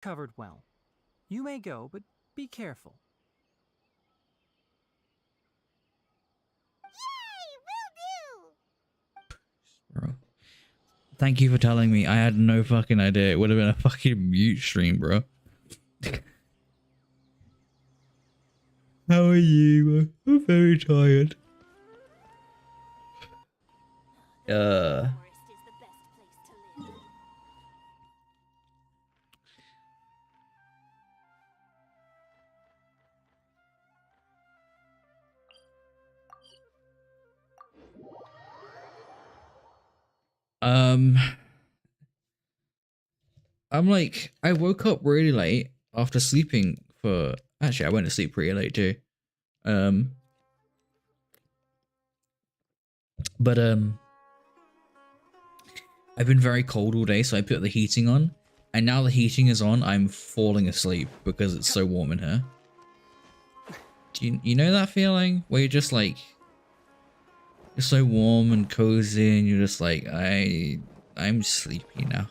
Covered well. You may go, but be careful. Bro. Thank you for telling me. I had no fucking idea. It would have been a fucking mute stream, bro. How are you? I'm very tired. I'm like, I woke up really late after sleeping for, actually, I went to sleep pretty late too. But I've been very cold all day, so I put the heating on, and now the heating is on, I'm falling asleep because it's so warm in here. Do you know that feeling where you're just like, you're so warm and cozy, and you're just like, I'm sleepy now.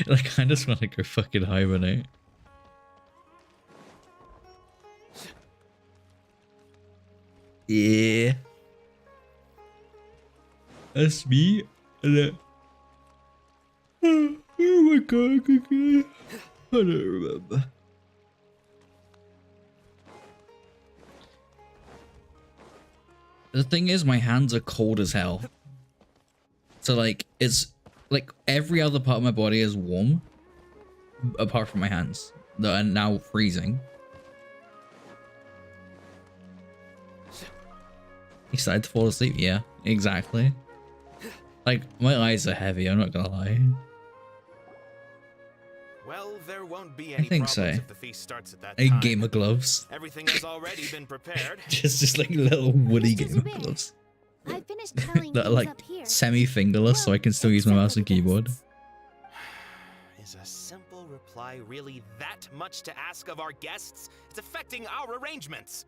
Like, I just want to go fucking hibernate. Yeah. That's me. And oh my god, I don't remember. The thing is, my hands are cold as hell. So like, it's like every other part of my body is warm, apart from my hands that are now freezing. He started to fall asleep. Yeah, exactly. Like, my eyes are heavy, I'm not gonna lie. Well, there won't be any I think problems so. if the feast starts at that A time. gamer gloves. Everything has already been prepared. just like little woody gamer gloves. I finished telling that are like up here. semi-fingerless, so I can still use my mouse and keyboard. Is a simple reply really that much to ask of our guests? It's affecting our arrangements.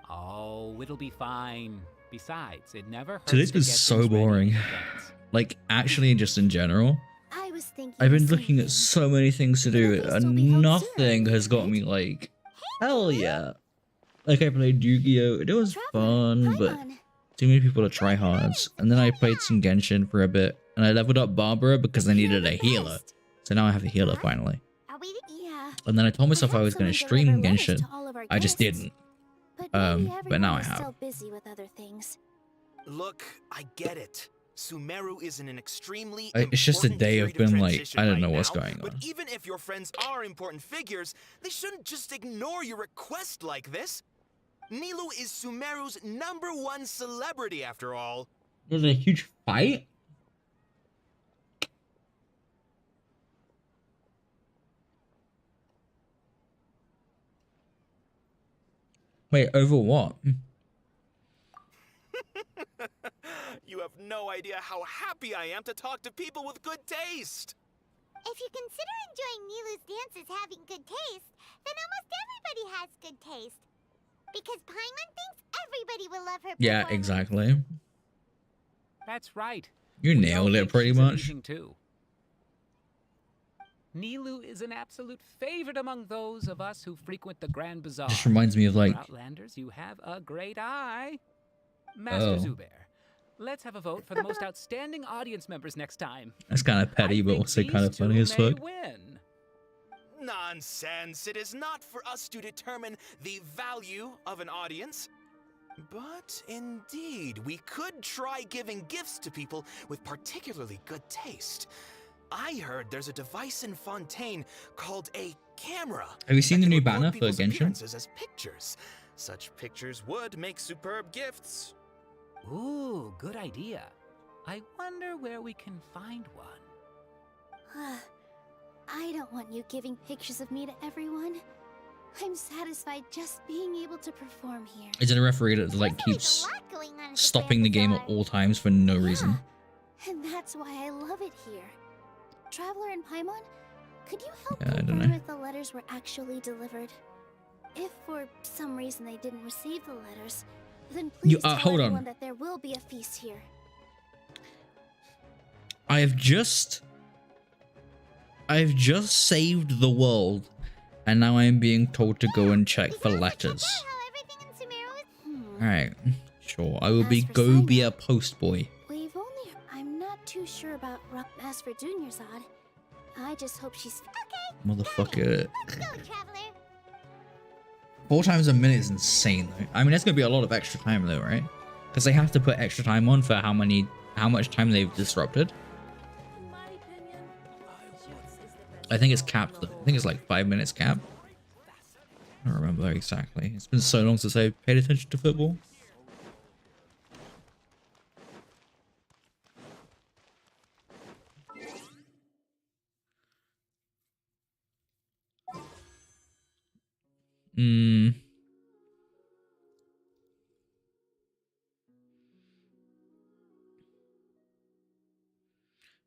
Oh, it'll be fine. Besides, it never hurts. Today's been so boring. Like, actually, just in general. I was thinking I've been looking at so many things to do, and nothing has got me like, hell yeah. Like, I played Yu-Gi-Oh! It was fun, but too many people to try hards. And then I played some Genshin for a bit, and I leveled up Barbara because I needed a healer. So now I have a healer finally. And then I told myself I was going to stream Genshin. I just didn't. But now I have. Look, I get it. Sumeru is in an extremely It's just a important day I've period of been like, transition I don't right know what's now, going on. But even if your friends are important figures, they shouldn't just ignore your request like this. Nilu is Sumeru's #1 celebrity after all. There's a huge fight? Wait, over what? You have no idea how happy I am to talk to people with good taste. If you consider enjoying Nilu's dance as having good taste, then almost everybody has good taste. Because Paimon thinks everybody will love her. Yeah, exactly. That's right. You nailed it pretty much. Too. Nilu is an absolute favorite among those of us who frequent the Grand Bazaar. Just reminds me of like... For Outlanders, you have a great eye. Master Zubair, let's have a vote for the most outstanding audience members next time. That's kind of petty, but also kind of funny as fuck. Win. Nonsense. It is not for us to determine the value of an audience. But indeed, we could try giving gifts to people with particularly good taste. I heard there's a device in Fontaine called a camera. Have you seen the new banner banner for Genshin? As pictures. Such pictures would make superb gifts. Ooh, good idea. I wonder where we can find one. I don't want you giving pictures of me to everyone. I'm satisfied just being able to perform here. Is it a referee that like keeps stopping the game at all times for no reason? And that's why I love it here. Traveler and Paimon, could you help I don't confirm know. if the letters were actually delivered? If for some reason they didn't receive the letters, then please tell hold everyone on. that there will be a feast here. I have just I've just saved the world, and now I'm being told to go and check for letters. How everything in Sumeru is... Alright, sure. I will As be for go be a post boy. We've only... I'm not too sure about As for Junior's odd. I just hope she's... Motherfucker. Let's go, traveler. 4 times a minute is insane though. I mean, there's gonna be a lot of extra time though, right? Because they have to put extra time on for how much time they've disrupted. I think it's capped though. I think it's like 5 minutes cap. I don't remember exactly. It's been so long since I paid attention to football.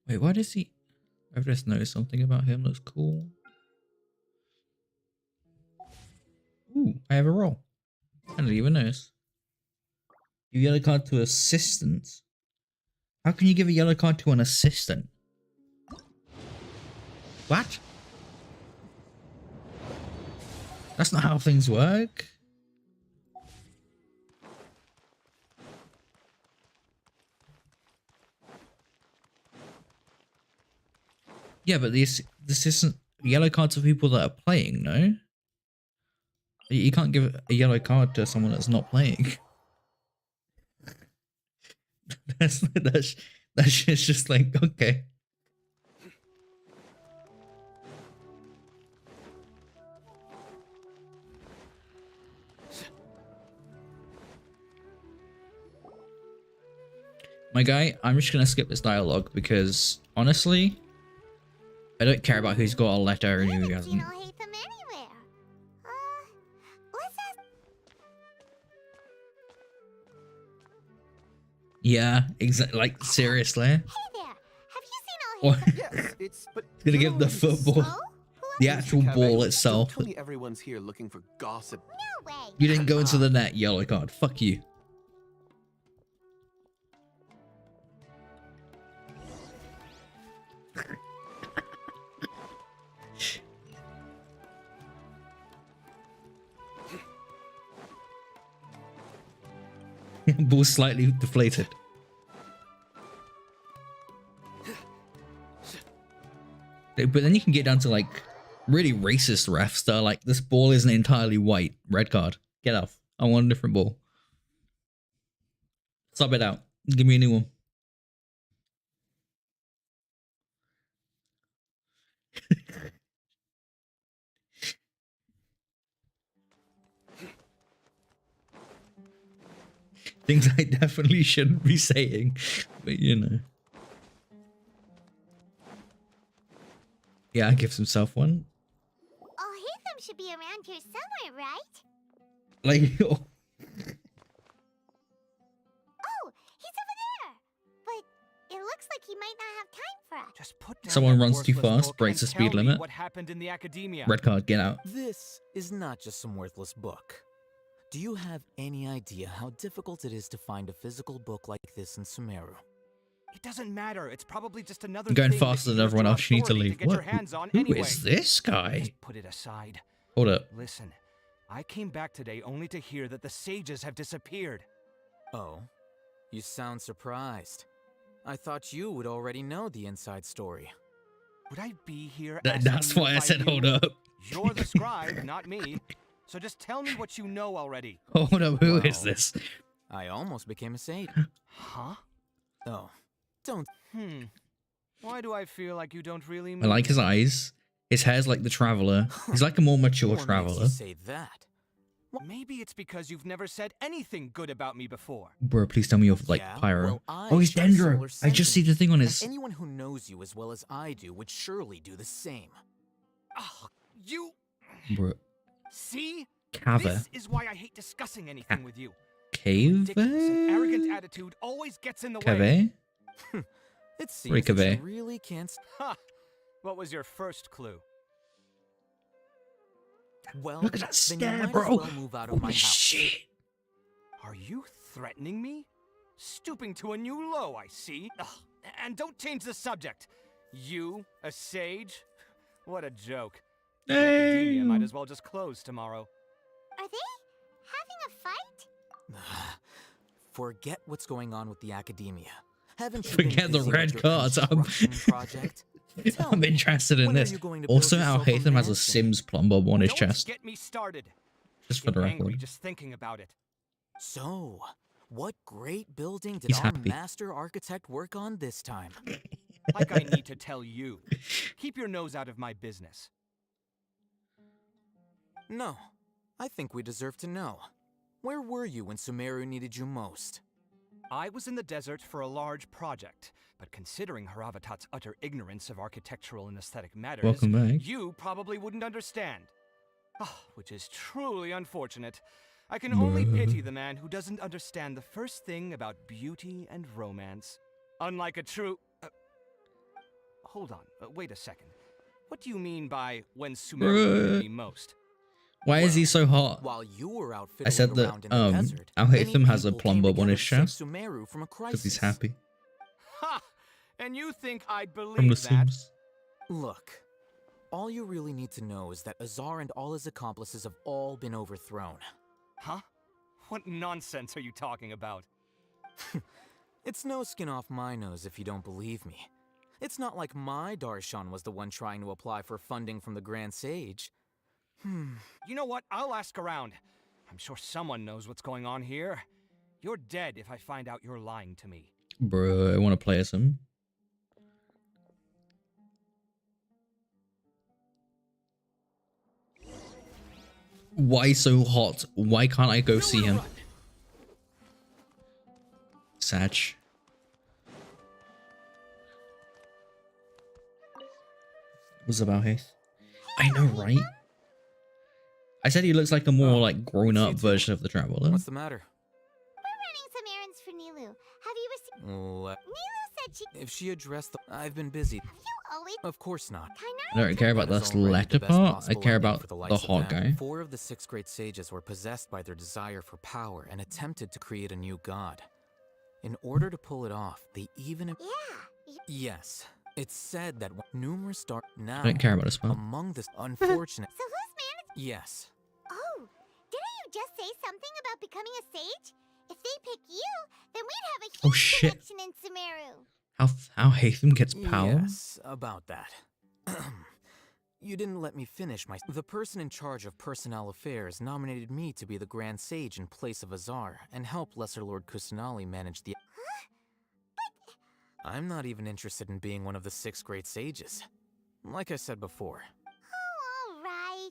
Wait, why does he... I've just noticed something about him that's cool. Ooh, I have a role. I didn't even notice. Give yellow card to assistant. How can you give a yellow card to an assistant? What? That's not how things work. Yeah, but this isn't yellow cards for people that are playing, no? You can't give a yellow card to someone that's not playing. that's shit's just like, okay. My guy, I'm just gonna skip this dialogue because honestly, I don't care about who's got a letter and who hasn't. I'll hate them anywhere. Let's ask... Yeah, exactly. Like seriously. Hey there, have you seen all hate them? Yes, it's but Gonna give the football, Oh? the actual ball itself. Don't tell me everyone's here looking for gossip. No way. You didn't go into the net, yellow card. Fuck you. Ball slightly deflated. But then you can get down to like really racist refs that are like, this ball isn't entirely white. Red card. Get off. I want a different ball. Sub it out. Give me a new one. Things I definitely shouldn't be saying, but you know. Yeah, gives himself one. All hate them should be around here somewhere, right? Like, Oh, he's over there. But it looks like he might not have time for us. Just put down Someone that runs too worthless fast, book breaks and the speed tell me limit. What happened in the academia? red card, get out. This is not just some worthless book. Do you have any idea how difficult it is to find a physical book like this in Sumeru? It doesn't matter. It's probably just another I'm going thing that faster than you everyone have else. You need to authority leave. get What? your hands on Who anyway. is this guy? Just put it aside. Hold up. Listen, I came back today only to hear that the sages have disappeared. Oh, you sound surprised. I thought you would already know the inside story. Would I be here? That's asking why you I if said knew? hold up. You're the scribe, not me. So just tell me what you know already. Hold up. Who is Well, this? I almost became a sage. Huh? Oh, don't. Why do I feel like you don't really I mean like his it? eyes. His hair's like the traveler. He's like a more mature What makes traveler. you say that? Maybe it's because you've never said anything good about me before. Bro, please tell me you're like Yeah, Pyro. well, Oh, he's share Dendro. similar I just see the thing on his. And anyone who knows you as well as I do would surely do the same. Ugh, you Bro, see? Cave. This is why I hate discussing anything with you. Cave? Ridiculous and arrogant attitude always gets in the way. Cave? It seems that Rikave. you really can't. Ha! What was your first clue? Well, Look at that then you stare, might as bro. well move out of my Holy house. shit. Are you threatening me? Stooping to a new low, I see. Ugh, and don't change the subject. You, a sage? What a joke. The academia might Hey. as well just close tomorrow. Are they having a fight? Forget what's going on with the academia. Haven't you Forget been the busy red with your cards. construction project? Tell I'm me, interested in when are this. you going to build Also, Al yourself a Hatham has a mansion? Sims plumber on his Don't chest. get me started. Just for the Getting angry record. just thinking about it. So, what great building did He's our happy. master architect work on this time? Like I need to tell you. Keep your nose out of my business. No, I think we deserve to know. Where were you when Sumeru needed you most? I was in the desert for a large project, but considering Haravatat's utter ignorance of architectural and aesthetic matters, Welcome back. you probably wouldn't understand. Which is truly unfortunate. I can only pity the man who doesn't understand the first thing about beauty and romance. Unlike a true... hold on, wait a second. What do you mean by when Sumeru needed me most? Why is he so hot? While you were out I said fiddling that around in the desert, Al many Hatham has a people came plumber on together his to save chest Sumeru from a because he's crisis. happy Ha! And you think I'd from The believe that? Sims. Look, all you really need to know is that Azar and all his accomplices have all been overthrown. Huh? What nonsense are you talking about? It's no skin off my nose if you don't believe me. It's not like my Darshan was the one trying to apply for funding from the Grand Sage. You know what? I'll ask around. I'm sure someone knows what's going on here. You're dead if I find out you're lying to me. Bro, I want to play as him. Why so hot? Why can't I go see him? Sag. What's about Hath? I know, right? I said he looks like a more like grown-up version of the Traveler. What's the matter? We're running some errands for Nilu. Have you received... Let Nilu said she... If she addressed the... I've been busy. You always... Of course not. I don't care about That this is already letter the best part. I possible care ending about for the likes of hot them. guy. 4 of the 6 great sages were possessed by their desire for power and attempted to create a new god. In order to pull it off, they even... Yeah. Yes. It's said that numerous dark... Now, I don't care about this part. among this unfortunate... So who's managed... Yes. Oh, didn't you just say something about becoming a sage? If they pick you, then we'd have a huge Oh, shit. connection in Sumeru. How Hatham gets power? Yes, about that. You didn't let me finish my... The person in charge of personnel affairs nominated me to be the Grand Sage in place of Azar and help Lesser Lord Kusanali manage the... I'm not even interested in being one of the 6 great sages. Like I said before, Oh, all right.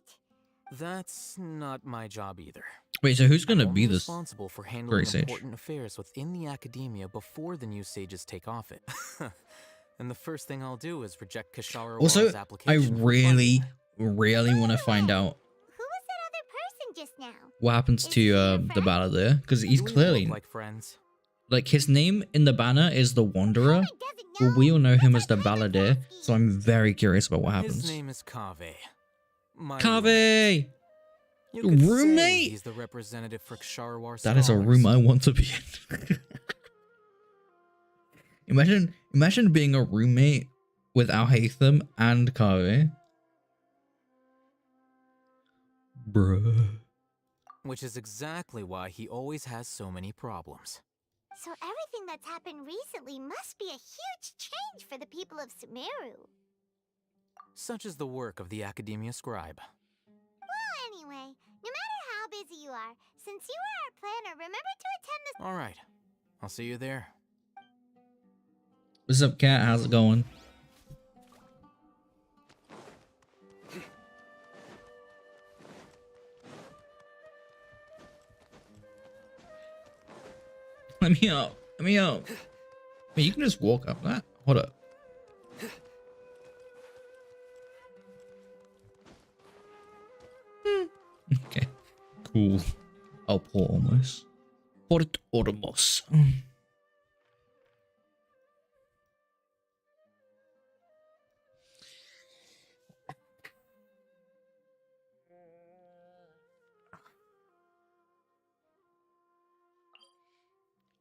that's not my job either. Wait, so who's gonna I'm be only this? responsible for handling great sage? important affairs within the academia before the new sages take off it. And the first thing I'll do is reject Kashara Also, I application. for really funding. want to find out Who was that other person just now? what happens Is to he your the friend? Balladeer, because he's Do we clearly look like friends? like his name in the banner is the Wanderer, Doesn't know. but we all know him It's as the like Hannah Balladeer, Krosky. so I'm very curious about what His happens. name is Kaveh. My Kaveh! You could say Roommate! he's the representative for Ksharawar That is a scholars. room I want to be in. Imagine being a roommate with Al Hatham and Kaveh. Bruh. Which is exactly why he always has so many problems. So everything that's happened recently must be a huge change for the people of Sumeru. Such is the work of the Academia Scribe. Well, anyway, no matter how busy you are, since you are our planner, remember to attend the... Alright, I'll see you there. What's up, cat? How's it going? Let me out. Let me out. Wait, you can just walk up that. Hold up. Okay. Cool. I'll port almost. Port almost.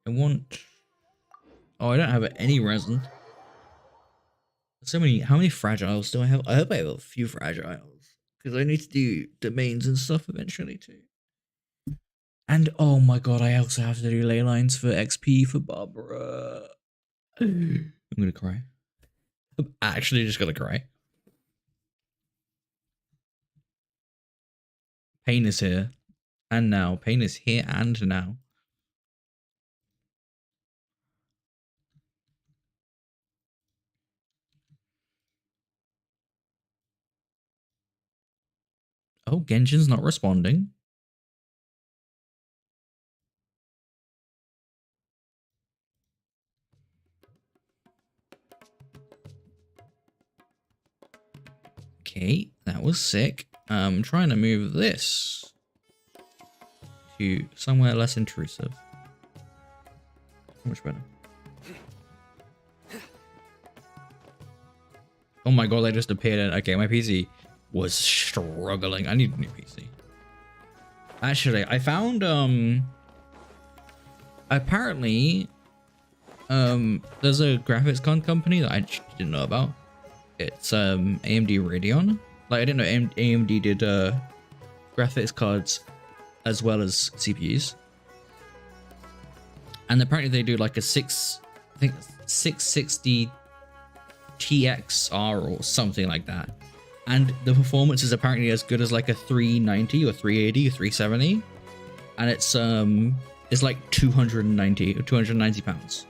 I want... Oh, I don't have any resin. So many. How many fragiles do I have? I hope I have a few fragiles because I need to do domains and stuff eventually too. And oh my god, I also have to do ley lines for XP for Barbara. I'm gonna cry. I'm actually just gonna cry. Pain is here and now. Pain is here and now. Oh, Genshin's not responding. Okay, that was sick. I'm trying to move this to somewhere less intrusive. Much better. Oh my god, they just appeared. Okay, my PC was struggling. I need a new PC. Actually, I found apparently there's a graphics card company that I didn't know about. It's AMD Radeon. Like I didn't know AMD did graphics cards as well as CPUs. And apparently they do like a 660 TXR or something like that. And the performance is apparently as good as like a 390 or 380 or 370. And it's like 290 or 290 pounds,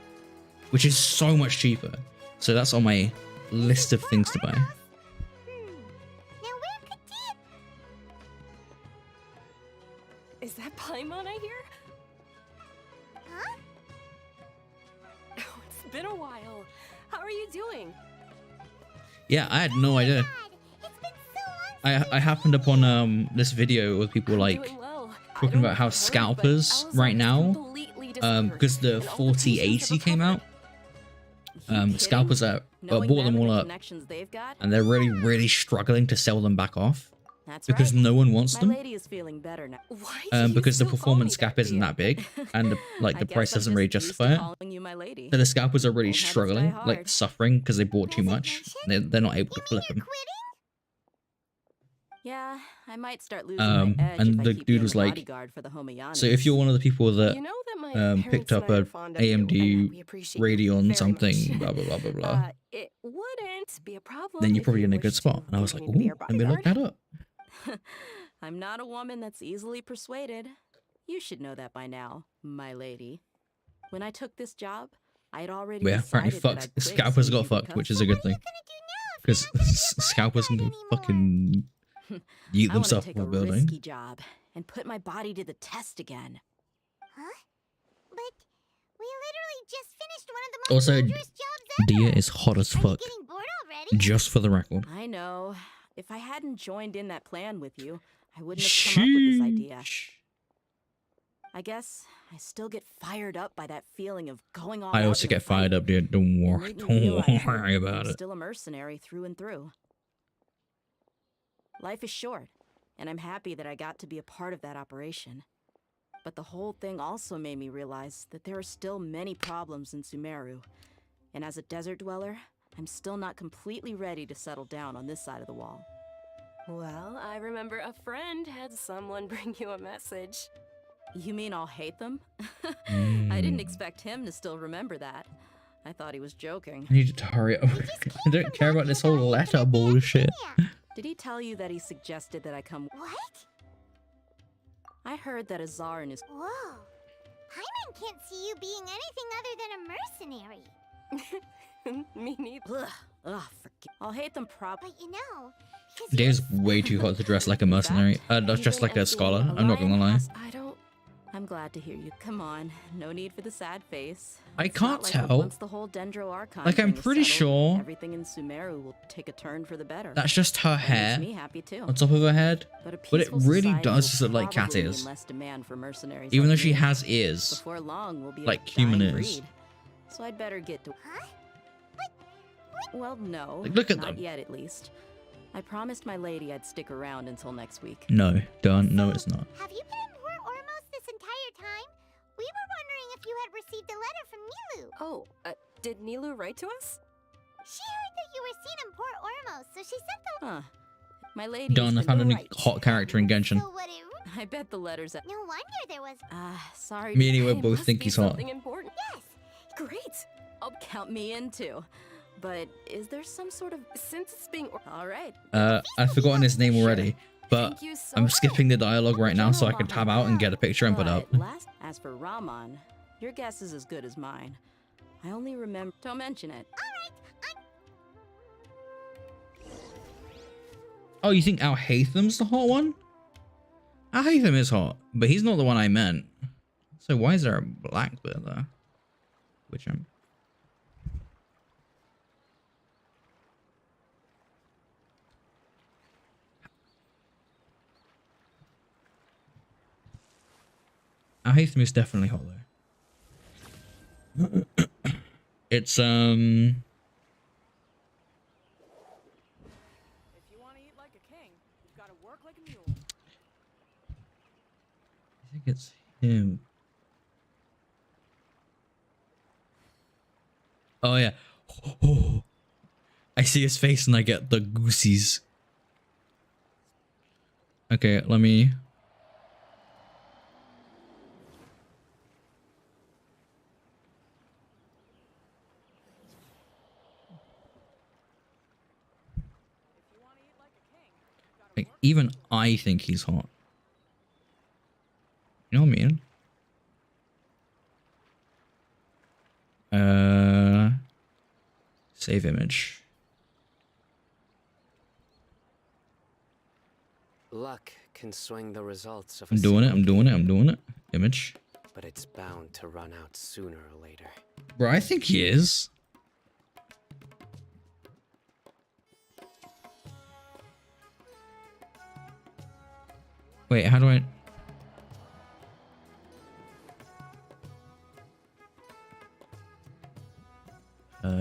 which is so much cheaper. So that's on my list of things to buy. Now where could it? Is that Paimon I hear? Huh? Oh, it's been a while. How are you doing? Yeah, I had no idea. It's been so long. I happened upon this video with people like Doing well. I talking don't know about if how you've heard, but scalpers Elsa right is now completely disappeared, because the and all the 4080 patients came have out, recovered. scalpers are Knowing bought them and all the up, connections they've got, and they're really struggling to sell them back off that's because right. no one wants My them. lady is feeling better now. Why do you Because the still call performance me gap isn't dear? that big, and the I price guess I'm doesn't really just used to justify it. calling you my lady. So the scalpers are really Won't have to die struggling, hard. like suffering because they bought too much. They're not able to flip them. Yeah, I might start losing my edge and if I the keep dude being was the like, bodyguard for the Homeyanis. so if you're one of the people that You know that my picked parents up and I a are fond of you, and AMD we appreciate you Radeon very something, much. blah blah blah blah blah, It wouldn't be a problem. then you're if probably you in a good wished spot. to And I was like, continue to be ooh, our let me look bodyguard. that up. I'm not a woman that's easily persuaded. You should know that by now, my lady. When I took this job, I had already But yeah, apparently decided that fucked. I'd quit Scalpers so got you could fucked, which is a custom- good thing. What are you gonna do now if Because you're not gonna be a scalpers can go bodyguard fucking I yeet want to themselves take from a a building. risky job and put my body to the test again. Huh? But we literally just finished one of the most Also, dangerous jobs ever. Dia is hot as Are you fuck, getting bored already? just for the record. I know. If I hadn't joined in that plan with you, I wouldn't have come up with this idea. Sheesh. I guess I still get fired up by that feeling of going all I out also in a get fired fight. up, dude. Don't It worry, made me don't realize that worry I'm about it. still a mercenary through and through. Life is short, and I'm happy that I got to be a part of that operation. But the whole thing also made me realize that there are still many problems in Sumeru. And as a desert dweller, I'm still not completely ready to settle down on this side of the wall. Well, I remember a friend had someone bring you a message. You mean I'll hate them? I didn't Mm. expect him to still remember that. I thought he was joking. I need to hurry up. I don't care about this whole letter bullshit. Did he tell you that he suggested that I come? What? I heard that Azar and his... Whoa. Paimon can't see you being anything other than a mercenary. Me neither. Ugh, forget. I'll hate them But you know, his Dia's way too hot to dress like a mercenary. Not just like a scholar. I'm not gonna lie. I don't... I'm glad to hear you. Come on, no need for the sad face. I It's can't not like that tell. Once the whole Dendro Archon Like, I'm thing is pretty settled, sure everything in Sumeru will take a turn for the better. That's just her That hair makes me happy too. on top of her head. But a But it peaceful really society does will just look like cat probably mean ears. less demand for mercenaries Even like though she me. has ears. Before long, we'll be Like a human dying ears. breed. So I'd better get to. Huh? Well, no. Like, look at not them. yet, at least. I promised my lady I'd stick around until next week. No, don't. No, it's not. Have you been in Port Ormos this entire time? We were wondering if you had received a letter from Nilu. Oh, did Nilu write to us? She heard that you were seen in Port Ormos, so she sent the... Huh. My lady Done. I has been found a new right. hot character in Genshin. So what it... I bet the letters... No wonder there was... sorry. Me and you it both must think be he's hot. something important. Yes! Great. I'll count me in too. But is there some sort of... Since it's being... Alright. I've forgotten his name already, but Thank you so I'm much. skipping the dialogue right now so I can General tab out and get a picture and put up. But as for Raman, your guess is as good as mine. I only remember... Don't mention it. Oh, you think Al Haytham's the hot one? Al Haytham is hot, but he's not the one I meant. So why is there a black bit there? Which I'm... Al Haytham is definitely hot though. It's If you want to eat like a king, you've got to work like a mule. I think it's him. Oh yeah. Oh, I see his face and I get the goosies. Okay, let me... Like, even I think he's hot. You know what I mean? Save image. Luck can swing the results of I'm doing it, I'm doing it, I'm doing it. Image. but it's bound to run out sooner or later. Bro, I think he is. Wait, how do I...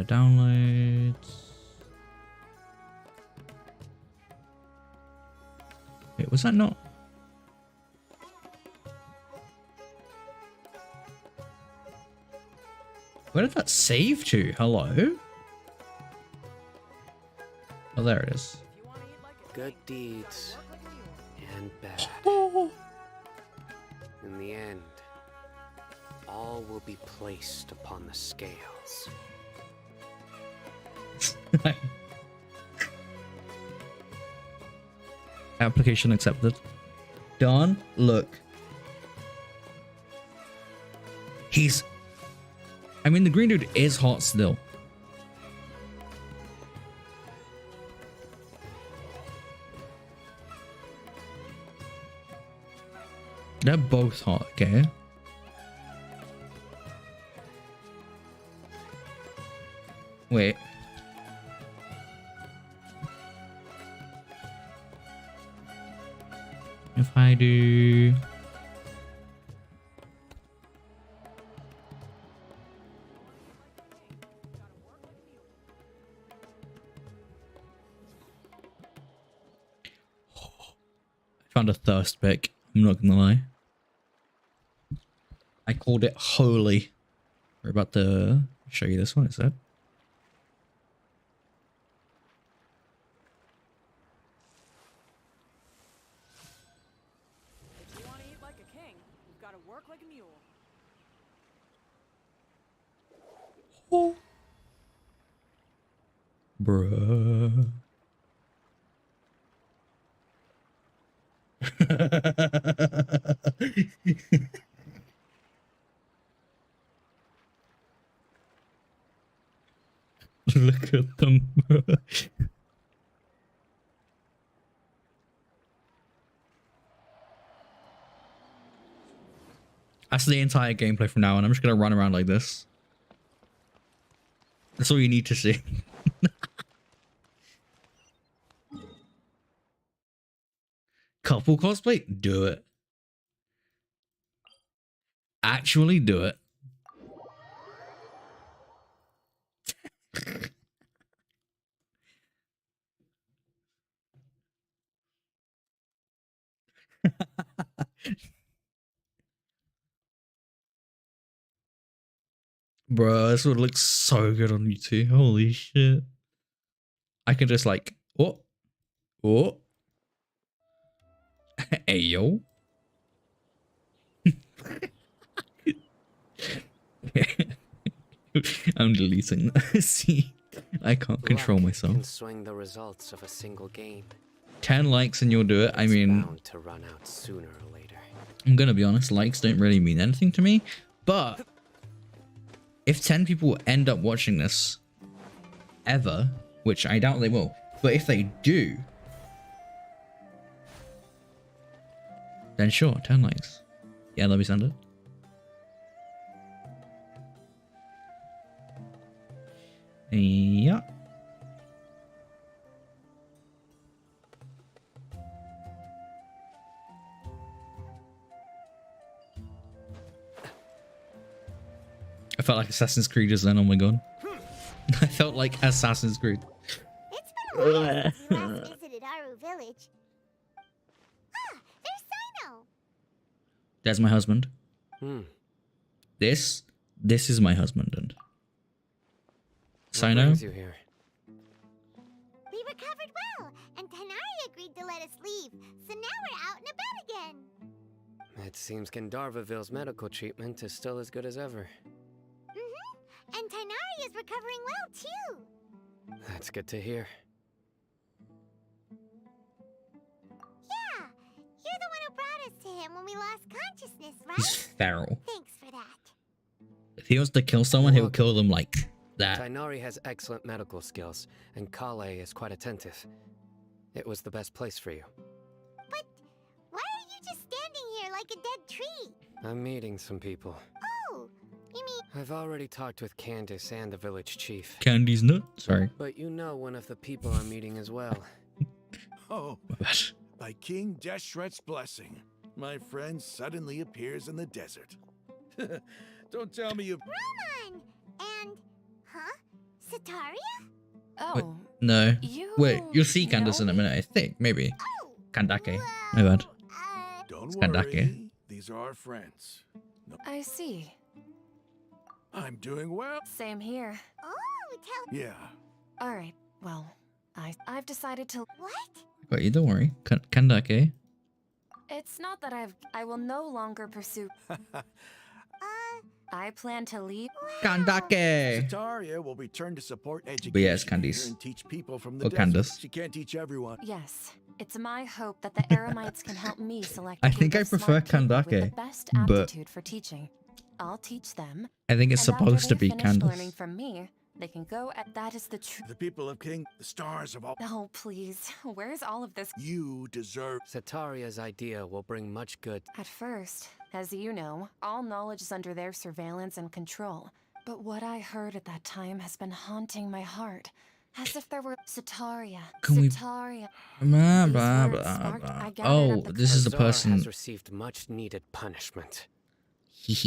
downloads... Wait, was that not... Where did that save to? Hello? Oh, there it is. Good deeds and bad. In the end, all will be placed upon the scales. Application accepted. Don, look. He's... I mean, the green dude is hot still. They're both hot, okay? Wait. If I do... Found a thirst pick. I'm not gonna lie. I called it holy. We're about to show you this one, is that? If you want to eat like a king, you've got to work like a mule. Oh. Bruh. Look at them. That's the entire gameplay from now on. I'm just gonna run around like this. That's all you need to see. Couple cosplay? Do it. Actually do it. Bro, this would look so good on YouTube. Holy shit. I could just like, oh, hey yo. I'm deleting that. See, I can't control Luck myself. can swing the results of a single game. 10 likes and you'll do it. I It's mean, bound to run out sooner or later. I'm gonna be honest, likes don't really mean anything to me, but if 10 people end up watching this ever, which I doubt they will, but if they do, then sure, 10 likes. Yeah, let me send it. Yeah. I felt like Assassin's Creed just then, oh my god. I felt like Assassin's Creed. It's been a while since you last visited Aru Village. Ah, there's Sino. There's my husband. Hmm. This is my husband. And What Sino? brings you here? We recovered well, and Tanari agreed to let us leave, so now we're out and about again. It seems Gandharvaville's medical treatment is still as good as ever. And Tanari is recovering well, too. That's good to hear. Yeah, you're the one who brought us to him when we lost consciousness, right? He's feral. Thanks for that. If he wants to kill someone, he'll kill them like that. Tainari has excellent medical skills, and Kale is quite attentive. It was the best place for you. But why are you just standing here like a dead tree? I'm meeting some people. Oh, you mean... I've already talked with Candace and the village chief. Candy's nut? Sorry. But you know one of the people I'm meeting as well. Oh, by King Deshret's blessing, my friend suddenly appears in the desert. Don't tell me you... Roman! And... Huh? Sataria? Oh. Wait, no. You Wait, you'll see Candace in a minute, I think. Maybe. Kandake. My bad. Don't It's worry, Kandake. these are our friends. No, I see. I'm doing well. Same here. Oh, tell... Yeah. All right. Well, I've decided to. What? Got you, don't worry. Kandake. It's not that I will no longer pursue. I plan to leave. Kandake! Sataria will return to support education But yeah, it's here Candice. and teach people from the Or desert. Candace. She can't teach everyone. Yes, it's my hope that the Eremites can help me select. I a think group I of prefer smart people with Kandake, the best but- aptitude for teaching. I'll teach them. I think it's and after supposed to they be finish Candace. learning from me, they can go at that is the truth. The people of King, the stars of all... Oh, please. Where's all of this? You deserve... Sataria's idea will bring much good. At first, as you know, all knowledge is under their surveillance and control. But what I heard at that time has been haunting my heart. As if there were Sataria. Can we- Sataria. Blah, These blah, words blah, sparked- blah. I gathered Oh, up the this is the Azar person. has received much needed punishment. Though, if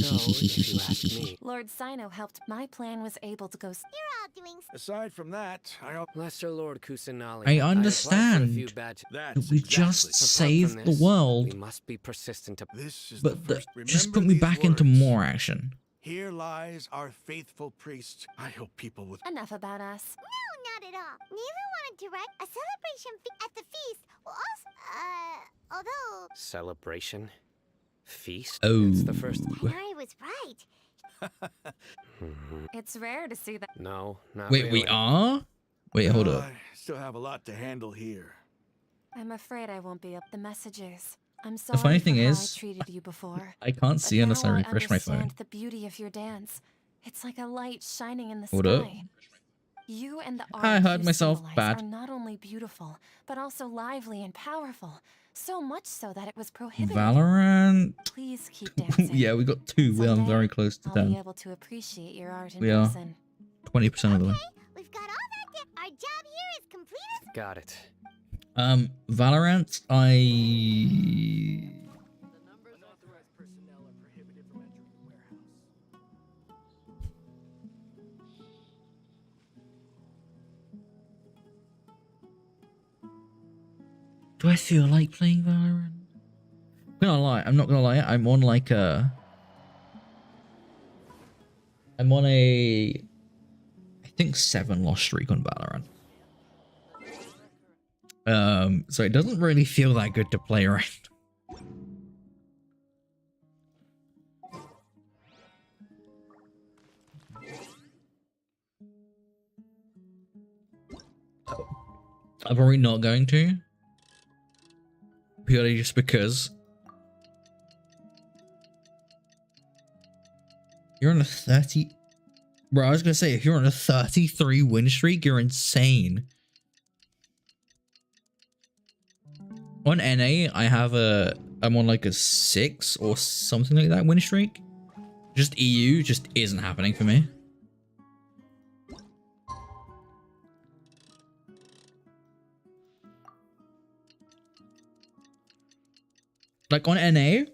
you ask me, Lord Sino helped. My plan was able to go. You're all doing... Aside from that, Lesser Lord Kusanali. I applied for a understand. few badges. That's We just Apart from saved the this, world. We must be persistent to... This is But the first... just Remember put me these back into words. more action. Here lies our faithful priest. I hope people with... Enough about us. No, not at all. Neela wanted to write a celebration at the feast. Well, also, although... Celebration? Feast? Oh. It's the first... Tanari was right. It's rare to see that. No, not Wait, really. we are? Wait, hold up. I still have a lot to handle here. I'm afraid I won't be up the messages. I'm sorry funny thing for how is, I treated you before. I can't But see unless I now refresh my phone. understand the beauty of your dance. It's like a light shining in the Hold up. sky. You and the I art heard you myself symbolize bad. are not only beautiful, but also lively and powerful. So much so that it was prohibited. Valorant. Please keep dancing. Yeah, we got 2. We are Someday, very close to I'll be 10. able to appreciate your art in We are. person. 20% of the way. We've got all that. Our job here is completed. Got it. Valorant, I... Do I feel like playing Valorant? I'm not gonna lie, I'm on like a... I'm on a... I think 7 loss streak on Valorant. So it doesn't really feel that good to play right. I'm probably not going to. Purely just because. You're on a 30... Bro, I was gonna say, if you're on a 33 win streak, you're insane. On NA, I'm on like a 6 or something like that win streak. Just EU just isn't happening for me. Like on NA,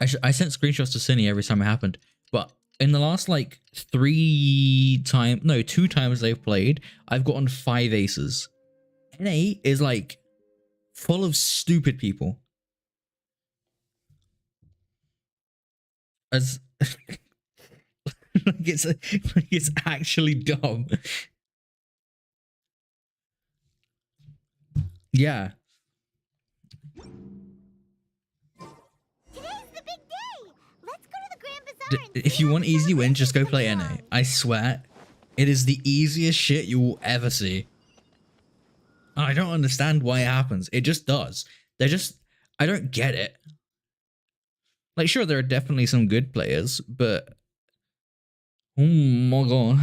I sent screenshots to Cine every time it happened, but in the last like 2 times they've played, I've gotten 5 aces. NA is like full of stupid people. As like it's actually dumb. Yeah. If you want easy win, just go play NA. I swear, it is the easiest shit you will ever see. And I don't understand why it happens. It just does. I don't get it. Like, sure, there are definitely some good players, but oh my god.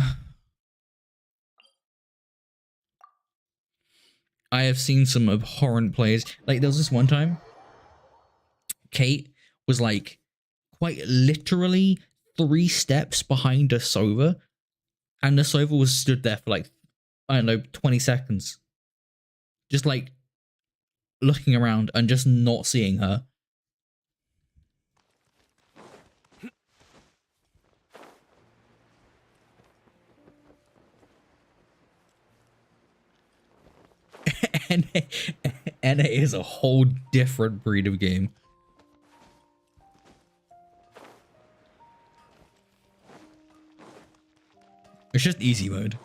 I have seen some abhorrent plays. Like, there was this one time, Kate was like quite literally 3 steps behind a Sova, and the Sova was stood there for like, I don't know, 20 seconds. Just like looking around and just not seeing her. NA is a whole different breed of game. It's just easy mode.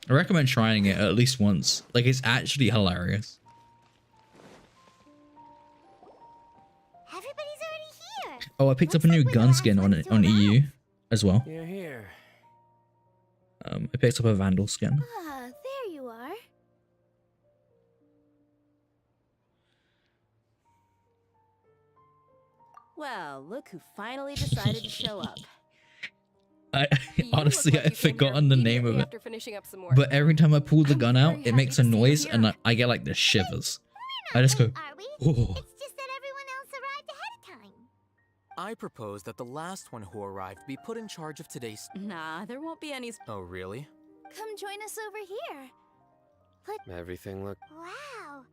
I recommend trying it at least once. Like, it's actually hilarious. Everybody's already here. Oh, I picked up a new gun skin on EU as well. You're here. I picked up a Vandal skin. Ah, there you are. Well, look who finally decided to show up. Honestly, I've forgotten the name of it. After finishing up some more. But every time I pull the gun out, it makes a noise and I get like the shivers. I just go, oh. It's just that everyone else arrived ahead of time. I propose that the last one who arrived be put in charge of today's... Nah, there won't be any... Oh, really? Come join us over here. Everything look... Wow.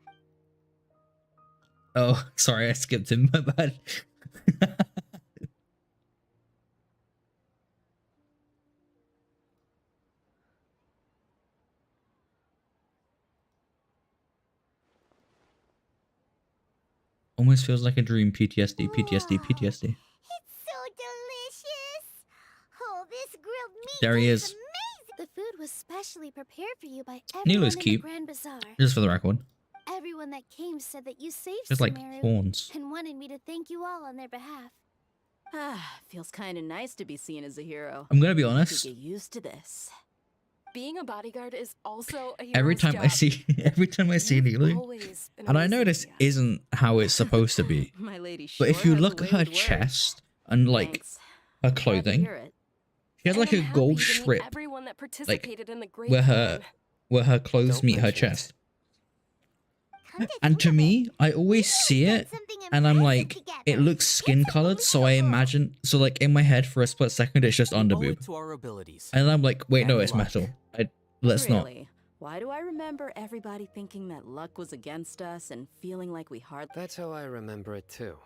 Oh, sorry, I skipped him. My bad. Almost feels like a dream. PTSD, PTSD, PTSD. It's so delicious. Oh, this grilled meat There he is. amazing. The food was specially prepared for you by Nilu's everyone in the cute. Grand Bazaar. Just for the record. Everyone that came said that you saved Just like Sumeru fawns. and wanted me to thank you all on their behalf. Ah, feels kind of nice to be seen as a hero. I'm gonna be honest. Get used to this. Being a bodyguard is also a Every hero's time job. I see Nilu, always been and I know amazing this to me. isn't how it's supposed to be. My lady But if sure you has a look at way her with words. chest and like Thanks. her Glad to clothing, hear it. she has And like a I'm happy gold to meet strip, everyone that like participated in the great where her plan. clothes Don't meet her mention it. chest. And to me, I always see it, and I'm like, it looks skin colored, so I imagine, so like in my head for a split second, it's just We owe underboob, it to our abilities. and I'm like, wait, no, And it's luck. metal. Let's not. Really? Why do I remember everybody thinking that luck was against us and feeling like we hardly... That's how I remember it too.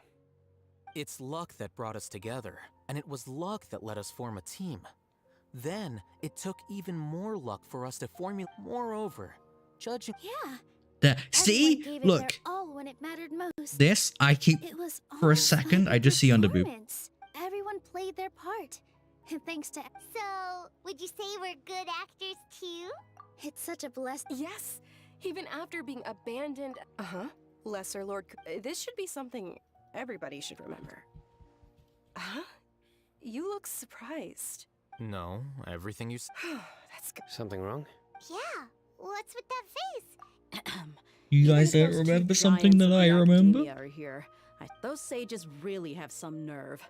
It's luck that brought us together, and it was luck that let us form a team. Then, it took even more luck for us to formulate... Moreover, judging... Yeah. There, see, Everyone gave it look, their all when it mattered most. this I keep It was for a almost second. like I just see underboob. performance. Everyone played their part. And thanks to... So, would you say we're good actors too? It's such a blessing. Yes, even after being abandoned. Lesser Lord. This should be something everybody should remember. Huh? You look surprised. No, everything you That's good. Something wrong? Yeah, what's with that face? You Even guys if don't those two remember something giants that of I the remember? academia are here. Those sages really have some nerve.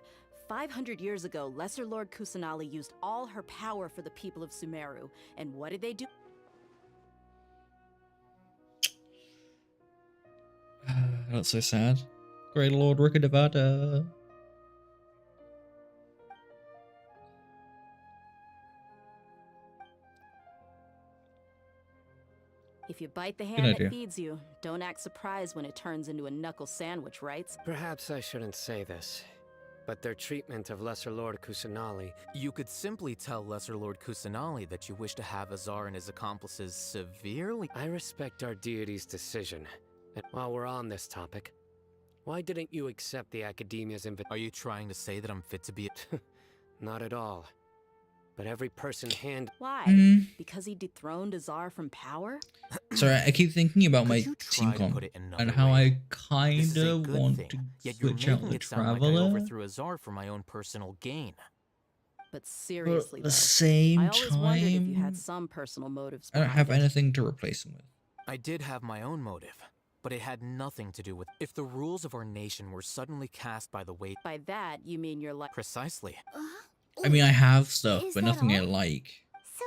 500 years ago, Lesser Lord Kusanali used all her power for the people of Sumeru. And what did they do? That's so sad. Great Lord Rikadavada. If you bite the Good hand idea. that feeds you, don't act surprised when it turns into a knuckle sandwich, right? Perhaps I shouldn't say this, but their treatment of Lesser Lord Kusanali... You could simply tell Lesser Lord Kusanali that you wish to have Azar and his accomplices severely... I respect our deity's decision. And while we're on this topic, why didn't you accept the Academia's invitation? Are you trying to say that I'm fit to be... Not at all. But every person Why? Because he dethroned Azar from power? Sorry, I keep thinking about my you team try to comp put it another and how I This is a kinda good want thing, to yet you're switch out making the it sound like I Traveler. overthrew Azar for my own personal gain. But seriously, At the though, same I always wondered if you time, had some personal motives I don't behind have it. anything to replace him with. I did have my own motive, but it had nothing to do with... If the rules of our nation were suddenly cast by the weight... By that, you mean you're like... Precisely. I mean, I have stuff, Is but that nothing I all? like. So,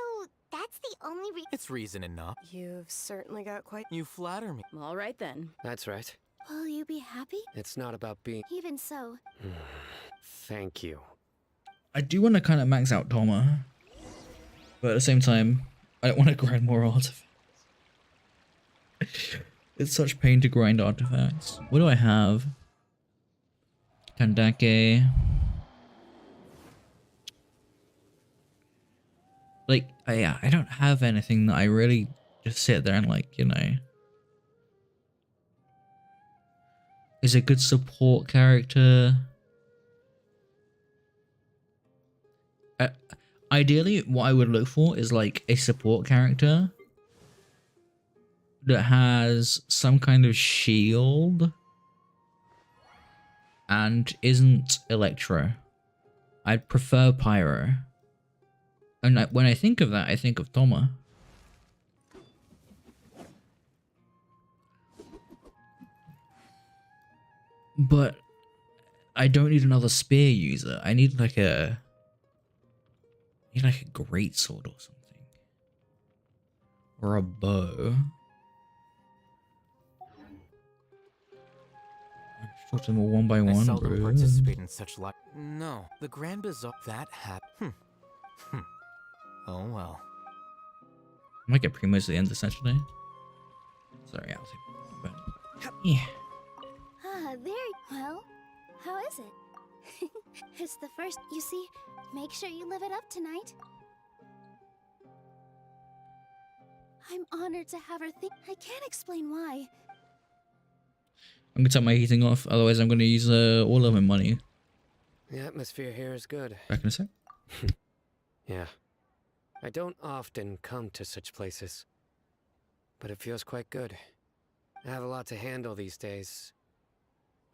that's the only reason. It's reason enough. You've certainly got quite... You flatter me. All right, then. That's right. Will you be happy? It's not about being... Even so. Thank you. I do want to kind of max out Toma, but at the same time, I don't want to grind more artifacts. It's such pain to grind artifacts. What do I have? Kandake. Like, I don't have anything that I really just sit there and like, you know, is a good support character. Ideally, what I would look for is like a support character that has some kind of shield and isn't Electro. I'd prefer Pyro. And when I think of that, I think of Toma. But I don't need another spear user. I need like a great sword or something. Or a bow. Shot them all one by I one, seldom bro. participate in such like... No, the Grand Bazaar... That Oh well. I might get Primos at the end essentially. Sorry, I'll take but yeah. Ah, very well. How is it? It's the first. You see, make sure you live it up tonight. I'm honored to have her think. I can't explain why. I'm gonna turn my heating off, otherwise I'm gonna use all of my money. The atmosphere here is good. Back in a sec. Yeah. I don't often come to such places, but it feels quite good. I have a lot to handle these days.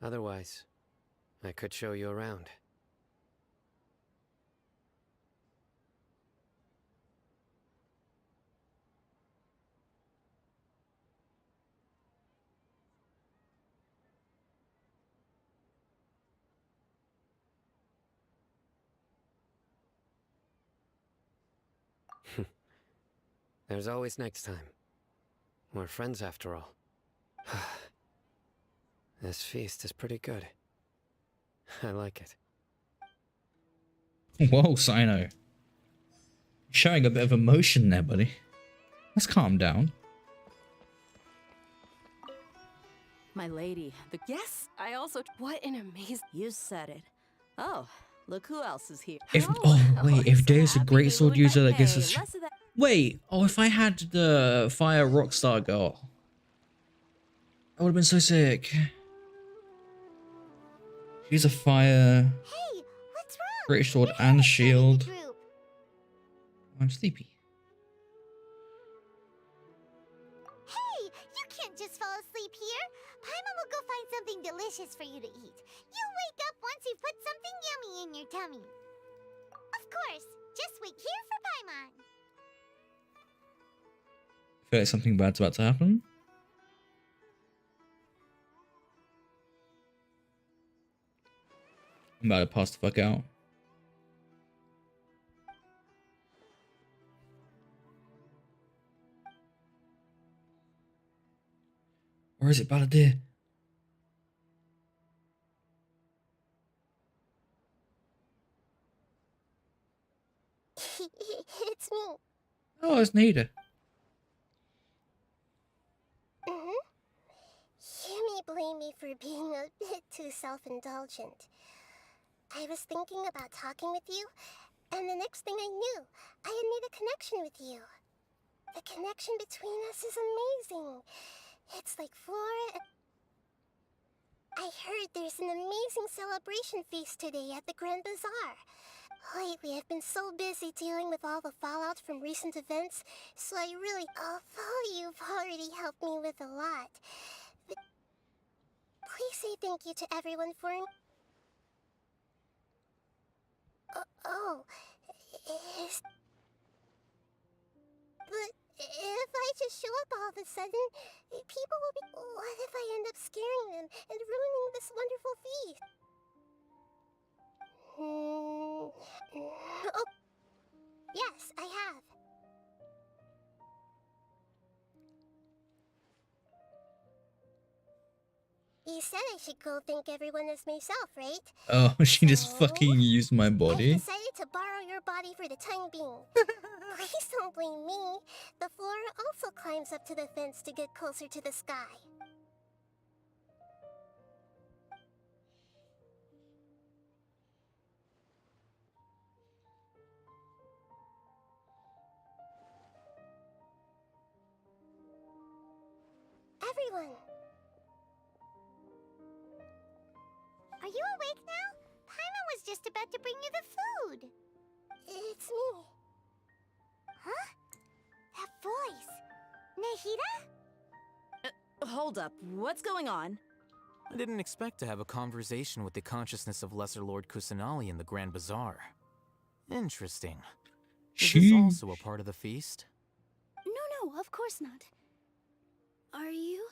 Otherwise, I could show you around. There's always next time. We're friends after all. This feast is pretty good. I like it. Whoa, Sino. Showing a bit of emotion there, buddy. Let's calm down. My lady, the... Yes, I also... What an amazing... You said it. Oh, look who else is here. If if Dave's a great sword user, that gives us... less of that... Wait, if I had the Fire Rockstar girl, that would have been so sick. She's a fire... Hey, what's Great sword and shield. I'm sleepy. Hey, you can't just fall asleep here. Paimon will go find something delicious for you to eat. You wake up once you've put something yummy in your tummy. Of course, just wait here for Paimon. I feel like something bad's about to happen. I'm about to pass the fuck out. Or is it Balladeer? It's me. Oh, it's Nita. You may blame me for being a bit too self-indulgent. I was thinking about talking with you, and the next thing I knew, I had made a connection with you. The connection between us is amazing. It's like Flora. I heard there's an amazing celebration feast today at the Grand Bazaar. Lately, I've been so busy dealing with all the fallout from recent events, so I really... Although you've already helped me with a lot. But please say thank you to everyone for... But if I just show up all of a sudden, people will be... What if I end up scaring them and ruining this wonderful feast? Oh, yes, I have. You said I should go thank everyone as myself, right? Oh, she just fucking used my I body. decided to borrow your body for the time being. Please don't blame me. The Flora also climbs up to the fence to get closer to the sky. Everyone! Are you awake now? Paimon was just about to bring you the food. It's me. Huh? That voice. Nahida? Hold up. What's going on? I didn't expect to have a conversation with the consciousness of Lesser Lord Kusanali in the Grand Bazaar. Interesting. Is this also a part of the feast? No, of course not. Are you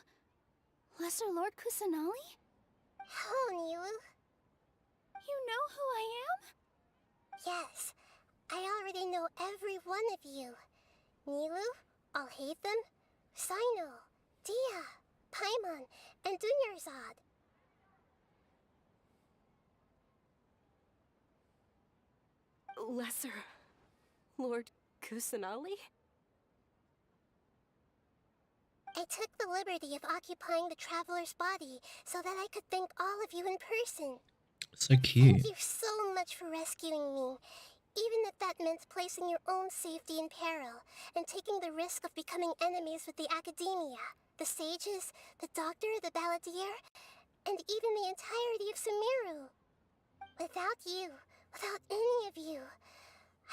Lesser Lord Kusanali? Hello, Nilu. You know who I am? Yes, I already know every one of you. Nilu, Alhaitham, Sino, Dia, Paimon, and Dunyarzad. Lesser Lord Kusanali? I took the liberty of occupying the traveler's body so that I could thank all of you in person. So cute. Thank you so much for rescuing me, even if that meant placing your own safety in peril and taking the risk of becoming enemies with the academia, the sages, the doctor, the balladeer, and even the entirety of Sumeru. Without you, without any of you,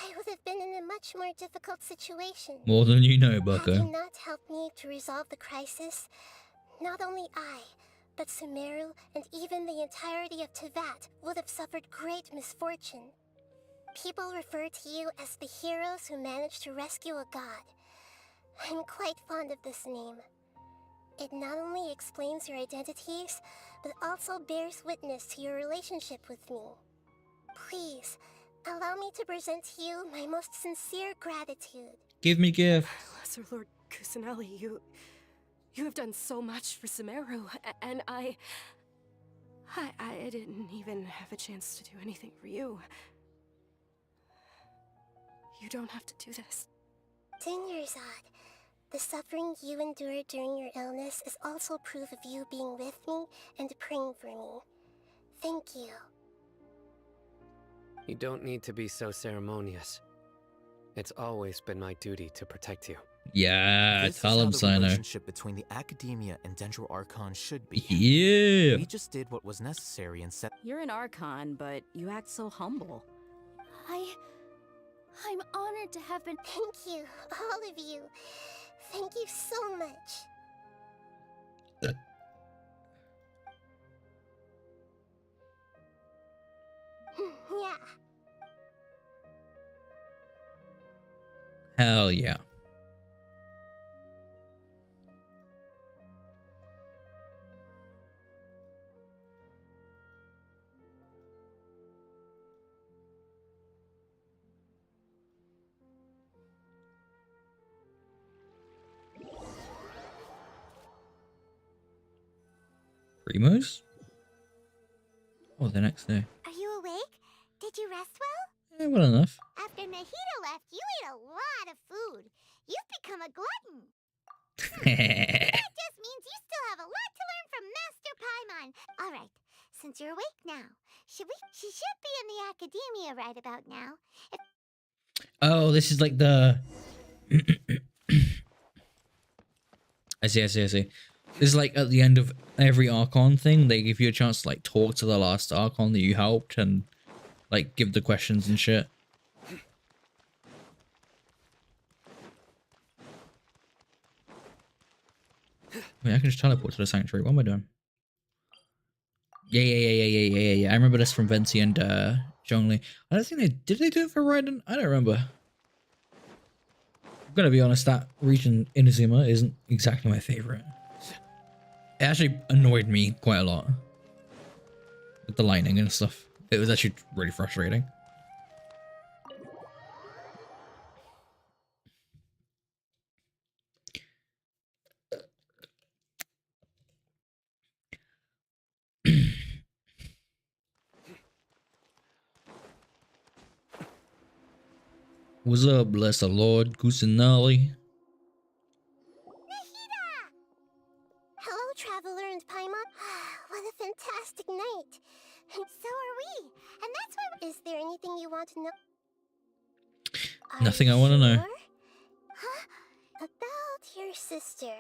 I would have been in a much more difficult situation. More than you know, Had Bucko. you not helped me to resolve the crisis, not only I, but Sumeru and even the entirety of Tevat would have suffered great misfortune. People refer to you as the heroes who managed to rescue a god. I'm quite fond of this name. It not only explains your identities, but also bears witness to your relationship with me. Please, allow me to present to you my most sincere gratitude. Give me gift. Lesser Lord Kusanali, you have done so much for Sumeru, and I didn't even have a chance to do anything for you. You don't have to do this. Dunyarzad, the suffering you endured during your illness is also proof of you being with me and praying for me. Thank you. You don't need to be so ceremonious. It's always been my duty to protect you. Yeah, This tell is him, how the Sino. relationship between the Academia and Dendro Archon should be. Yeah. We just did what was necessary and set. You're an Archon, but you act so humble. I'm honored to have been. Thank you, all of you. Thank you so much. Yeah. Hell yeah. Primos? Oh, the next day. Are you awake? Did you rest well? Yeah, well enough. After Nahida left, you ate a lot of food. You've become a glutton. That just means you still have a lot to learn from Master Paimon. All right, since you're awake now, she should be in the academia right about now. Oh, this is like the... I see. This is like at the end of every Archon thing, they give you a chance to like talk to the last Archon that you helped and like give the questions and shit. Wait, I can just teleport to the sanctuary. What am I doing? Yeah. I remember this from Venti and Zhongli. I don't think did they do it for Raiden? I don't remember. I'm gonna be honest, that region in Inazuma isn't exactly my favorite. It actually annoyed me quite a lot with the lightning and stuff. It was actually really frustrating. What's up, bless the Lord, Kusanali? Hello, Traveler and Paimon. What a fantastic night. And so are we. And that's why... Is there anything you want to know? Nothing I want to know. Huh? About your sister.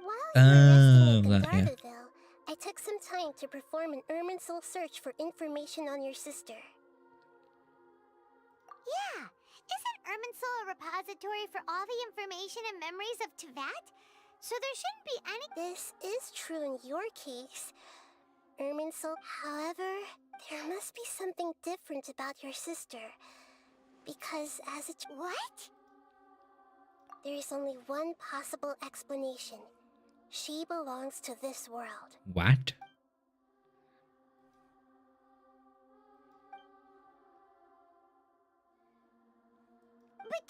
While you were resting yeah. at Gardaville, I took some time to perform an Irminsul search for information on your sister. Yeah. Isn't Irminsul a repository for all the information and memories of Teyvat? So there shouldn't be any... This is true in your case, Irminsul. However, there must be something different about your sister. Because as a... What? There is only one possible explanation. She belongs to this world. What? But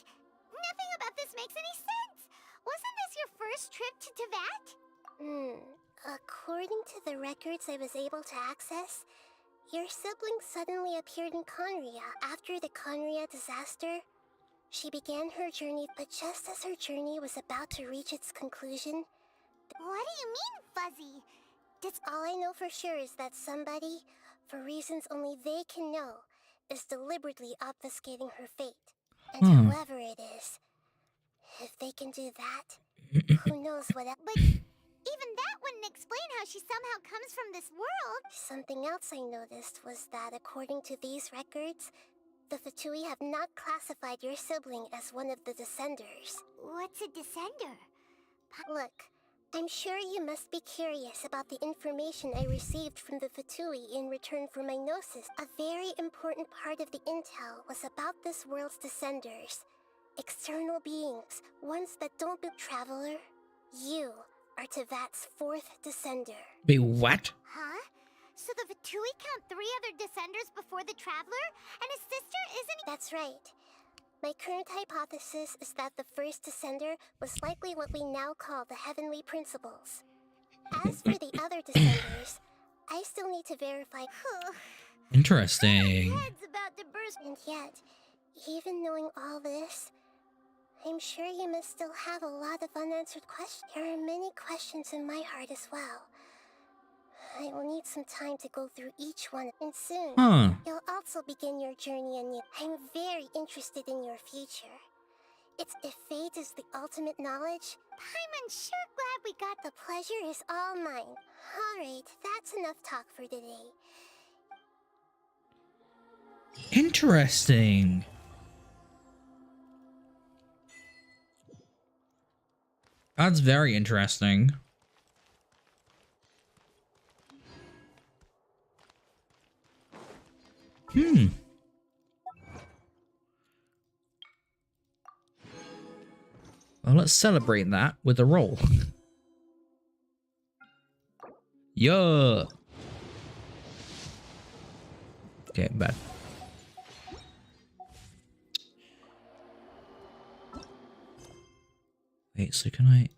nothing about this makes any sense. Wasn't this your first trip to Teyvat? According to the records I was able to access, your sibling suddenly appeared in Conria after the Conria disaster. She began her journey, but just as her journey was about to reach its conclusion... What do you mean, Fuzzy? That's all I know for sure is that somebody, for reasons only they can know, is deliberately obfuscating her fate. And whoever it is, if they can do that, who knows what... But even that wouldn't explain how she somehow comes from this world. Something else I noticed was that according to these records, the Fatui have not classified your sibling as one of the Descenders. What's a Descender? Look, I'm sure you must be curious about the information I received from the Fatui in return for my gnosis. A very important part of the intel was about this world's Descenders. External beings, ones that don't be... Traveler, you are Teyvat's fourth Descender. Wait, what? Huh? So the Fatui count 3 other Descenders before the Traveler? And his sister isn't... That's right. My current hypothesis is that the first Descender was likely what we now call the Heavenly Principles. As for the other Descenders, I still need to verify... Interesting. My head's about to burst. And yet, even knowing all this, I'm sure you must still have a lot of unanswered questions. There are many questions in my heart as well. I will need some time to go through each one, and soon, you'll also begin your journey anew. I'm very interested in your future. It's if fate is the ultimate knowledge, I'm sure glad we got... The pleasure is all mine. Alright, that's enough talk for today. Interesting. That's very interesting. Hmm. Well, let's celebrate that with a roll. Yeah. Okay, bad. Wait, so can I...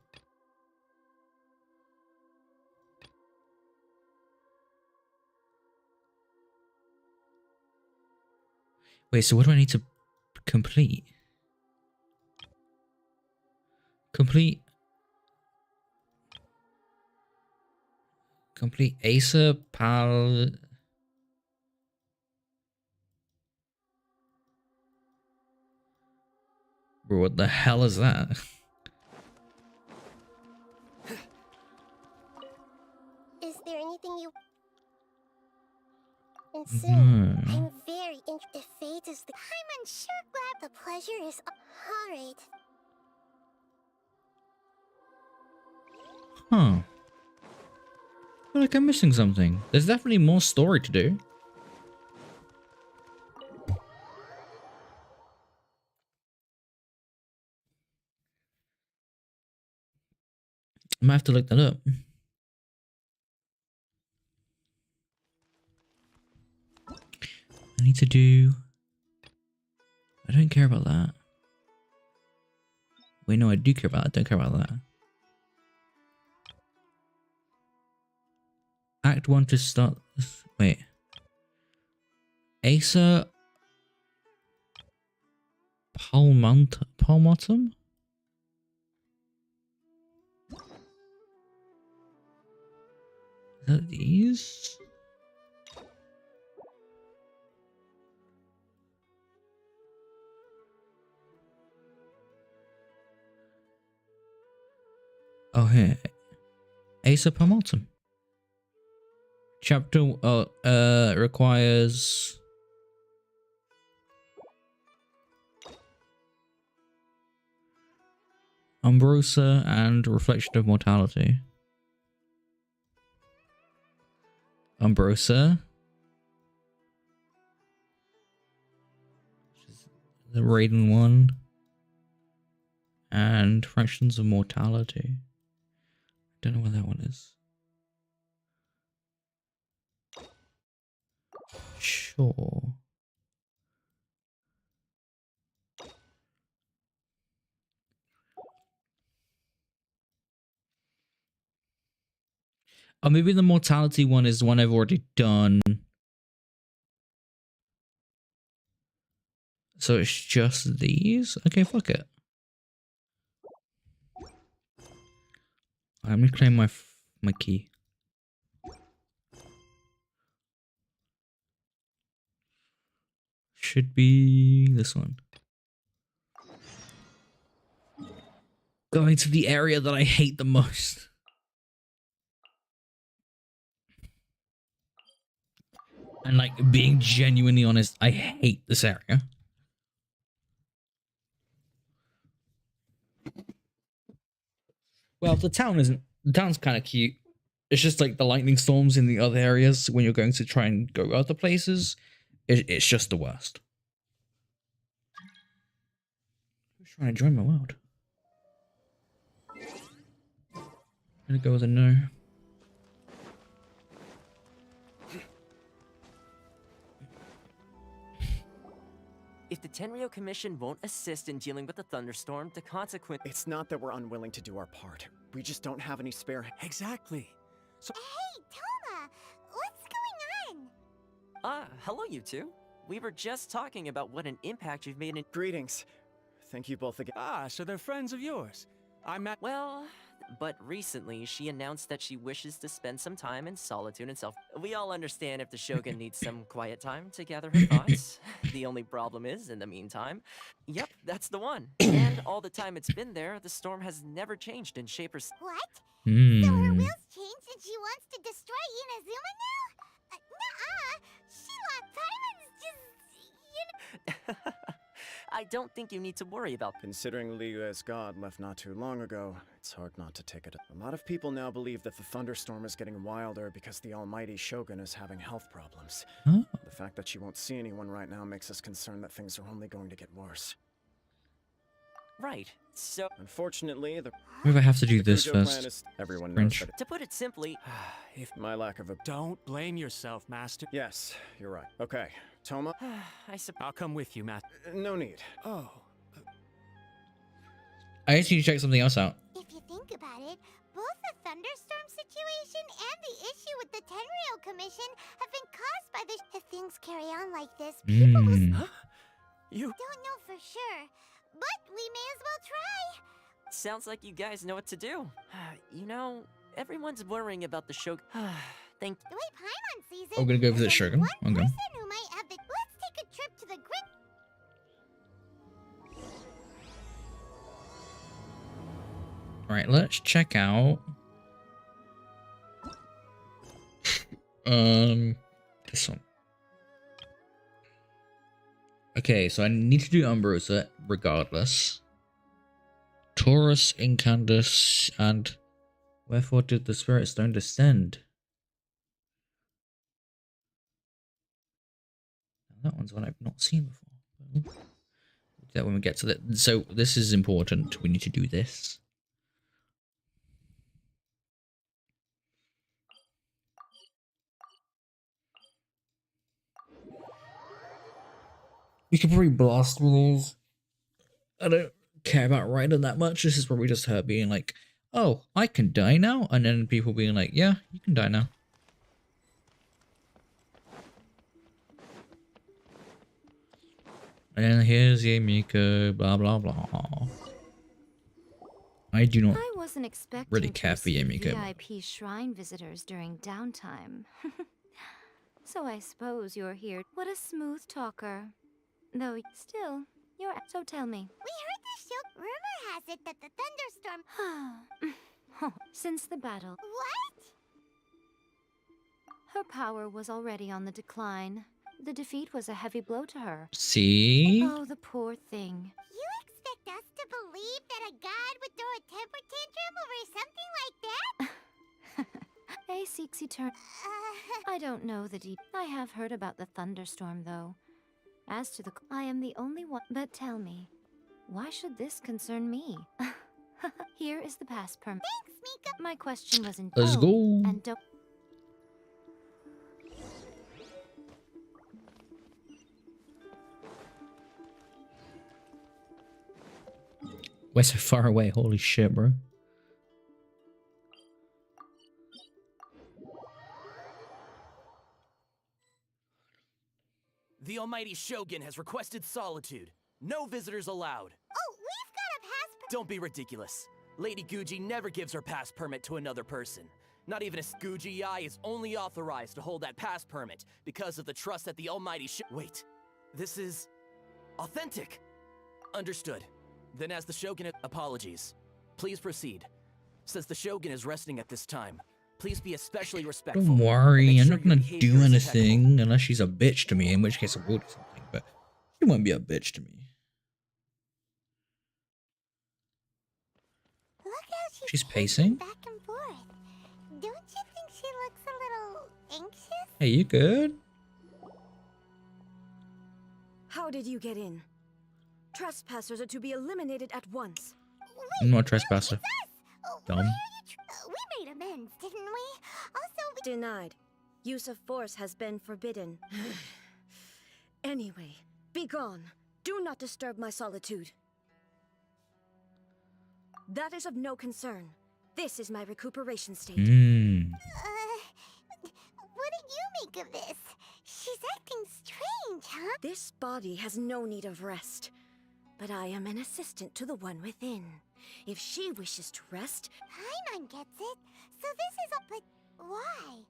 Wait, so what do I need to complete? Complete Asa Pal... Bro, what the hell is that? Is there anything you... And soon, I'm very if fate is the... I'm unsure glad the pleasure is... Alright. Huh. I feel like I'm missing something. There's definitely more story to do. I might have to look that up. I need to do... I don't care about that. Wait, no, I do care about it. I don't care about that. Act 1 to start... Wait. Asa... Palmatum? Is that these? Oh, here. Asa Palmatum. Chapter requires Umbrosa and Reflection of Mortality. Umbrosa. The Raiden one. And Fractions of Mortality. Don't know what that one is. Sure. Oh, maybe the mortality one is the one I've already done. So it's just these? Okay, fuck it. I'm gonna claim my key. Should be this one. Going to the area that I hate the most. And like being genuinely honest, I hate this area. Well, the town's kind of cute. It's just like the lightning storms in the other areas when you're going to try and go other places. It's just the worst. Who's trying to join my world? I'm gonna go with a no. If the Tenryo Commission won't assist in dealing with the thunderstorm, the consequence— It's not that we're unwilling to do our part. We just don't have any spare— Exactly. So Hey, Toma! What's going on? Ah, hello you two. We were just talking about what an impact you've made in— Greetings. Thank you both again. Ah, so they're friends of yours. I met— Well, but recently she announced that she wishes to spend some time in solitude and self— We all understand if the Shogun needs some quiet time to gather her thoughts. The only problem is, in the meantime— Yep, that's the one. And all the time it's been there, the storm has never changed in shape or— What? So her will's changed and she wants to destroy Inazuma now? Nuh-uh! She locked Taimon's just... I don't think you need to worry about. Considering Liu as god left not too long ago, it's hard not to take it. A lot of people now believe that the thunderstorm is getting wilder because the almighty Shogun is having health problems. Huh? The fact that she won't see anyone right now makes us concerned that things are only going to get worse. Right. So, unfortunately, Maybe I have to do this Kujo first. plan is, everyone French. knows that to put it simply, if my lack of a Don't blame yourself, Master. Yes, you're right. Okay, Toma. I'll come with you, Matt. No need. Oh. I just need to check something else out. If you think about it, both the thunderstorm situation and the issue with the Tenryou Commission have been caused by this. If things carry on like this, people will... You don't know for sure, but we may as well try. sounds like you guys know what to do. You know, everyone's worrying about the show. Thank. The way Paimon sees it, Oh, gonna go visit there's Shogun? one Okay. person who might have the... Let's take a trip to the grid. Alright, let's check out. This one. Okay, so I need to do Umbrosa regardless. Taurus, Incandus, and wherefore did the Spirit Stone descend? That one's one I've not seen before. We'll do that when we get to that. So this is important. We need to do this. We could probably blast through these. I don't care about Ryder that much. This is probably just her being like, oh, I can die now? And then people being like, yeah, you can die now. And here's Yamiko, blah, blah, blah. I do not I wasn't expecting really to care for receive Yamiko. VIP shrine visitors during downtime. So I suppose you're here. What a smooth talker. Though still, you're... So tell me. We heard the show. Rumor has it that the thunderstorm... Since the battle, What? her power was already on the decline. The defeat was a heavy blow to her. See? Oh, the poor thing. You expect us to believe that a god would throw a temper tantrum over something like that? A seeks eternal. I don't know the deep. I have heard about the thunderstorm, though. As to the... I am the only one... But tell me, why should this concern me? Here is the pass permit. Thanks, Mika. My question was in... Let's Oh, go. And don't... We're so far away. Holy shit, bro. The almighty Shogun has requested solitude. No visitors allowed. Oh, we've got a pass... Don't be ridiculous. Lady Guji never gives her pass permit to another person. Not even a Guji Yai is only authorized to hold that pass permit because of the trust that the almighty Wait, this is... authentic. Understood. Then as the Shogun... Apologies. Please proceed. Since the Shogun is resting at this time, please be especially respectful. Don't worry, I'm sure not gonna your behavior do is anything unless she's a bitch to me, in which case I will do something, but she won't be a bitch to me. Look how She's pacing? back and forth. Don't you think she looks a little anxious? Hey, you good? How did you get in? Trespassers are to be eliminated at once. I'm not a trespasser. Dumb. We made amends, didn't we? Also, Denied. Use of force has been forbidden. Anyway, be gone. Do not disturb my solitude. That is of no concern. This is my recuperation state. what do you make of this? She's acting strange, huh? This body has no need of rest. But I am an assistant to the one within. If she wishes to rest... Paimon gets it. So this is a... But why?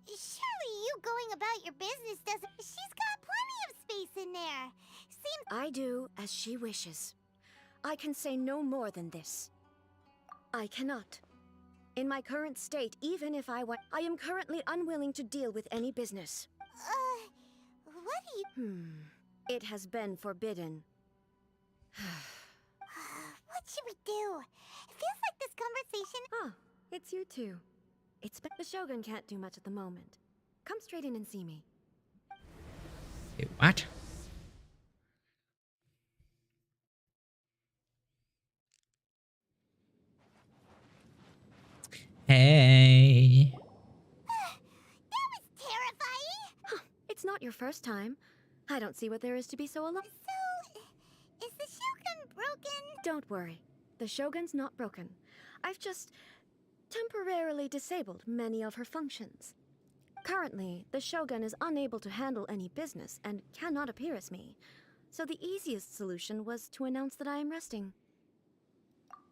Surely you going about your business doesn't... She's got plenty of space in there. Seems... I do as she wishes. I can say no more than this. I cannot. In my current state, even if I want... I am currently unwilling to deal with any business. What do you... It has been forbidden. What should we do? It feels like this conversation. Oh, it's you two. The Shogun can't do much at the moment. Come straight in and see me. Wait, what? Hey. That was terrifying. Huh, it's not your first time. I don't see what there is to be so alarmed. So, is the Shogun broken? Don't worry. The Shogun's not broken. I've just temporarily disabled many of her functions. Currently, the Shogun is unable to handle any business and cannot appear as me. So the easiest solution was to announce that I am resting.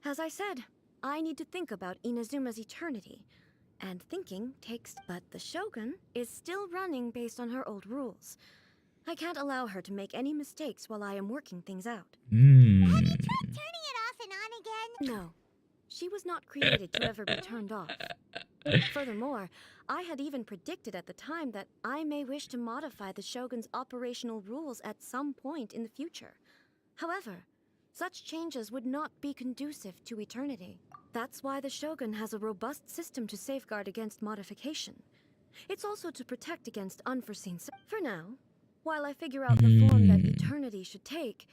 As I said, I need to think about Inazuma's eternity. And thinking takes... But the Shogun is still running based on her old rules. I can't allow her to make any mistakes while I am working things out. Have you tried turning it off and on again? No. She was not created to ever be turned off. Furthermore, I had even predicted at the time that I may wish to modify the Shogun's operational rules at some point in the future. However, such changes would not be conducive to eternity. That's why the Shogun has a robust system to safeguard against modification. It's also to protect against unforeseen... For now, while I figure out the form that eternity should take,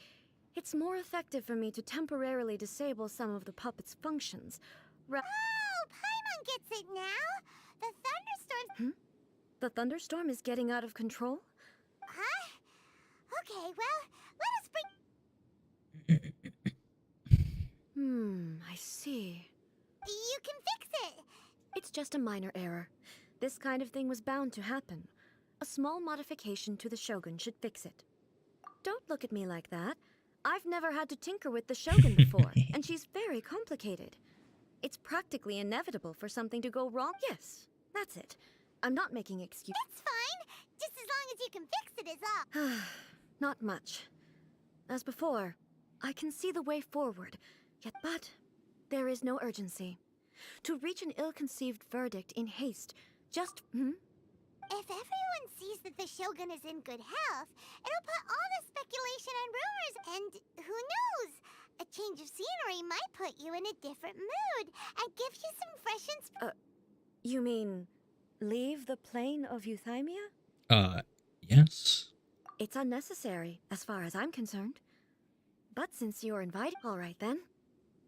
it's more effective for me to temporarily disable some of the puppet's functions. Oh, Paimon gets it now! The thunderstorm... The thunderstorm is getting out of control? Huh? Okay, well, let us bring... I see. You can fix it! It's just a minor error. This kind of thing was bound to happen. A small modification to the Shogun should fix it. Don't look at me like that. I've never had to tinker with the Shogun before, and she's very complicated. It's practically inevitable for something to go wrong. Yes, that's it. I'm not making excuses. It's fine. Just as long as you can fix it is all. Not much. As before, I can see the way forward, but there is no urgency. To reach an ill-conceived verdict in haste, just... If everyone sees that the Shogun is in good health, it'll put all the speculation and rumors, and who knows? A change of scenery might put you in a different mood and give you some fresh You mean leave the plane of Euthymia? Yes. It's unnecessary, as far as I'm concerned. But since you're invited, all right then.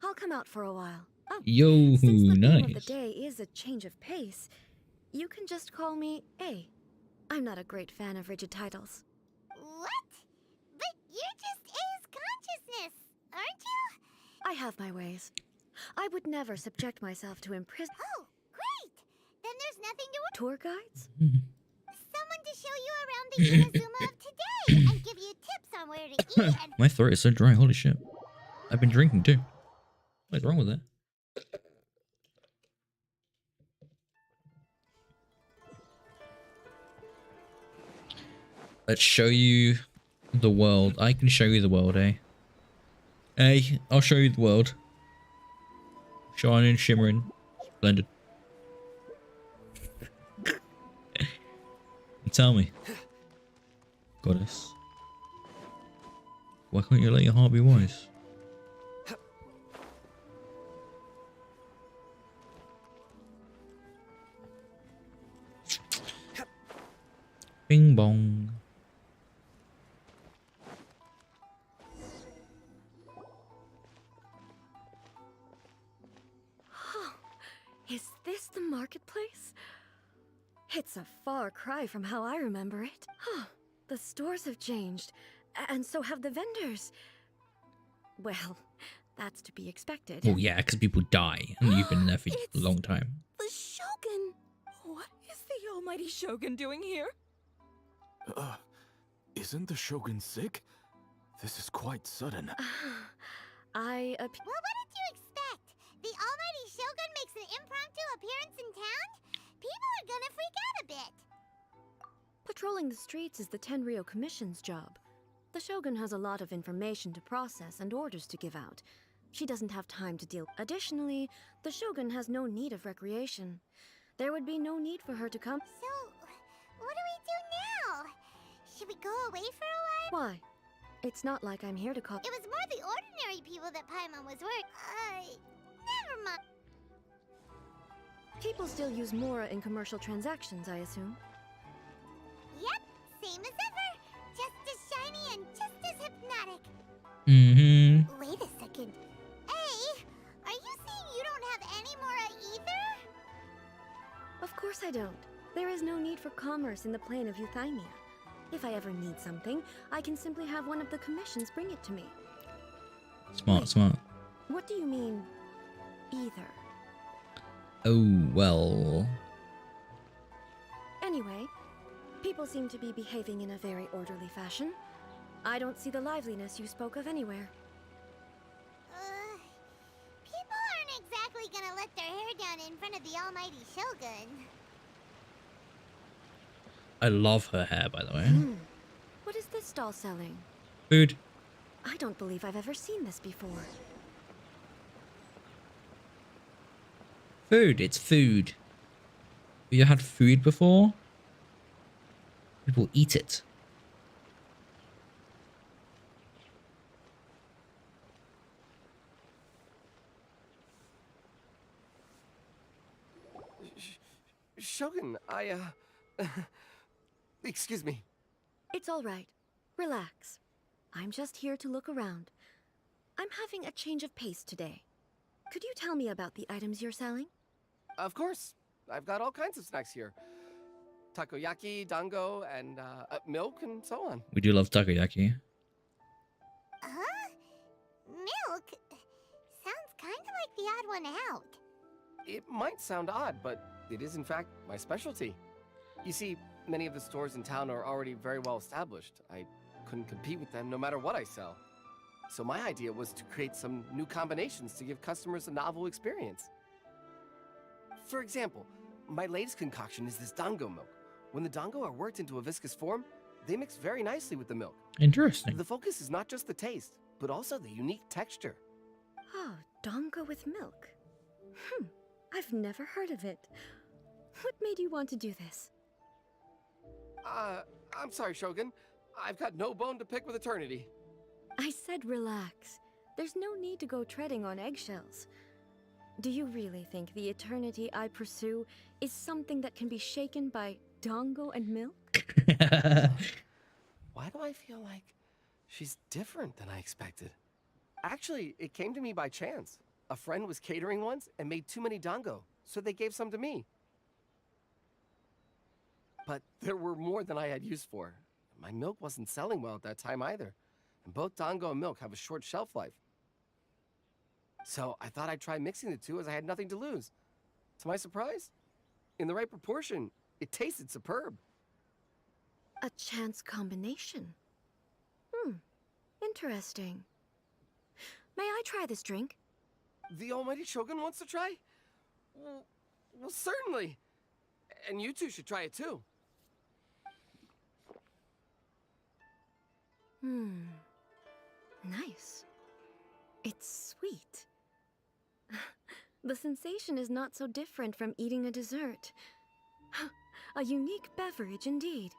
I'll come out for a while. Oh, yo, since the theme nice. of the day is a change of pace, you can just call me A. I'm not a great fan of rigid titles. What? But you're just A's consciousness, aren't you? I have my ways. I would never subject myself to imprison. Oh, great! Then there's nothing to... Tour guides? Someone to show you around the Inazuma of today and give you tips on where to eat and... My throat is so dry, holy shit. I've been drinking too. What's wrong with that? Let's show you the world. I can show you the world, eh? Hey, I'll show you the world. Shining, shimmering, splendid. Tell me, goddess, why can't you let your heart be wise? Bing bong. Is this the marketplace? It's a far cry from how I remember it. The stores have changed, and so have the vendors. Well, that's to be expected. Oh yeah, because people die, and you've been there for a long time. The Shogun! What is the almighty Shogun doing here? Isn't the Shogun sick? This is quite sudden. Well, what did you expect? The almighty Shogun makes an impromptu appearance in town? People are gonna freak out a bit. Patrolling the streets is the Tenryou Commission's job. The Shogun has a lot of information to process and orders to give out. She doesn't have time to deal. Additionally, the Shogun has no need of recreation. There would be no need for her to come. So, what do we do now? Should we go away for a while? Why? It's not like I'm here to call. It was more the ordinary people that Paimon was worried. Never mind. People still use Mora in commercial transactions, I assume. Yep, same as ever. Just as shiny and just as hypnotic. Mm-hmm. Wait a second. Hey, are you saying you don't have any Mora either? Of course I don't. There is no need for commerce in the plane of Euthymia. If I ever need something, I can simply have one of the commissions bring it to me. Smart, smart. What do you mean, either? Oh, well. Anyway, people seem to be behaving in a very orderly fashion. I don't see the liveliness you spoke of anywhere. People aren't exactly gonna let their hair down in front of the almighty Shogun. I love her hair, by the way. What is this stall selling? Food. I don't believe I've ever seen this before. Food. It's food. Have you had food before? People eat it. Shogun, excuse me. It's all right. Relax. I'm just here to look around. I'm having a change of pace today. Could you tell me about the items you're selling? Of course. I've got all kinds of snacks here. Takoyaki, dango, and milk, and so on. We do love takoyaki. Huh? Milk? Sounds kind of like the odd one out. It might sound odd, but it is in fact my specialty. You see, many of the stores in town are already very well established. I couldn't compete with them no matter what I sell. So my idea was to create some new combinations to give customers a novel experience. For example, my latest concoction is this dango milk. When the dango are worked into a viscous form, they mix very nicely with the milk. Interesting. The focus is not just the taste, but also the unique texture. Oh, dango with milk. I've never heard of it. What made you want to do this? I'm sorry, Shogun. I've got no bone to pick with eternity. I said relax. There's no need to go treading on eggshells. Do you really think the eternity I pursue is something that can be shaken by dango and milk? Why do I feel like she's different than I expected? Actually, it came to me by chance. A friend was catering once and made too many dango, so they gave some to me. But there were more than I had use for. My milk wasn't selling well at that time either, and both dango and milk have a short shelf life. So I thought I'd try mixing the two as I had nothing to lose. To my surprise, in the right proportion, it tasted superb. A chance combination. Interesting. May I try this drink? The almighty Shogun wants to try? Well, certainly. And you two should try it too. Nice. It's sweet. The sensation is not so different from eating a dessert. A unique beverage indeed.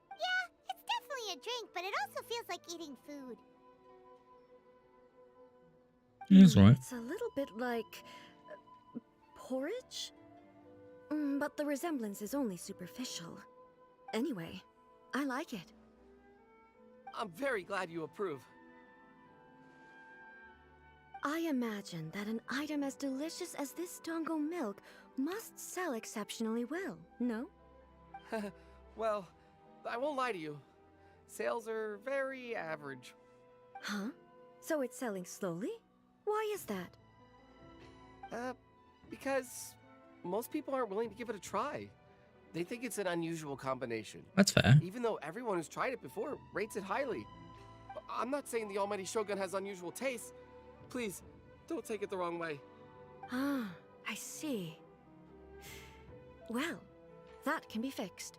Yeah, it's definitely a drink, but it also feels like eating food. That's right. It's a little bit like porridge? But the resemblance is only superficial. Anyway, I like it. I'm very glad you approve. I imagine that an item as delicious as this dango milk must sell exceptionally well, no? Well, I won't lie to you. Sales are very average. Huh? So it's selling slowly? Why is that? Because most people aren't willing to give it a try. They think it's an unusual combination. That's fair. Even though everyone who's tried it before rates it highly. I'm not saying the almighty Shogun has unusual tastes. Please, don't take it the wrong way. Ah, I see. Well, that can be fixed.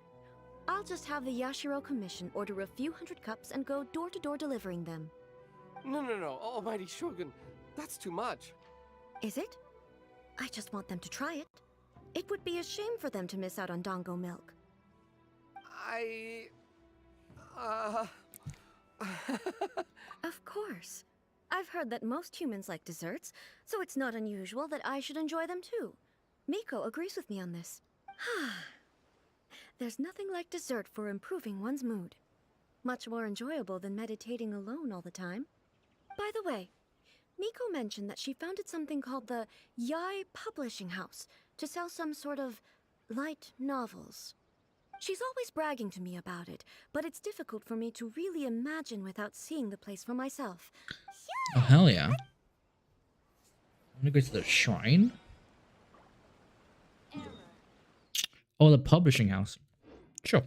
I'll just have the Yashiro Commission order a few hundred cups and go door-to-door delivering them. No, almighty Shogun. That's too much. Is it? I just want them to try it. It would be a shame for them to miss out on dango milk. course. I've heard that most humans like desserts, so it's not unusual that I should enjoy them too. Miko agrees with me on this. There's nothing like dessert for improving one's mood. Much more enjoyable than meditating alone all the time. By the way, Miko mentioned that she founded something called the Yai Publishing House to sell some sort of light novels. She's always bragging to me about it, but it's difficult for me to really imagine without seeing the place for myself. Oh, hell yeah. I'm gonna go to the shrine. Oh, the publishing house. Sure.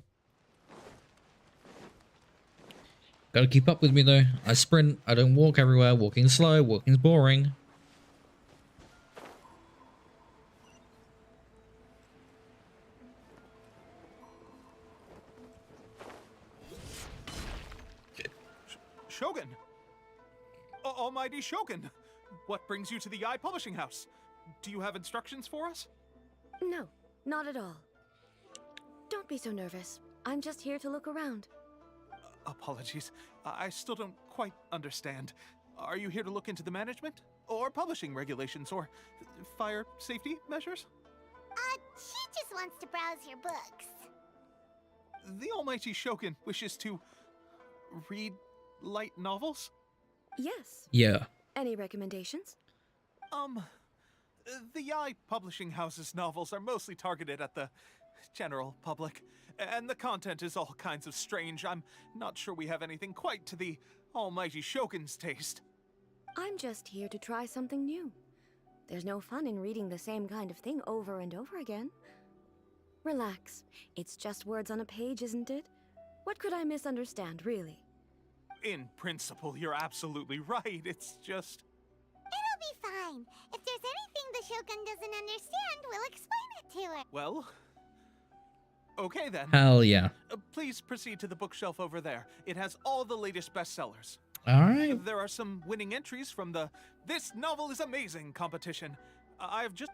Gotta keep up with me though. I sprint, I don't walk everywhere. Walking's slow, walking's boring. Shogun! Almighty Shogun! What brings you to the Yai Publishing House? Do you have instructions for us? No, not at all. Don't be so nervous. I'm just here to look around. Apologies. I still don't quite understand. Are you here to look into the management? Or publishing regulations? Or fire safety measures? She just wants to browse your books. The Almighty Shogun wishes to read light novels? Yes. Yeah. Any recommendations? The Yai Publishing House's novels are mostly targeted at the general public, and the content is all kinds of strange. I'm not sure we have anything quite to the Almighty Shogun's taste. I'm just here to try something new. There's no fun in reading the same kind of thing over and over again. Relax. It's just words on a page, isn't it? What could I misunderstand, really? In principle, you're absolutely right. It's just... It'll be fine. If there's anything the Shogun doesn't understand, we'll explain it to her. Well... okay then. Hell yeah. Please proceed to the bookshelf over there. It has all the latest bestsellers. Alright. There are some winning entries from the This Novel is Amazing competition. I've just,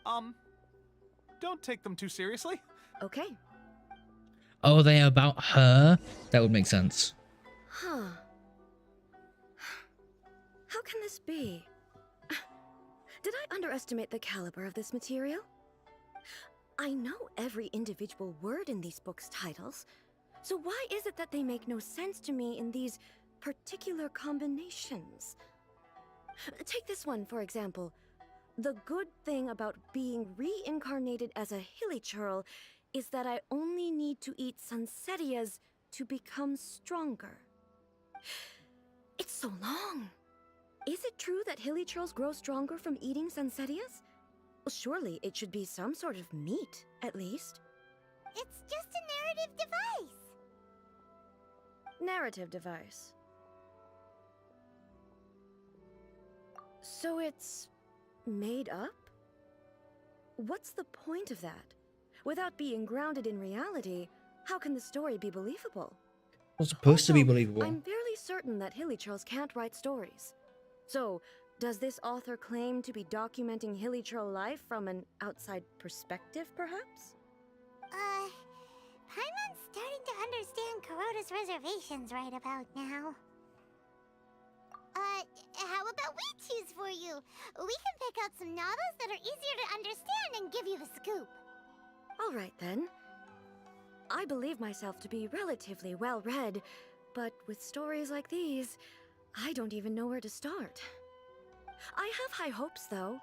don't take them too seriously. Okay. Oh, they are about her? That would make sense. Huh. How can this be? Did I underestimate the caliber of this material? I know every individual word in these books' titles, so why is it that they make no sense to me in these particular combinations? Take this one, for example. The good thing about being reincarnated as a hilly churl is that I only need to eat sunsettias to become stronger. It's so long. Is it true that hilly churls grow stronger from eating sunsettias? Well, surely it should be some sort of meat, at least. It's just a narrative device. Narrative device. So it's made up? What's the point of that? Without being grounded in reality, how can the story be believable? It's supposed to be believable. I'm fairly certain that hilly churls can't write stories. So, does this author claim to be documenting hilly churl life from an outside perspective, perhaps? Paimon's starting to understand Kuroda's reservations right about now. How about we choose for you? We can pick out some novels that are easier to understand and give you the scoop. All right, then. I believe myself to be relatively well-read, but with stories like these, I don't even know where to start. I have high hopes, though.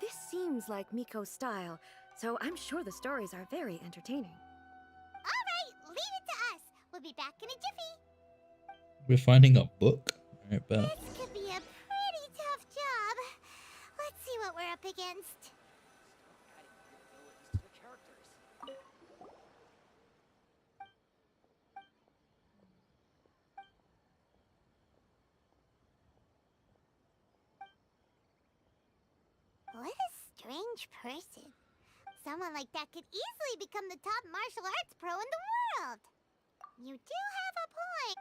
This seems like Miko's style, so I'm sure the stories are very entertaining. All right, leave it to us. We'll be back in a jiffy. We're finding a book? Alright, bet. This could be a pretty tough job. Let's see what we're up against. What a strange person. Someone like that could easily become the top martial arts pro in the world. You do have a point.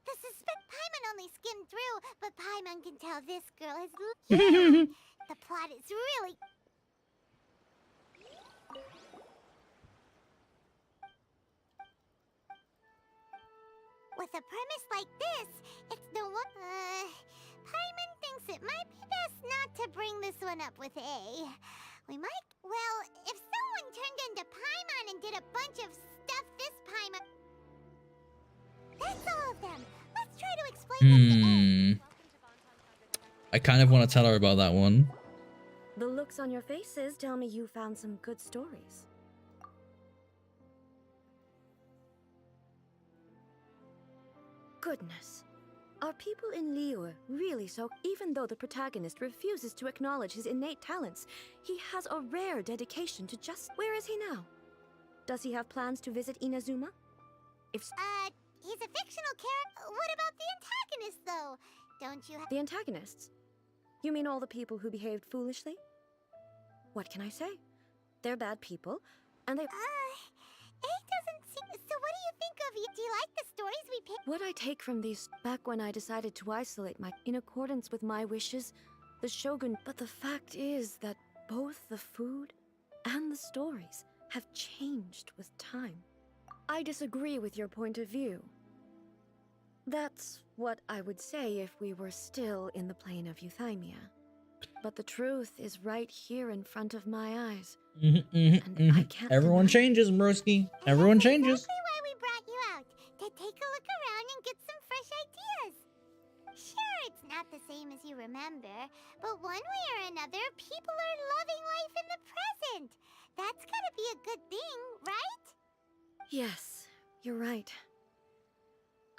The suspect Paimon only skimmed through, but Paimon can tell this girl has... The plot is really... With a premise like this, it's no one. Paimon thinks it might be best not to bring this one up with A. We might. Well, if someone turned into Paimon and did a bunch of stuff this Paimon. That's all of them. Let's try to explain them to A. I kind of want to tell her about that one. The looks on your faces tell me you found some good stories. Goodness. Are people in Liyue really so? Even though the protagonist refuses to acknowledge his innate talents, he has a rare dedication to just. Where is he now? Does he have plans to visit Inazuma? If He's a fictional character. What about the antagonist, though? Don't you have. The antagonists? You mean all the people who behaved foolishly? What can I say? They're bad people, and they. It doesn't seem. So, what do you think of you? Do you like the stories we picked? What I take from these. Back when I decided to isolate my. In accordance with my wishes, the Shogun. But the fact is that both the food and the stories have changed with time. I disagree with your point of view. That's what I would say if we were still in the plane of euthymia. But the truth is right here in front of my eyes. I can't. Everyone changes, broski. Everyone changes. That's why we brought you out. To take a look around and get some fresh ideas. Sure, it's not the same as you remember, but one way or another, people are loving life in the present. That's gotta be a good thing, right? Yes, you're right.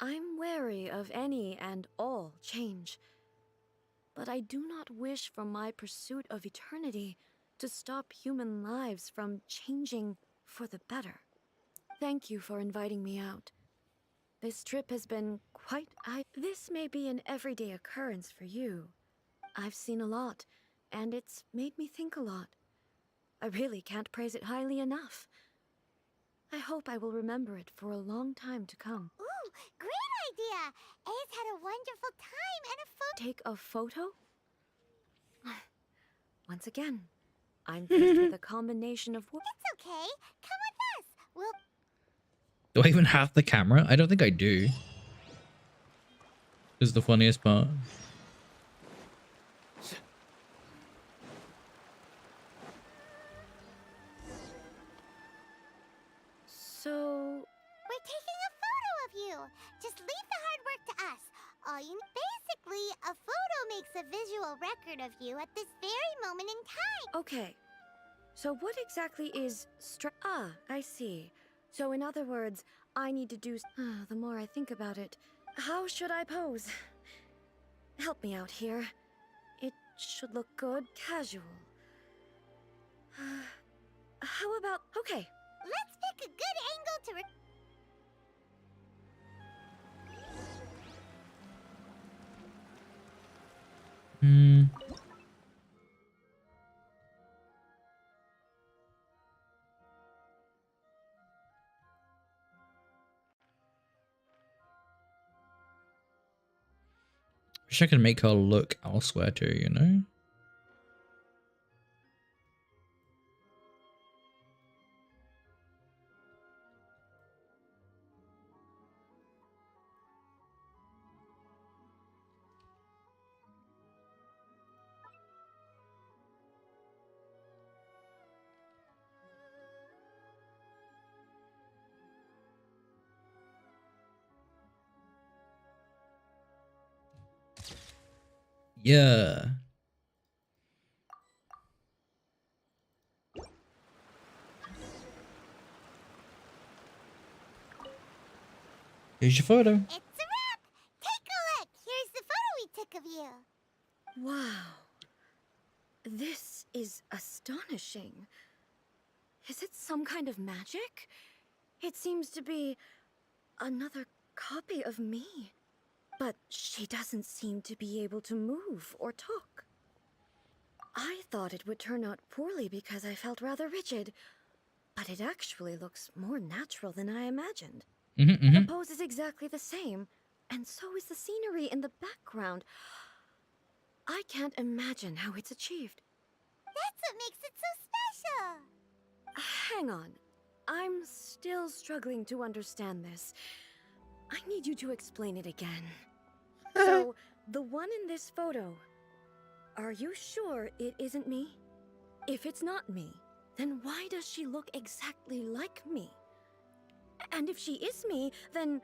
I'm wary of any and all change. But I do not wish for my pursuit of eternity to stop human lives from changing for the better. Thank you for inviting me out. This trip has been quite. This may be an everyday occurrence for you. I've seen a lot, and it's made me think a lot. I really can't praise it highly enough. I hope I will remember it for a long time to come. Ooh, great idea! A's had a wonderful time and a photo. Take a photo? Once again, I'm faced with a combination of. It's okay. Come with us. We'll. Do I even have the camera? I don't think I do. This is the funniest part. So. We're taking a photo of you. Just leave the hard work to us. All you. Basically, a photo makes a visual record of you at this very moment in time. Okay. So what exactly is I see. So in other words, I need to do. The more I think about it, how should I pose? Help me out here. It should look good, casual. How about. Okay. Let's pick a good angle to. Wish I could make her look elsewhere too, you know? Yeah. Here's your photo. It's a wrap! Take a look! Here's the photo we took of you. Wow. This is astonishing. Is it some kind of magic? It seems to be another copy of me. But she doesn't seem to be able to move or talk. I thought it would turn out poorly because I felt rather rigid, but it actually looks more natural than I imagined. The pose is exactly the same, and so is the scenery in the background. I can't imagine how it's achieved. That's what makes it so special. Hang on. I'm still struggling to understand this. I need you to explain it again. So, the one in this photo, are you sure it isn't me? If it's not me, then why does she look exactly like me? And if she is me, then...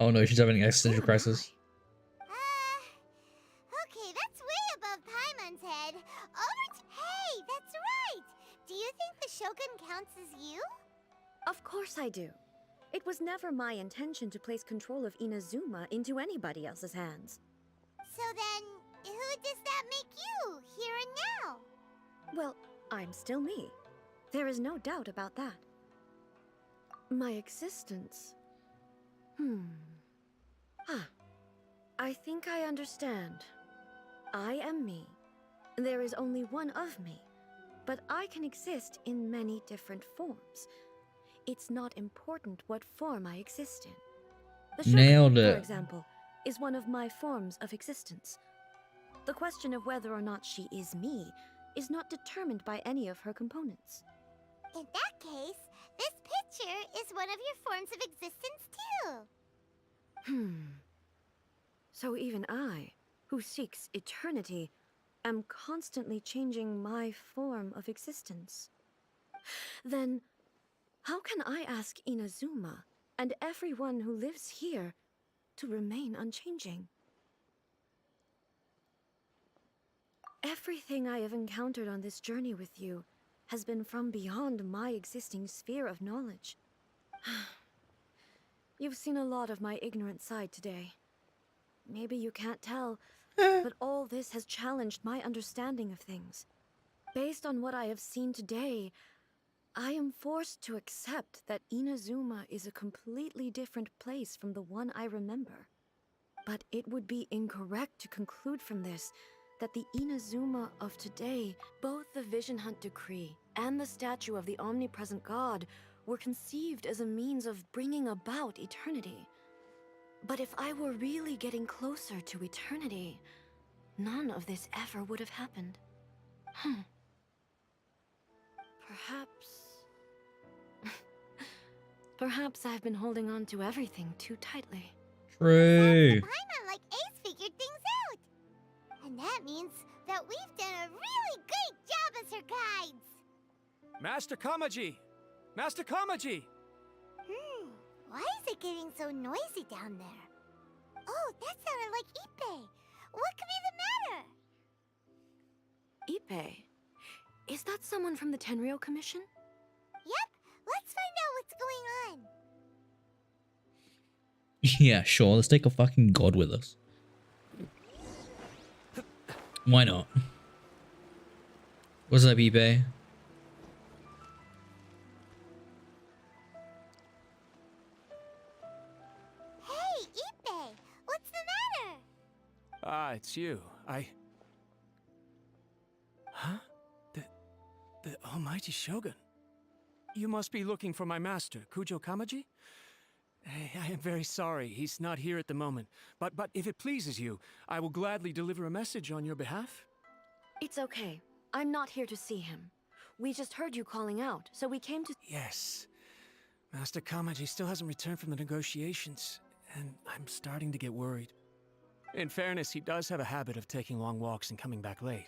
Oh no, she's having an existential crisis. Okay, that's way above Paimon's head. Hey, that's right! Do you think the Shogun counts as you? Of course I do. It was never my intention to place control of Inazuma into anybody else's hands. So then, who does that make you, here and now? Well, I'm still me. There is no doubt about that. My existence... I think I understand. I am me. There is only one of me, but I can exist in many different forms. It's not important what form I exist in. The Shogun, Nailed it. for example, is one of my forms of existence. The question of whether or not she is me is not determined by any of her components. In that case, this picture is one of your forms of existence too. So even I, who seeks eternity, am constantly changing my form of existence. Then, how can I ask Inazuma and everyone who lives here to remain unchanging? Everything I have encountered on this journey with you has been from beyond my existing sphere of knowledge. You've seen a lot of my ignorant side today. Maybe you can't tell, but all this has challenged my understanding of things. Based on what I have seen today, I am forced to accept that Inazuma is a completely different place from the one I remember. But it would be incorrect to conclude from this that the Inazuma of today, both the Vision Hunt Decree and the statue of the omnipresent god, were conceived as a means of bringing about eternity. But if I were really getting closer to eternity, none of this ever would have happened. Perhaps I've been holding on to everything too tightly. True. Paimon like Ace figured things out. And that means that we've done a really great job as her guides. Master Kamaji! Master Kamaji! Why is it getting so noisy down there? Oh, that sounded like Ippei. What could be the matter? Ippei? Is that someone from the Tenryou Commission? Yep, let's find out what's going on. Yeah, sure. Let's take a fucking god with us. Why not? What's up, eBay? Hey, Ippei, what's the matter? Ah, it's you. Huh? The almighty Shogun. You must be looking for my master, Kujo Kamaji? I am very sorry, he's not here at the moment. But if it pleases you, I will gladly deliver a message on your behalf. It's okay. I'm not here to see him. We just heard you calling out, so we came to... Yes. Master Kamaji still hasn't returned from the negotiations, and I'm starting to get worried. In fairness, he does have a habit of taking long walks and coming back late.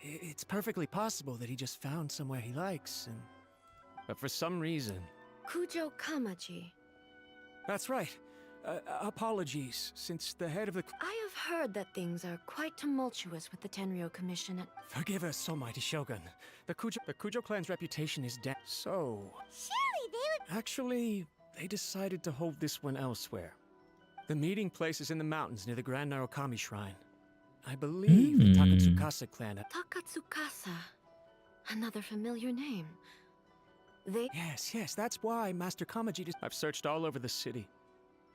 It's perfectly possible that he just found somewhere he likes, but for some reason... Kujo Kamaji. That's right. Apologies, since the head of the... I have heard that things are quite tumultuous with the Tenryou Commission and... Forgive us, almighty Shogun. The Kujo clan's reputation is down. So... Surely they would... Actually, they decided to hold this one elsewhere. The meeting place is in the mountains near the Grand Narukami Shrine. I believe the Takatsukasa clan... Takatsukasa. Another familiar name. They... Yes, that's why Master Kamaji... I've searched all over the city.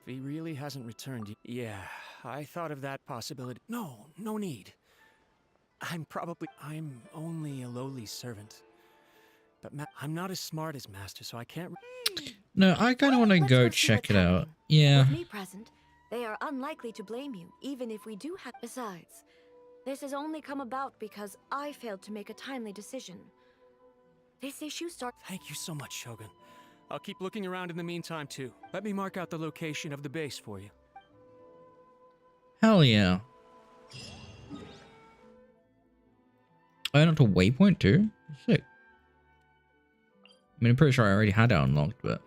If he really hasn't returned... Yeah, I thought of that possibility. No need. I'm only a lowly servant. But I'm not as smart as Master, so I can't... No, I kind of want to go check it out. Yeah. With me present, they are unlikely to blame you, even if we do have... Besides, this has only come about because I failed to make a timely decision. This issue starts... Thank you so much, Shogun. I'll keep looking around in the meantime, too. Let me mark out the location of the base for you. Hell yeah. I went up to waypoint too? Sick. I mean, I'm pretty sure I already had it unlocked, but...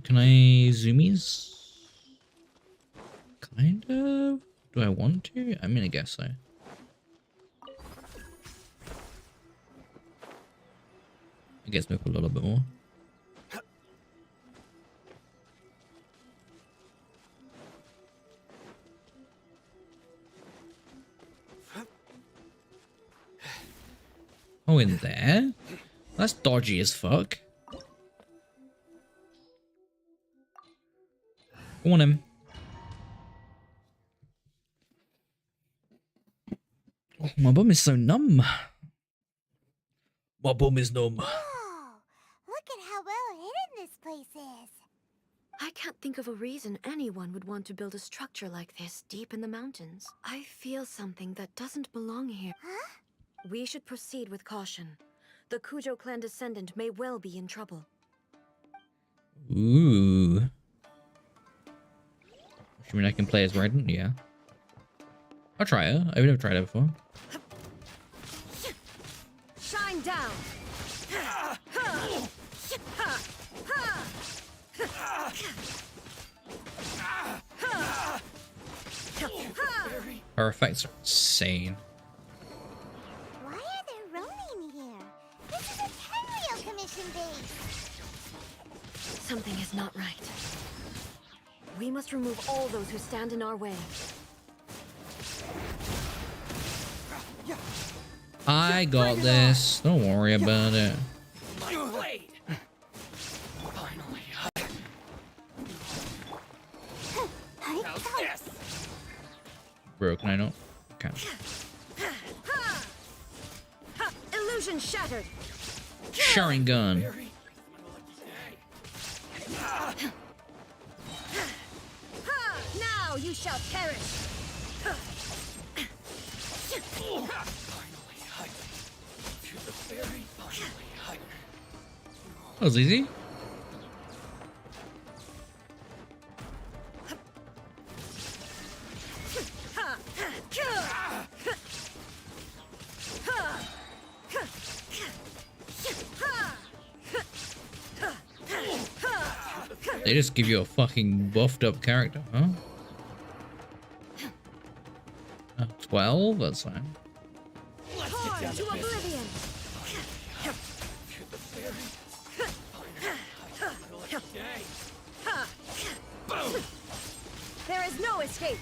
Can I zoomies? Kind of? Do I want to? I mean, I guess so. I guess move a little bit more. Oh, in there? That's dodgy as fuck. Go on him. Oh, my bum is so numb. My bum is numb. Look at how well hidden this place is. I can't think of a reason anyone would want to build a structure like this deep in the mountains. I feel something that doesn't belong here. Huh? We should proceed with caution. The Kujo clan descendant may well be in trouble. Ooh. You mean I can play as Raiden? Yeah. I'll try her. I've never tried her before. Shine down! Her effects are insane. Why are there Ronin here? This is a Tenryo Commission base. Something is not right. We must remove all those who stand in our way. I got this. Don't worry about it. My blade! Finally. How's this? Bro, can I not? Okay. Illusion shattered. Sharingan. Now you shall perish. That was easy. They just give you a fucking buffed up character, huh? 12? That's fine. Torn to oblivion. There is no escape.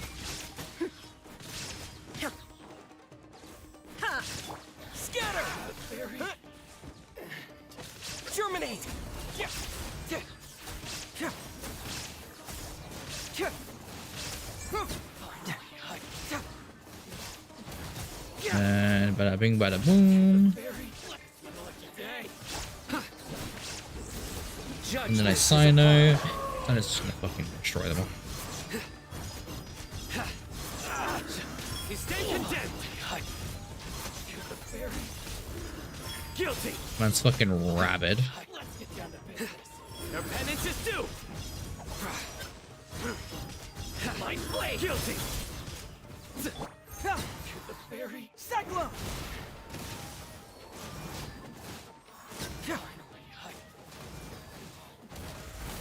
Scatter! Germinate! And bada bing, bada boom. And then I Sino. I'm just gonna fucking destroy them all. Stay condemned! Guilty! Man's fucking rabid. Your penance is due! My blade! Guilty! Cyclone!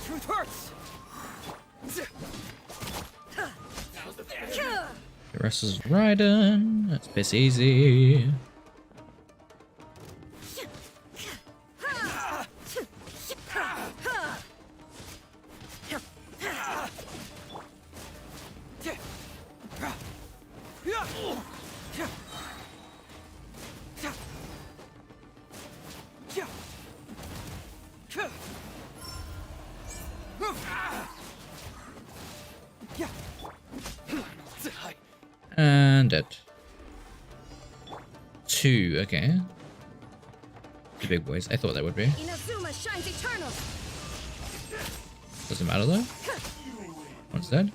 Truth hurts! The rest is Raiden. That's piss easy. And it. 2, okay. The big boys. I thought that would be. Inazuma Dharma shines eternal. Doesn't matter though. One's dead.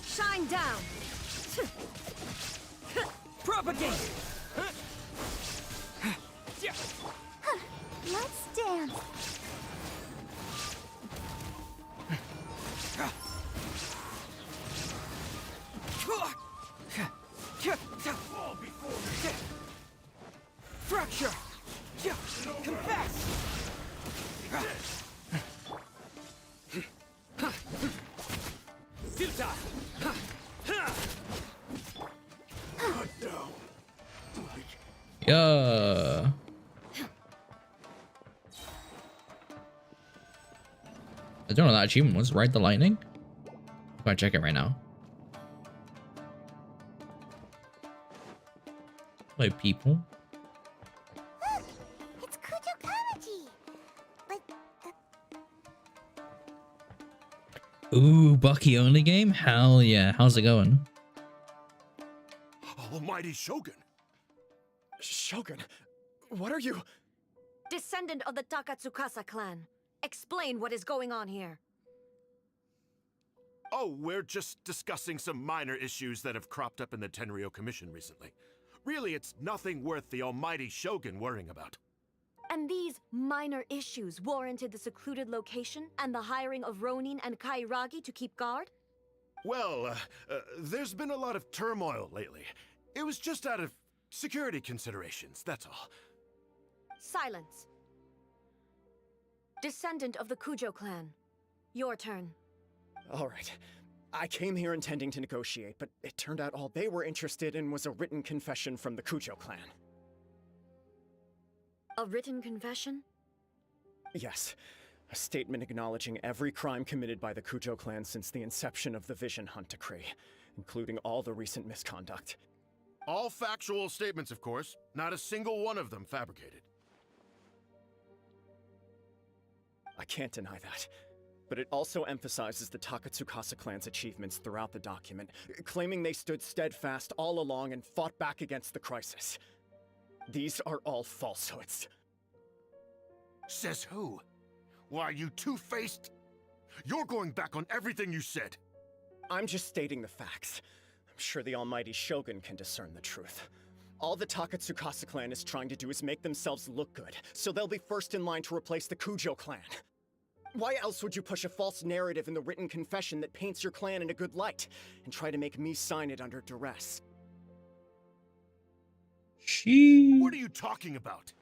Shine down. Propagate. Let's dance. Fracture. Confess. Futile. Yeah. I don't know what that achievement was. Ride the lightning. I'm gonna check it right now. Hello, people. It's Kujo-Kamaji. But Ooh, Bucky only game? Hell yeah. How's it going? Almighty Shogun. Shogun, what are you? Descendant of the Takatsukasa clan. Explain what is going on here. Oh, we're just discussing some minor issues that have cropped up in the Tenryo Commission recently. Really, it's nothing worth the almighty Shogun worrying about. And these minor issues warranted the secluded location and the hiring of Ronin and Kairagi to keep guard? Well, there's been a lot of turmoil lately. It was just out of security considerations, that's all. Silence. Descendant of the Kujo clan. Your turn. All right. I came here intending to negotiate, but it turned out all they were interested in was a written confession from the Kujo clan. A written confession? Yes. A statement acknowledging every crime committed by the Kujo clan since the inception of the Vision Hunt Decree, including all the recent misconduct. All factual statements, of course. Not a single one of them fabricated. I can't deny that. But it also emphasizes the Takatsukasa clan's achievements throughout the document, claiming they stood steadfast all along and fought back against the crisis. These are all falsehoods. Says who? Why, you two-faced? You're going back on everything you said. I'm just stating the facts. I'm sure the almighty Shogun can discern the truth. All the Takatsukasa clan is trying to do is make themselves look good, so they'll be first in line to replace the Kujo clan. Why else would you push a false narrative in the written confession that paints your clan in a good light, and try to make me sign it under duress? What are you talking about?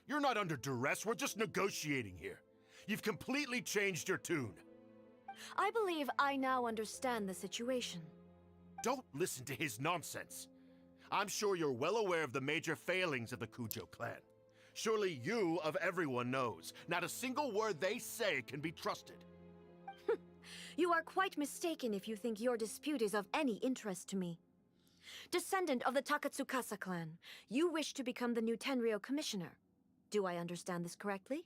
You're not under duress, we're just negotiating here. You've completely changed your tune. I believe I now understand the situation. Don't listen to his nonsense. I'm sure you're well aware of the major failings of the Kujo clan. Surely you, of everyone, knows. Not a single word they say can be trusted. You are quite mistaken if you think your dispute is of any interest to me. Descendant of the Takatsukasa clan, you wish to become the new Tenryo commissioner. Do I understand this correctly?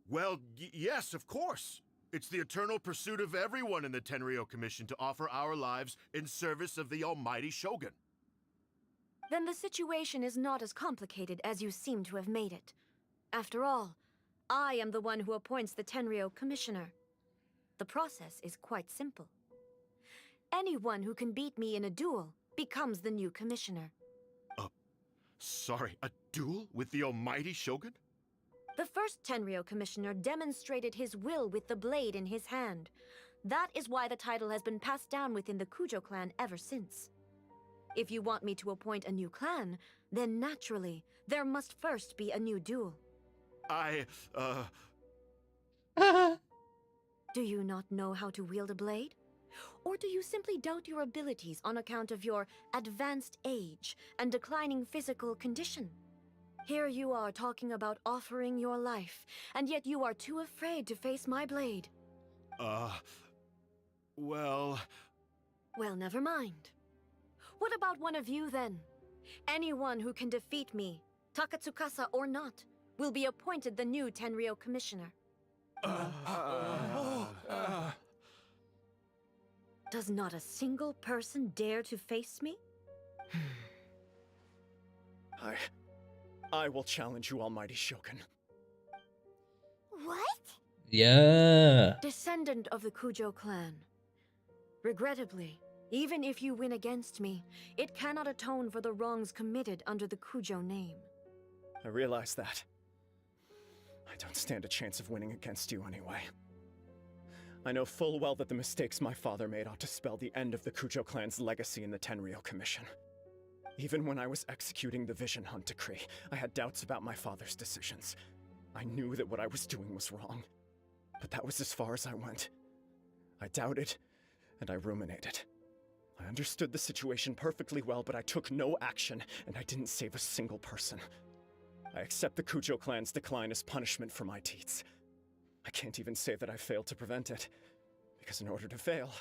Well, yes, of course. It's the eternal pursuit of everyone in the Tenryo Commission to offer our lives in service of the almighty Shogun. Then the situation is not as complicated as you seem to have made it. After all, I am the one who appoints the Tenryo commissioner. The process is quite simple. Anyone who can beat me in a duel becomes the new commissioner. Sorry, a duel with the almighty Shogun? The first Tenryo commissioner demonstrated his will with the blade in his hand. That is why the title has been passed down within the Kujo clan ever since. If you want me to appoint a new clan, then naturally, there must first be a new duel. Do you not know how to wield a blade? Or do you simply doubt your abilities on account of your advanced age and declining physical condition? Here you are talking about offering your life, and yet you are too afraid to face my blade. Well, never mind. What about one of you, then? Anyone who can defeat me, Takatsukasa or not, will be appointed the new Tenryo commissioner. Does not a single person dare to face me? I will challenge you, Almighty Shogun. What? Yeah. Descendant of the Kujo clan. Regrettably, even if you win against me, it cannot atone for the wrongs committed under the Kujo name. I realize that. I don't stand a chance of winning against you anyway. I know full well that the mistakes my father made ought to spell the end of the Kujo clan's legacy in the Tenryou Commission. Even when I was executing the Vision Hunt decree, I had doubts about my father's decisions. I knew that what I was doing was wrong. But that was as far as I went. I doubted, and I ruminated. I understood the situation perfectly well, but I took no action, and I didn't save a single person. I accept the Kujo clan's decline as punishment for my deeds. I can't even say that I failed to prevent it, because in order to fail,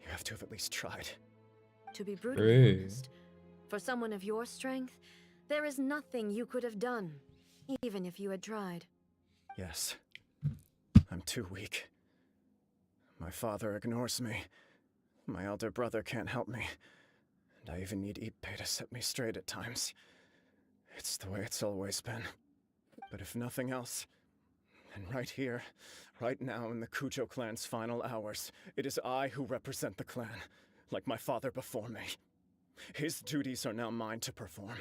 you have to have at least tried. To be brutally honest, for someone of your strength, there is nothing you could have done, even if you had tried. Yes. I'm too weak. My father ignores me. My elder brother can't help me. And I even need Ippei to set me straight at times. It's the way it's always been. But if nothing else, then right here, right now in the Kujo clan's final hours, it is I who represent the clan, like my father before me. His duties are now mine to perform.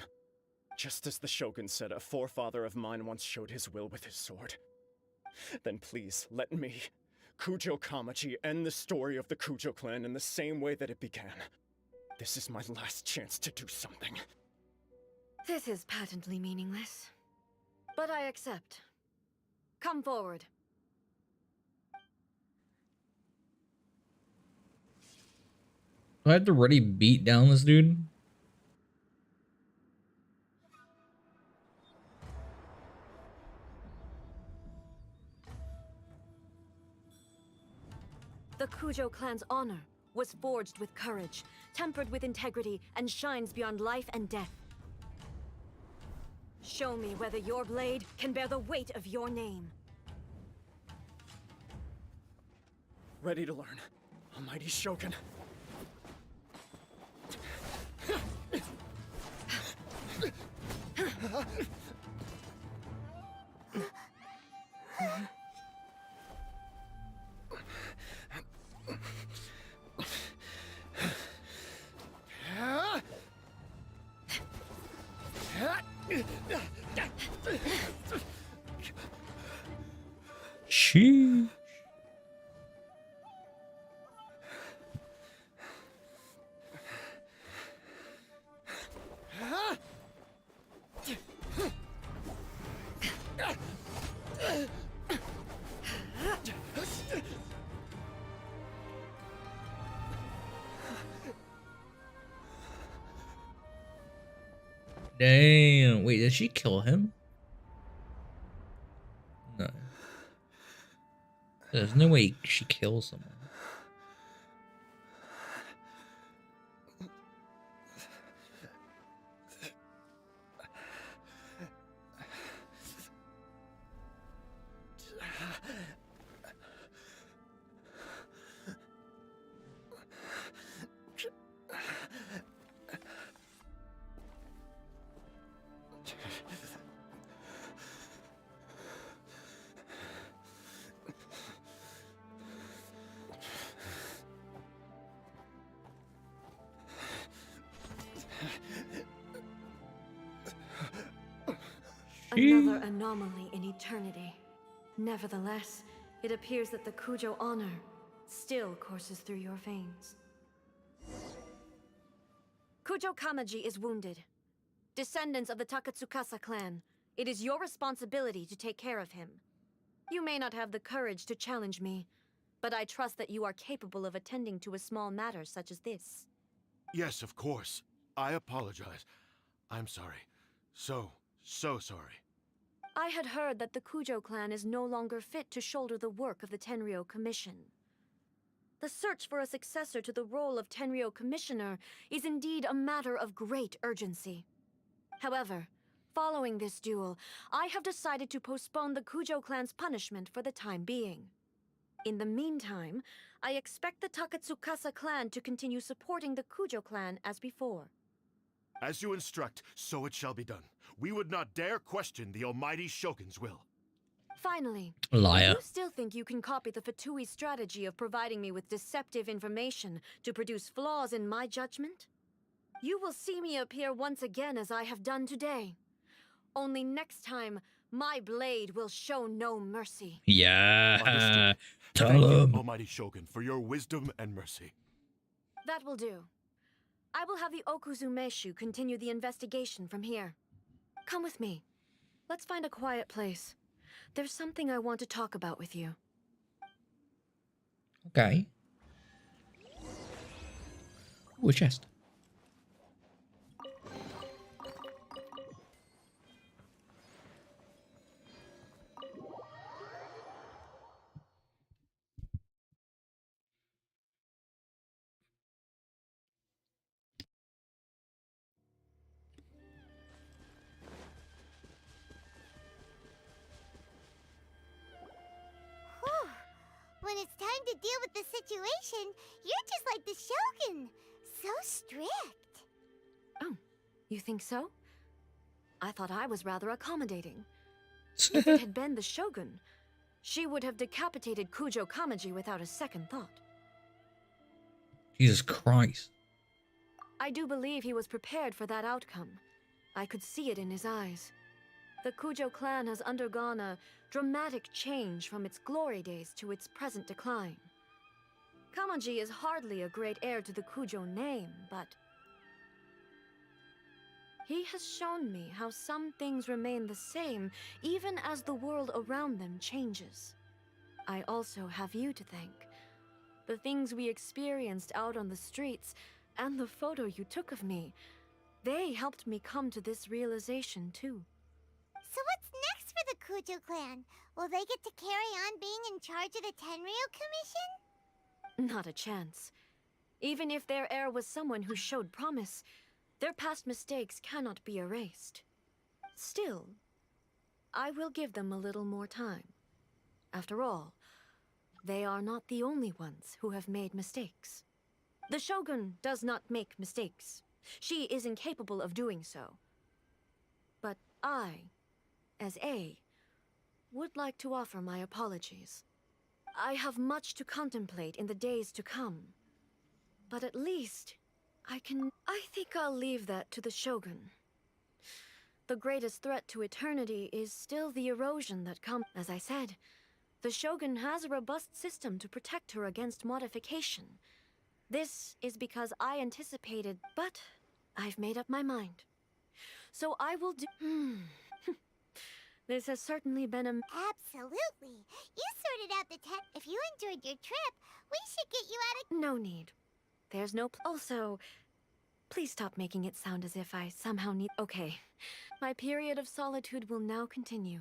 Just as the Shogun said, a forefather of mine once showed his will with his sword. Then please, let me, Kujo Kamaji, end the story of the Kujo clan in the same way that it began. This is my last chance to do something. This is patently meaningless. But I accept. Come forward. Do I have to really beat down this dude? The Kujo clan's honor was forged with courage, tempered with integrity, and shines beyond life and death. Show me whether your blade can bear the weight of your name. Ready to learn, Almighty Shogun. She. Damn. Wait, did she kill him? No. There's no way she kills someone. Another anomaly in eternity. Nevertheless, it appears that the Kujo honor still courses through your veins. Kujo Kamaji is wounded. Descendants of the Takatsukasa clan, it is your responsibility to take care of him. You may not have the courage to challenge me, but I trust that you are capable of attending to a small matter such as this. Yes, of course. I apologize. I'm sorry. So sorry. I had heard that the Kujo clan is no longer fit to shoulder the work of the Tenryou Commission. The search for a successor to the role of Tenryou Commissioner is indeed a matter of great urgency. However, following this duel, I have decided to postpone the Kujo clan's punishment for the time being. In the meantime, I expect the Takatsukasa clan to continue supporting the Kujo clan as before. As you instruct, so it shall be done. We would not dare question the almighty Shogun's will. Finally, Liar. if you still think you can copy the Fatui strategy of providing me with deceptive information to produce flaws in my judgment, you will see me appear once again as I have done today. Only next time, my blade will show no mercy. Yeah. Understood. Tell Thank you, him. almighty Shogun, for your wisdom and mercy. That will do. I will have the Okuzumeshu continue the investigation from here. Come with me. Let's find a quiet place. There's something I want to talk about with you. Okay. Ooh, a chest. Whew. When it's time to deal with the situation, you're just like the Shogun. So strict. Oh, you think so? I thought I was rather accommodating. If it had been the Shogun, she would have decapitated Kujo Kamaji without a second thought. Jesus Christ. I do believe he was prepared for that outcome. I could see it in his eyes. The Kujo clan has undergone a dramatic change from its glory days to its present decline. Kamaji is hardly a great heir to the Kujo name, but he has shown me how some things remain the same even as the world around them changes. I also have you to thank. The things we experienced out on the streets and the photo you took of me, they helped me come to this realization too. So what's next for the Kujo clan? Will they get to carry on being in charge of the Tenryu Commission? Not a chance. Even if their heir was someone who showed promise, their past mistakes cannot be erased. Still, I will give them a little more time. After all, they are not the only ones who have made mistakes. The Shogun does not make mistakes. She is incapable of doing so. But I, as A, would like to offer my apologies. I have much to contemplate in the days to come. But at least, I think I'll leave that to the Shogun. The greatest threat to eternity is still the erosion that comes. As I said, the Shogun has a robust system to protect her against modification. This is because I anticipated, but I've made up my mind. So I will do... This has certainly been a... Absolutely. You sorted out the tech. If you enjoyed your trip, we should get you out of... No need. There's no... Also, please stop making it sound as if I somehow need... Okay. My period of solitude will now continue,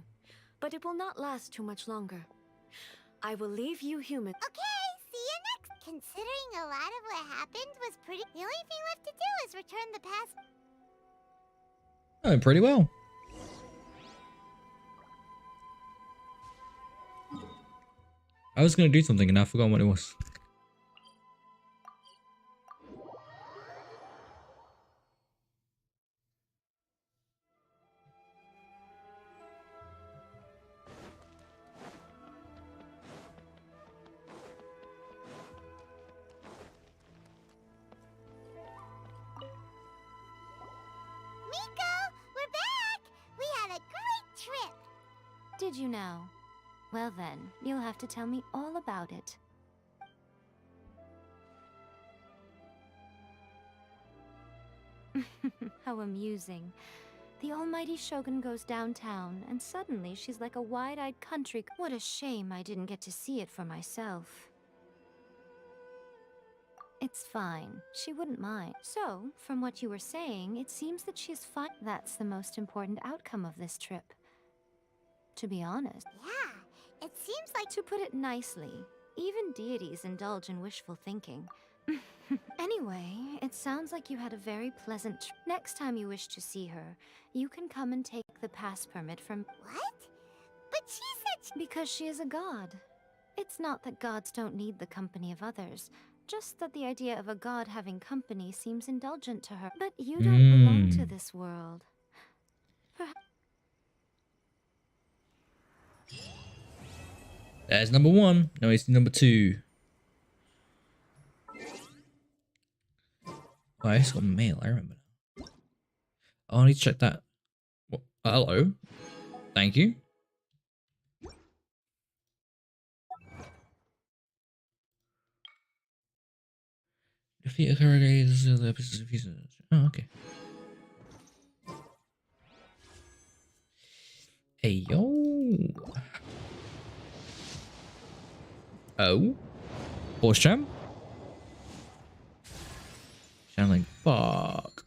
but it will not last too much longer. I will leave you human... Okay, see you next. Considering a lot of what happened was pretty... The only thing left to do is return the past... Oh, pretty well. I was gonna do something and I forgot what it was. We're back! We had a great trip! Did you know? Well then, you'll have to tell me all about it. How amusing. The almighty Shogun goes downtown, and suddenly she's like a wide-eyed country... What a shame I didn't get to see it for myself. It's fine. She wouldn't mind. So, from what you were saying, it seems that she's fine. That's the most important outcome of this trip. To be honest. Yeah, it seems like... To put it nicely, even deities indulge in wishful thinking. Anyway, it sounds like you had a very pleasant trip. Next time you wish to see her, you can come and take the pass permit from... What? But she said... Because she is a god. It's not that gods don't need the company of others, just that the idea of a god having company seems indulgent to her. But you don't belong to this world. There's number 1. Now it's number 2. Oh, I just got mail. I remember. Oh, I need to check that. What? Hello. Thank you. Defeat authorities. Oh, okay. Hey, yo. Oh. Horse champ. Sound like fuck.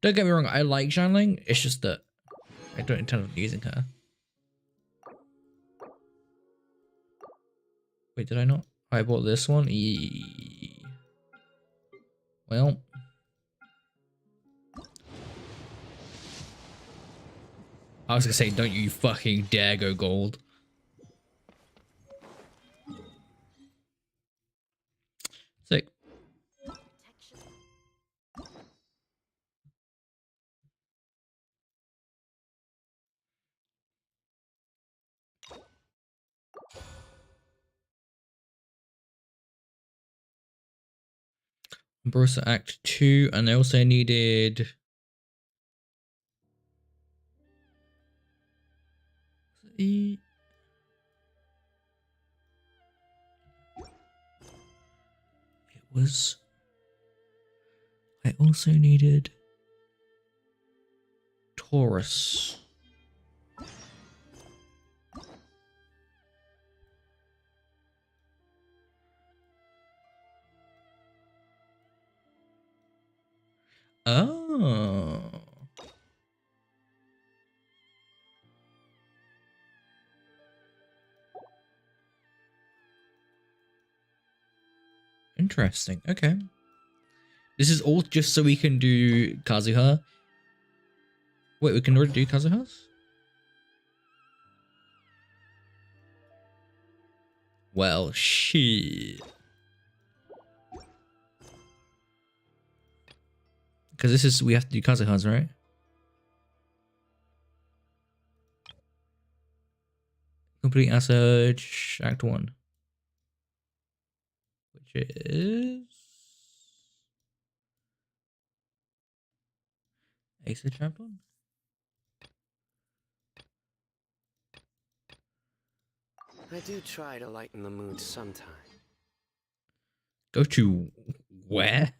Don't get me wrong, I like Shanling. It's just that I don't intend on using her. Wait, did I not? I bought this one. Well. I was gonna say, don't you fucking dare go gold. Sick. Barossa Act 2, and I also needed... It was... I also needed... Taurus. Oh. Interesting. Okay. This is all just so we can do Kazuha. Wait, we can already do Kazuha's? Well, shit. Because this is, we have to do Kazuha's, right? Complete Assurge Act 1. Which is... Ace of Champion? I do try to lighten the mood sometime. Go to where?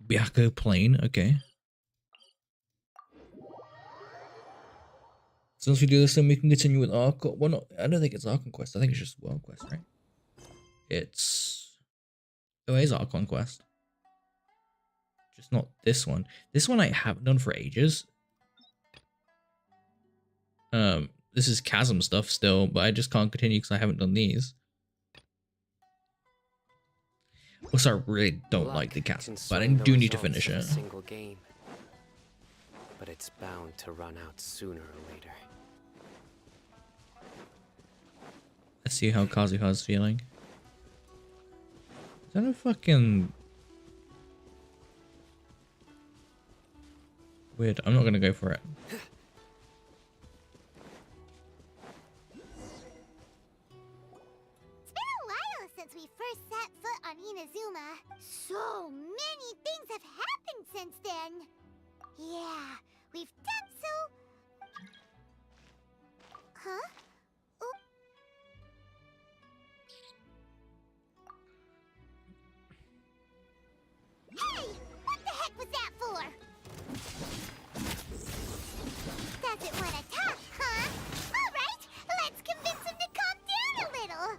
Byakko Plain, okay. So once we do this, then we can continue with Archon. Well, not, I don't think it's Archon Quest. I think it's just World Quest, right? It's... Oh, it is Archon Quest. Just not this one. This one I haven't done for ages. This is Chasm stuff still, but I just can't continue because I haven't done these. Also, I really don't like the Chasm, but I do need to finish it. Single game, but it's bound to run out sooner or later. Let's see how Kazuha's feeling. Is that a fucking... Weird, I'm not gonna go for it. It's been a while since we first set foot on Inazuma. So many things have happened since then. Yeah, we've done so... Huh? Oh. Hey! What the heck was that for? Doesn't want to talk, huh? All right, let's convince him to calm down a little.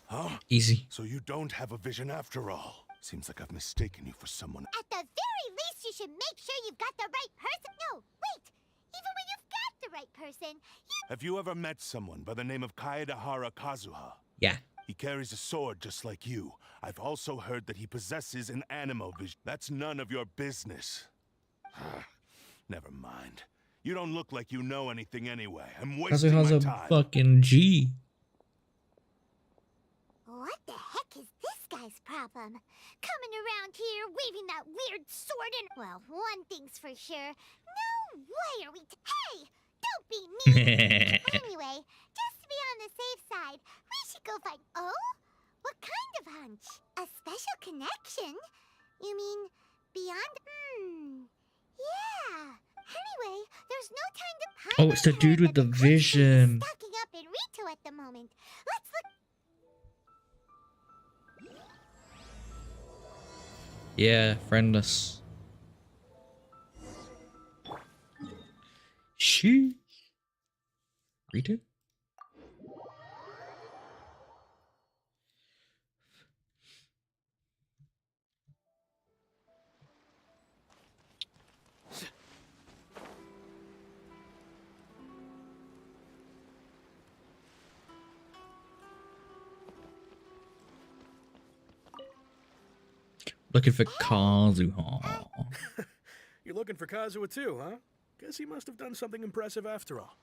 Huh? Easy. So you don't have a vision after all. Seems like I've mistaken you for someone. At the very least, you should make sure you've got the right person. No, wait! Even when you've got the right person. Have you ever met someone by the name of Kaedahara Kazuha? Yeah. He carries a sword just like you. I've also heard that he possesses an animal vision. That's none of your business. Never mind. You don't look like you know anything anyway. I'm wasting Kazuha's my a time. fucking G. What the heck is this guy's problem? Coming around here waving that weird sword and... Well, one thing's for sure. No way are we... Hey! Don't be mean! Anyway, just to be on the safe side, we should go find... Oh? What kind of hunch? A special connection? You mean beyond... Yeah. Anyway, there's no time to... Oh, it's the dude with the vision. Stocking up in Rito at the moment. Let's look... Yeah, friendless. She. Rito? Looking for Kazuha. You're looking for Kazuha too, huh? Guess he must have done something impressive after all.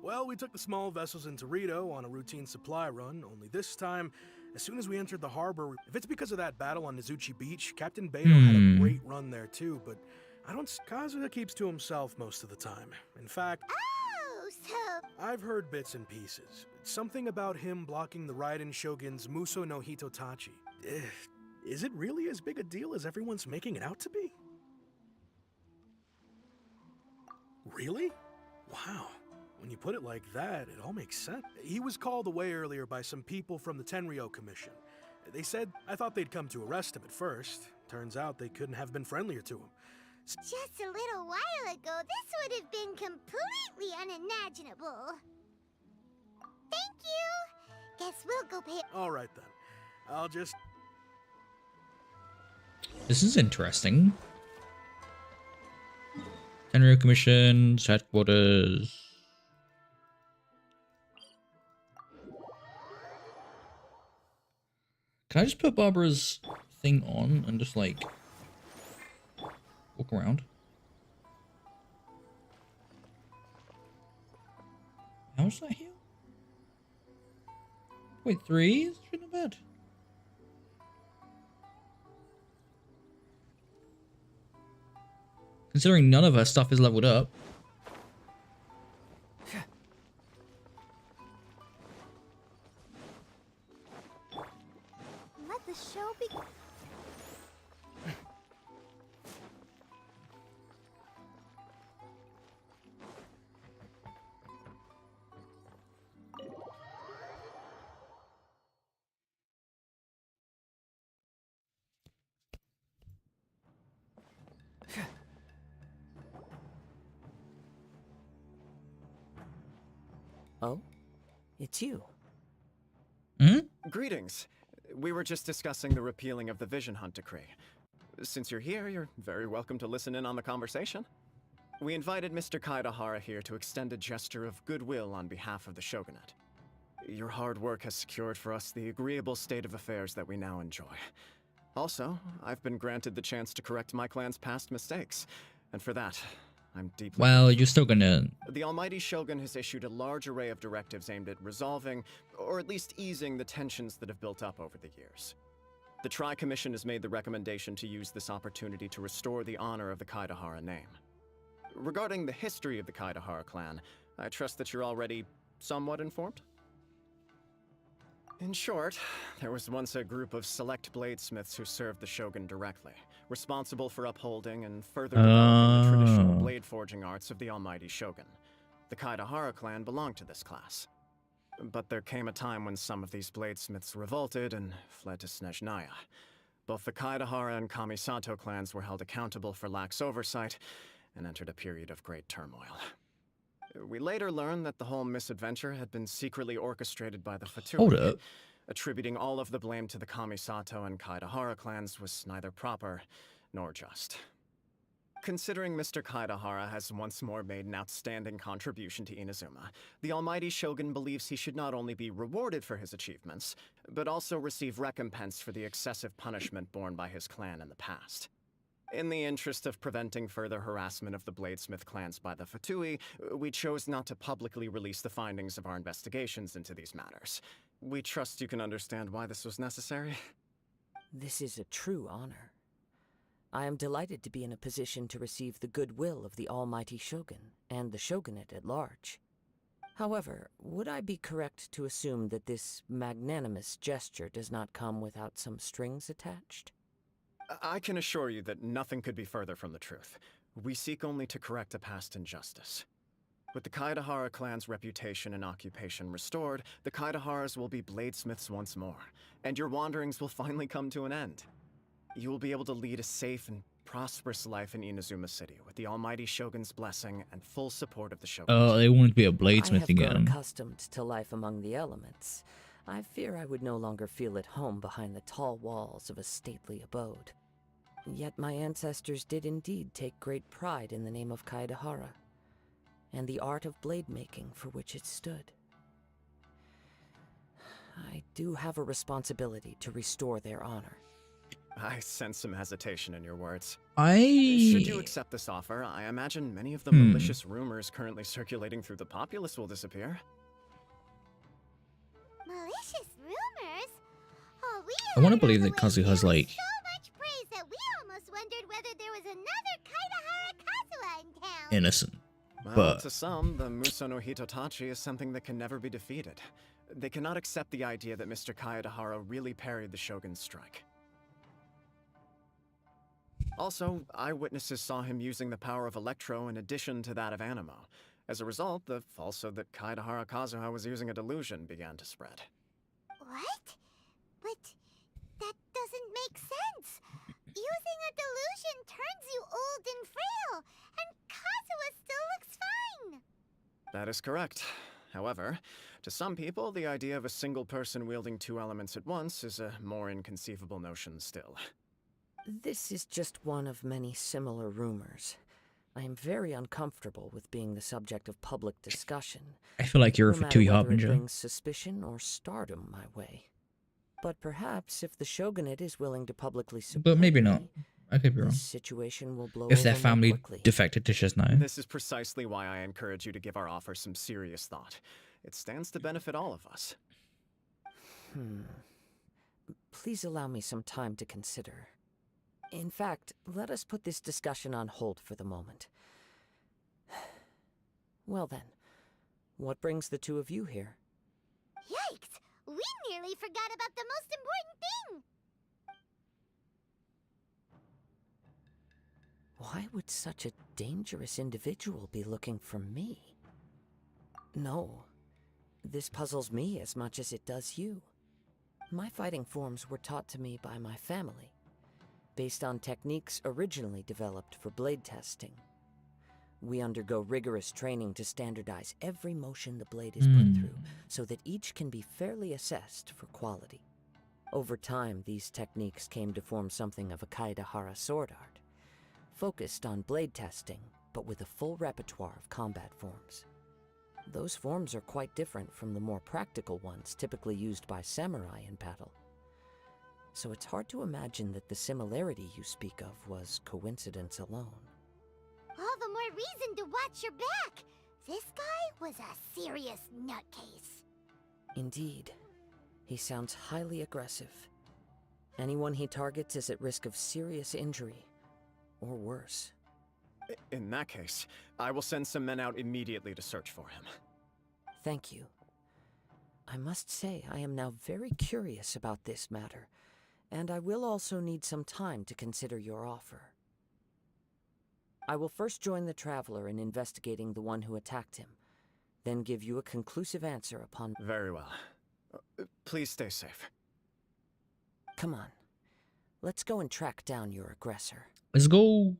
Well, we took the small vessels into Rito on a routine supply run, only this time, as soon as we entered the harbor, if it's because of that battle on Nizuchi Beach, Captain Beto had a great run there too, but Kazuha keeps to himself most of the time. In fact, I've heard bits and pieces. Something about him blocking the Raiden Shogun's Muso no Hitotachi. Is it really as big a deal as everyone's making it out to be? Really? Wow. When you put it like that, it all makes sense. He was called away earlier by some people from the Tenryo Commission. They said I thought they'd come to arrest him at first. Turns out they couldn't have been friendlier to him. Just a little while ago, this would have been completely unimaginable. Thank you! Guess we'll go pay... Alright then. I'll just... This is interesting. Tenryo Commission's headquarters. Can I just put Barbara's thing on and just like walk around? How much did I heal? Wait, 3? That's pretty not bad. Considering none of her stuff is leveled up. Let the show begin. Oh? It's you. Greetings. We were just discussing the repealing of the Vision Hunt Decree. Since you're here, you're very welcome to listen in on the conversation. We invited Mr. Kaedahara here to extend a gesture of goodwill on behalf of the Shogunate. Your hard work has secured for us the agreeable state of affairs that we now enjoy. Also, I've been granted the chance to correct my clan's past mistakes, and for that, I'm deeply... Well, you're still gonna... The Almighty Shogun has issued a large array of directives aimed at resolving, or at least easing, the tensions that have built up over the years. The Tri-Commission has made the recommendation to use this opportunity to restore the honor of the Kaedahara name. Regarding the history of the Kaedahara clan, I trust that you're already somewhat informed? In short, there was once a group of select bladesmiths who served the Shogun directly, responsible for upholding and further developing the traditional blade forging arts of the Almighty Shogun. The Kaedahara clan belonged to this class. But there came a time when some of these bladesmiths revolted and fled to Snezhnaya. Both the Kaedahara and Kamisato clans were held accountable for lax oversight and entered a period of great turmoil. We later learned that the whole misadventure had been secretly orchestrated by the Fatui. Hold up. Attributing all of the blame to the Kamisato and Kaedahara clans was neither proper nor just. Considering Mr. Kaedahara has once more made an outstanding contribution to Inazuma, the Almighty Shogun believes he should not only be rewarded for his achievements, but also receive recompense for the excessive punishment borne by his clan in the past. In the interest of preventing further harassment of the Bladesmith clans by the Fatui, we chose not to publicly release the findings of our investigations into these matters. We trust you can understand why this was necessary. This is a true honor. I am delighted to be in a position to receive the goodwill of the Almighty Shogun and the Shogunate at large. However, would I be correct to assume that this magnanimous gesture does not come without some strings attached? I can assure you that nothing could be further from the truth. We seek only to correct a past injustice. With the Kaedahara clan's reputation and occupation restored, the Kaedaharas will be bladesmiths once more, and your wanderings will finally come to an end. You will be able to lead a safe and prosperous life in Inazuma City with the Almighty Shogun's blessing and full support of the Shogun. Oh, they want to be a bladesmith I have grown again. accustomed to life among the elements. I fear I would no longer feel at home behind the tall walls of a stately abode. Yet my ancestors did indeed take great pride in the name of Kaedahara, and the art of blade making for which it stood. I do have a responsibility to restore their honor. I sense some hesitation in your words. Should Should you accept this offer, I imagine many of the malicious rumors currently circulating through the populace will disappear. Malicious rumors? Oh, we I want to believe that Kazuha's like... so much praise that we almost wondered whether there was another Kaedahara Kazuha in town. innocent. Well, But to some, the Muso no Hitotachi is something that can never be defeated. They cannot accept the idea that Mr. Kaedahara really parried the Shogun's strike. Also, eyewitnesses saw him using the power of Electro in addition to that of Animo. As a result, the falsehood that Kaedahara Kazuha was using a delusion began to spread. What? But that doesn't make sense. Using a delusion turns you old and frail, and Kazuha still looks fine. That is correct. However, to some people, the idea of a single person wielding two elements at once is a more inconceivable notion still. This is just one of many similar rumors. I am very uncomfortable with being the subject of public discussion. I feel like you're a no matter Fatui whether harbinger. It brings suspicion or stardom my way. But perhaps if the Shogunate is willing to publicly support But maybe not. I could be wrong. this situation will blow If their over more family quickly. defected to just now. This is precisely why I encourage you to give our offer some serious thought. It stands to benefit all of us. Please allow me some time to consider. In fact, let us put this discussion on hold for the moment. Well then, what brings the two of you here? Yikes! We nearly forgot about the most important thing! Why would such a dangerous individual be looking for me? No, this puzzles me as much as it does you. My fighting forms were taught to me by my family, based on techniques originally developed for blade testing. We undergo rigorous training to standardize every motion the blade is put through, so that each can be fairly assessed for quality. Over time, these techniques came to form something of a Kaedahara sword art, focused on blade testing, but with a full repertoire of combat forms. Those forms are quite different from the more practical ones typically used by samurai in battle. So it's hard to imagine that the similarity you speak of was coincidence alone. All the more reason to watch your back! This guy was a serious nutcase. Indeed. He sounds highly aggressive. Anyone he targets is at risk of serious injury, or worse. In that case, I will send some men out immediately to search for him. Thank you. I must say I am now very curious about this matter, and I will also need some time to consider your offer. I will first join the Traveler in investigating the one who attacked him, then give you a conclusive answer upon... Very well. Please stay safe. Come on. Let's go and track down your aggressor. Let's go.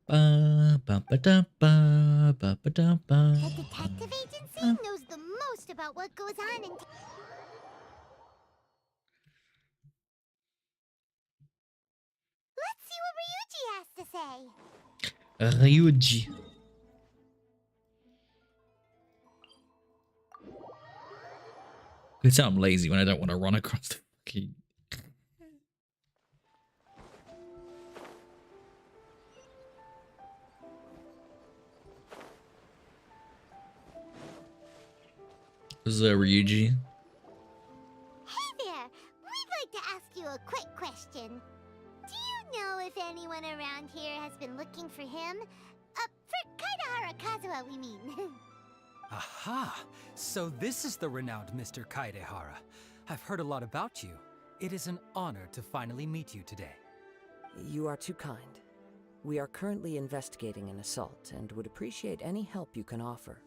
Ba, ba, ba, da, ba, ba, ba, da, ba. The detective agency knows the most about what goes on in... Let's see what Ryuji has to say. Ryuji. It's I'm lazy when I don't want to run across the fucking. This is Ryuji. Hey there! We'd like to ask you a quick question. Do you know if anyone around here has been looking for him? For Kaidahara Kazuha, we mean. Aha! So this is the renowned Mr. Kaidehara. I've heard a lot about you. It is an honor to finally meet you today. You are too kind. We are currently investigating an assault and would appreciate any help you can offer.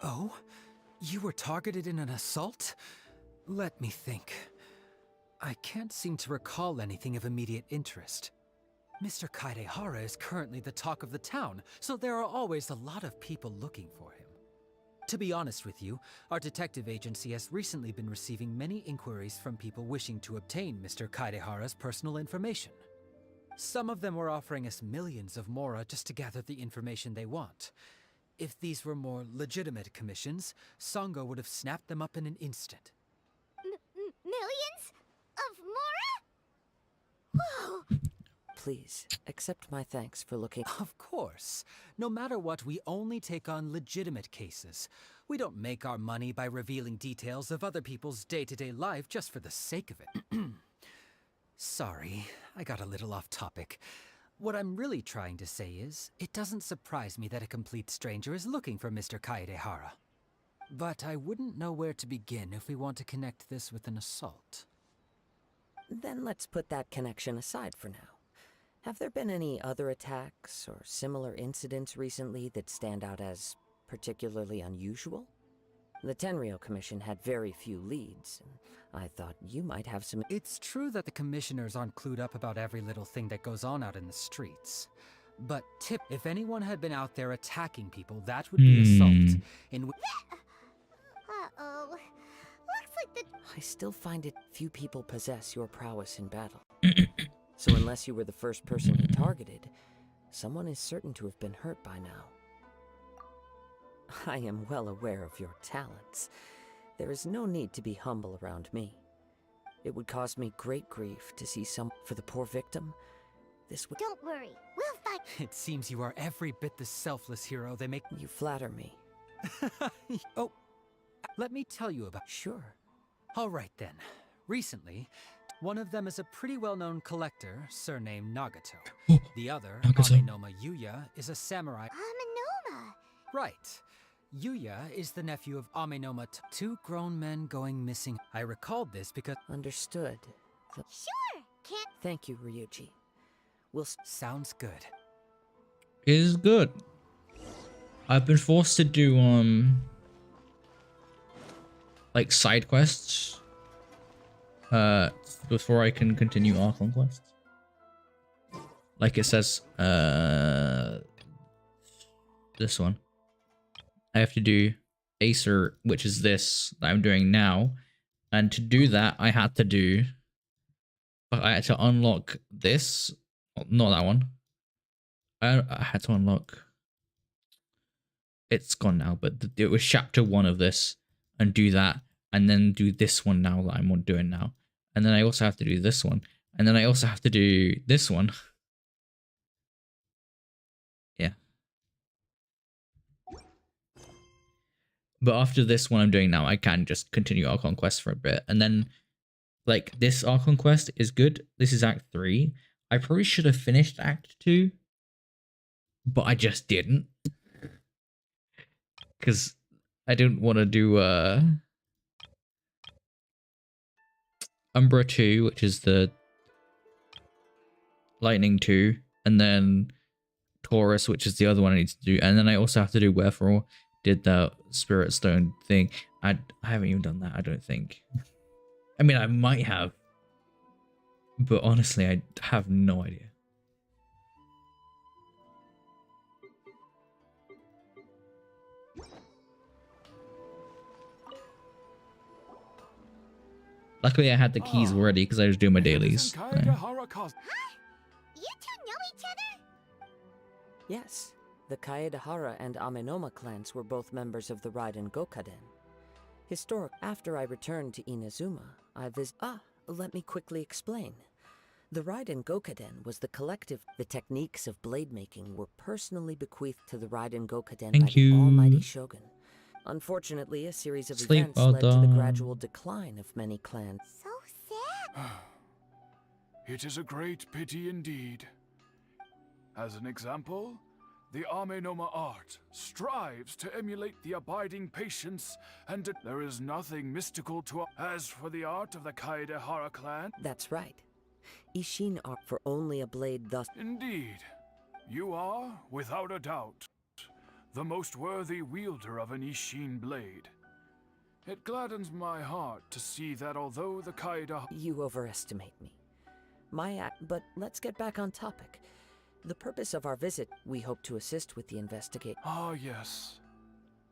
Oh? You were targeted in an assault? Let me think. I can't seem to recall anything of immediate interest. Mr. Kaidehara is currently the talk of the town, so there are always a lot of people looking for him. To be honest with you, our detective agency has recently been receiving many inquiries from people wishing to obtain Mr. Kaidehara's personal information. Some of them were offering us millions of mora just to gather the information they want. If these were more legitimate commissions, Sango would have snapped them up in an instant. Millions? Of Mora? Whoa! Please, accept my thanks for looking. Of course. No matter what, we only take on legitimate cases. We don't make our money by revealing details of other people's day-to-day life just for the sake of it. Sorry, I got a little off topic. What I'm really trying to say is, it doesn't surprise me that a complete stranger is looking for Mr. Kaidehara. But I wouldn't know where to begin if we want to connect this with an assault. Then let's put that connection aside for now. Have there been any other attacks or similar incidents recently that stand out as particularly unusual? The Tenryo Commission had very few leads, and I thought you might have some. It's true that the commissioners aren't clued up about every little thing that goes on out in the streets. But if anyone had been out there attacking people, that would be assault. Uh-oh. Looks like the... I still find it few people possess your prowess in battle. So unless you were the first person he targeted, someone is certain to have been hurt by now. I am well aware of your talents. There is no need to be humble around me. It would cause me great grief to see some... For the poor victim, this would... Don't worry, we'll find... It seems you are every bit the selfless hero they make... You flatter me. Oh, let me tell you about... Sure. All right then. Recently, one of them is a pretty well-known collector, surnamed Nagato. The other, Amenoma Yuya, is a samurai... Amenoma! Right. Yuya is the nephew of Amenoma, two grown men going missing. I recalled this because... Understood. Sure! Can't... Thank you, Ryuji. Sounds good. It is good. I've been forced to do, like, side quests, before I can continue our conquests. Like it says, this one. I have to do Acer, which is this that I'm doing now. And to do that, I had to unlock this. Not that one. I had to unlock. It's gone now, but it was chapter 1 of this. And do that. And then do this one now that I'm doing now. And then I also have to do this one. And then I also have to do this one. Yeah. But after this one I'm doing now, I can just continue Archon Quest for a bit. And then, like, this Archon Quest is good. This is Act 3. I probably should have finished Act 2. But I just didn't. Because I didn't want to do Umbra 2, which is the Lightning 2. And then Taurus, which is the other one I need to do. And then I also have to do Wherefore. Did the Spirit Stone thing. I haven't even done that, I don't think. I mean, I might have. But honestly, I have no idea. Luckily, I had the keys ready because I was doing my dailies. Huh? You two know each other? Yes, the Kaedehara and Amenoma clans were both members of the Raiden Gokaden. After I returned to Inazuma, let me quickly explain. The Raiden Gokaden was the collective. The techniques of blade making were personally bequeathed to the Raiden Gokaden by Thank the Almighty you. Shogun. Unfortunately, a series of Sleep events well led to the done. gradual decline of many clans. So sad. It is a great pity indeed. As an example, the Amenoma art strives to emulate the abiding patience, and there is nothing mystical to it. As for the art of the Kaedehara clan... That's right. Ishin art for only a blade thus... Indeed. You are, without a doubt, the most worthy wielder of an Ishin blade. It gladdens my heart to see that although the Kaedehara... You overestimate me. But let's get back on topic. The purpose of our visit, we hope to assist with the investigation. Ah, yes.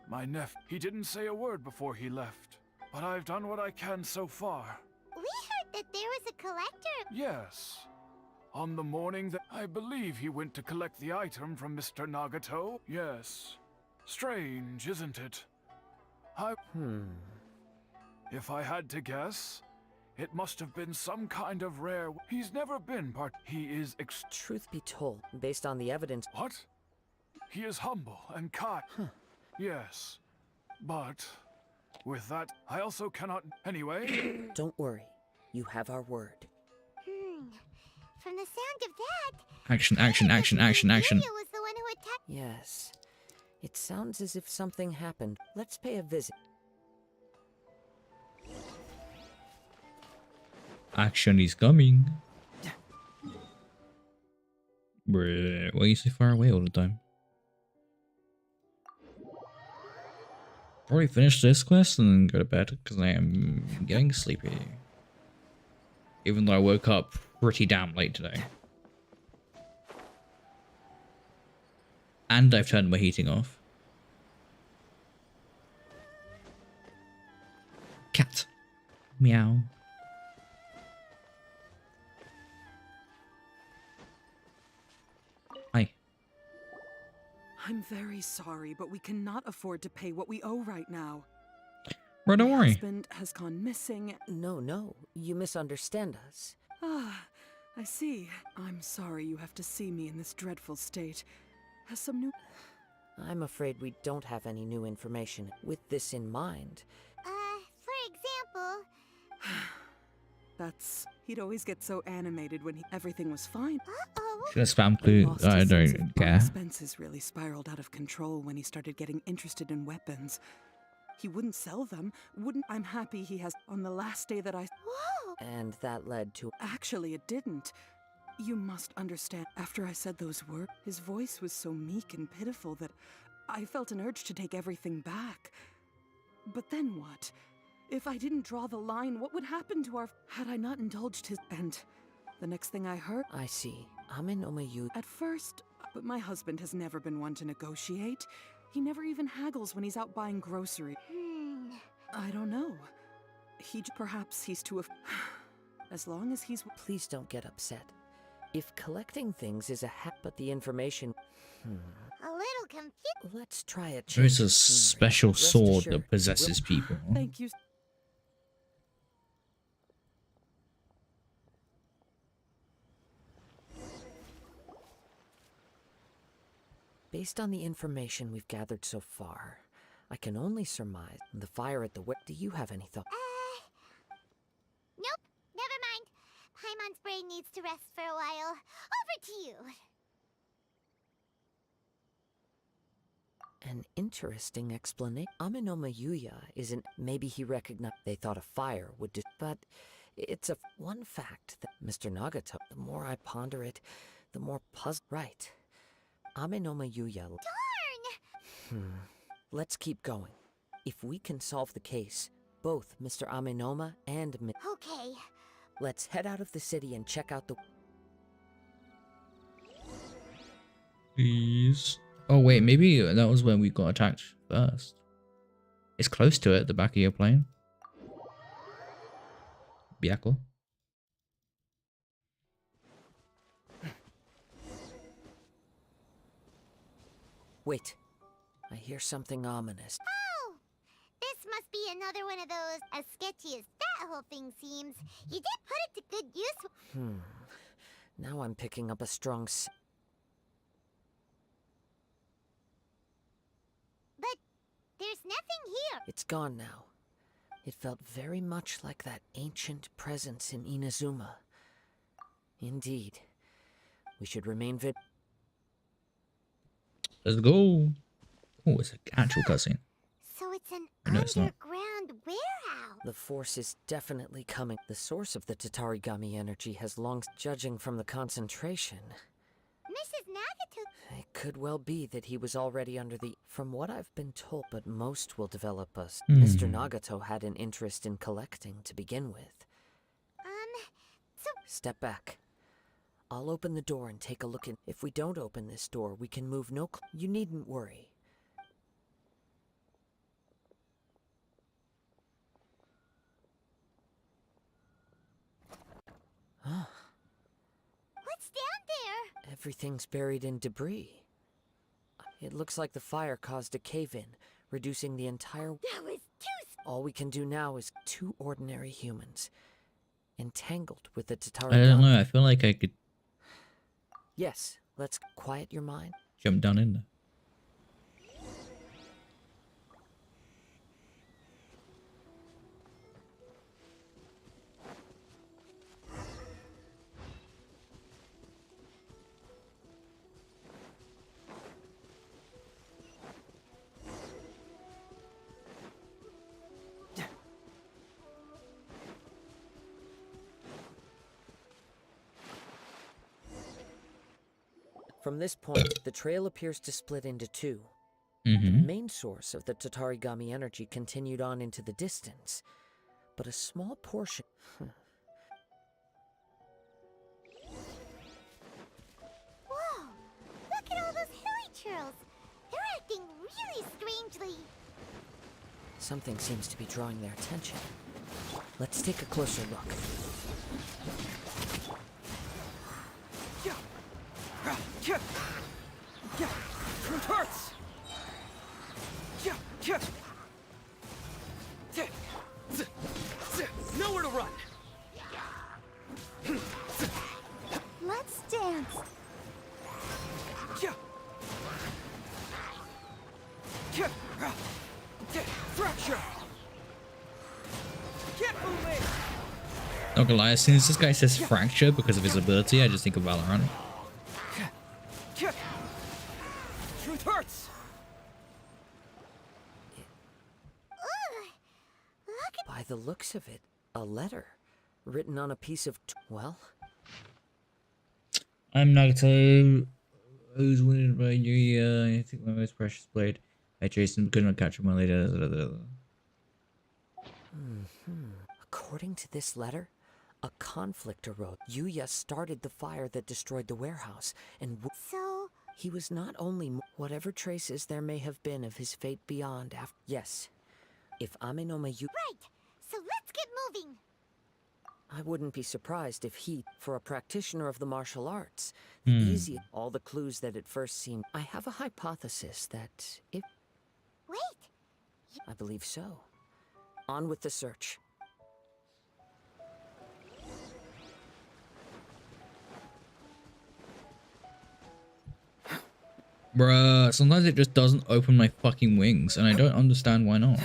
My nephew. He didn't say a word before he left, but I've done what I can so far. We heard that there was a collector. Yes. On the morning that I believe he went to collect the item from Mr. Nagato. Yes. Strange, isn't it? If I had to guess, it must have been some kind of rare... He's never been part... He is Truth be told, based on the evidence... What? He is humble and kind. Yes. But... with that, I also cannot... Anyway... Don't worry. You have our word. From the sound of that... Action, action, action, action, action. Yuya was the one who attacked... Yes. It sounds as if something happened. Let's pay a visit. Action is coming. Bruh, why are you so far away all the time? Probably finish this quest and then go to bed because I am getting sleepy. Even though I woke up pretty damn late today. And I've turned my heating off. Cat. Meow. Hi. I'm very sorry, but we cannot afford to pay what we owe right now. Bro, don't My worry. husband has gone missing. No. You misunderstand us. Ah, I see. I'm sorry you have to see me in this dreadful state. Has some new... I'm afraid we don't have any new information. With this in mind... for example... He'd always get so animated when everything was fine. Should I spam clue? I don't care. Expenses really spiraled out of control when he started getting interested in weapons. He wouldn't sell them, I'm happy he has on the last day that I... Whoa! And that led to... Actually, it didn't. You must understand, after I said those words, his voice was so meek and pitiful that I felt an urge to take everything back. But then what? If I didn't draw the line, what would happen to our... Had I not indulged his... And the next thing I heard... I see. Amenoma Yu... At first, but my husband has never been one to negotiate. He never even haggles when he's out buying groceries. I don't know. Perhaps he's too... As long as he's... Please don't get upset. If collecting things is a but the information... A little confused. Let's try a change. There is a of scenery. special Rest sword assured, that possesses we'll- people. Thank you. Based on the information we've gathered so far, I can only surmise the fire at the Do you have any thought? Nope, never mind. Paimon's brain needs to rest for a while. Over to you. An interesting explanation. Amenoma Yuya isn't... Maybe he recognized they thought a fire would but it's one fact that Mr. Nagato, the more I ponder it, the more Right. Amenoma Yuya... Darn! Let's keep going. If we can solve the case, both Mr. Amenoma and Okay. Let's head out of the city and check out the... Please. Oh wait, maybe that was when we got attacked first. It's close to it, the back of your plane. Byakko. Wait. I hear something ominous. Oh! This must be another one of those, as sketchy as that whole thing seems. You did put it to good use. Now I'm picking up a strong But there's nothing here. It's gone now. It felt very much like that ancient presence in Inazuma. Indeed. We should remain Let's go. Oh, it's an actual cutscene. So it's an No, it's not. underground warehouse. The force is definitely coming. The source of the Tatarigami energy has long, judging from the concentration. Mrs. Nagatu. It could well be that he was already under the... From what I've been told, but most will develop us. Hmm. Mr. Nagato had an interest in collecting to begin with. So... Step back. I'll open the door and take a look in. If we don't open this door, we can move no... You needn't worry. Huh. What's down there? Everything's buried in debris. It looks like the fire caused a cave-in, reducing the entire... That was too... All we can do now is 2 ordinary humans, entangled with the Tatarigami. I don't know. I feel like I could Yes, let's quiet your mind. jump down in there. From this point, the trail appears to split into 2. Mm-hmm. The main source of the Tatarigami energy continued on into the distance, but a small portion... Whoa! Look at all those hilly churls. They're acting really strangely. Something seems to be drawing their attention. Let's take a closer look. Truth hurts! Nowhere to run! Let's dance. Fracture! Get moving! Not gonna lie, as soon as this guy says fracture because of his ability, I just think of Valorant. Truth hurts! By the looks of it, a letter written on a piece of... Well... I'm Nagato. I was wounded by you. I think my most precious blade. I chased him, could not catch him later. According to this letter, a conflict arose. Yuya started the fire that destroyed the warehouse, and so... He was not only... Whatever traces there may have been of his fate beyond after... Yes. If Amenoma Yu... Right! So let's get moving! I wouldn't be surprised if he, for a practitioner of the martial arts, all the clues that at first seemed... I have a hypothesis that if... Wait! I believe so. On with the search. Bruh, sometimes it just doesn't open my fucking wings, and I don't understand why not.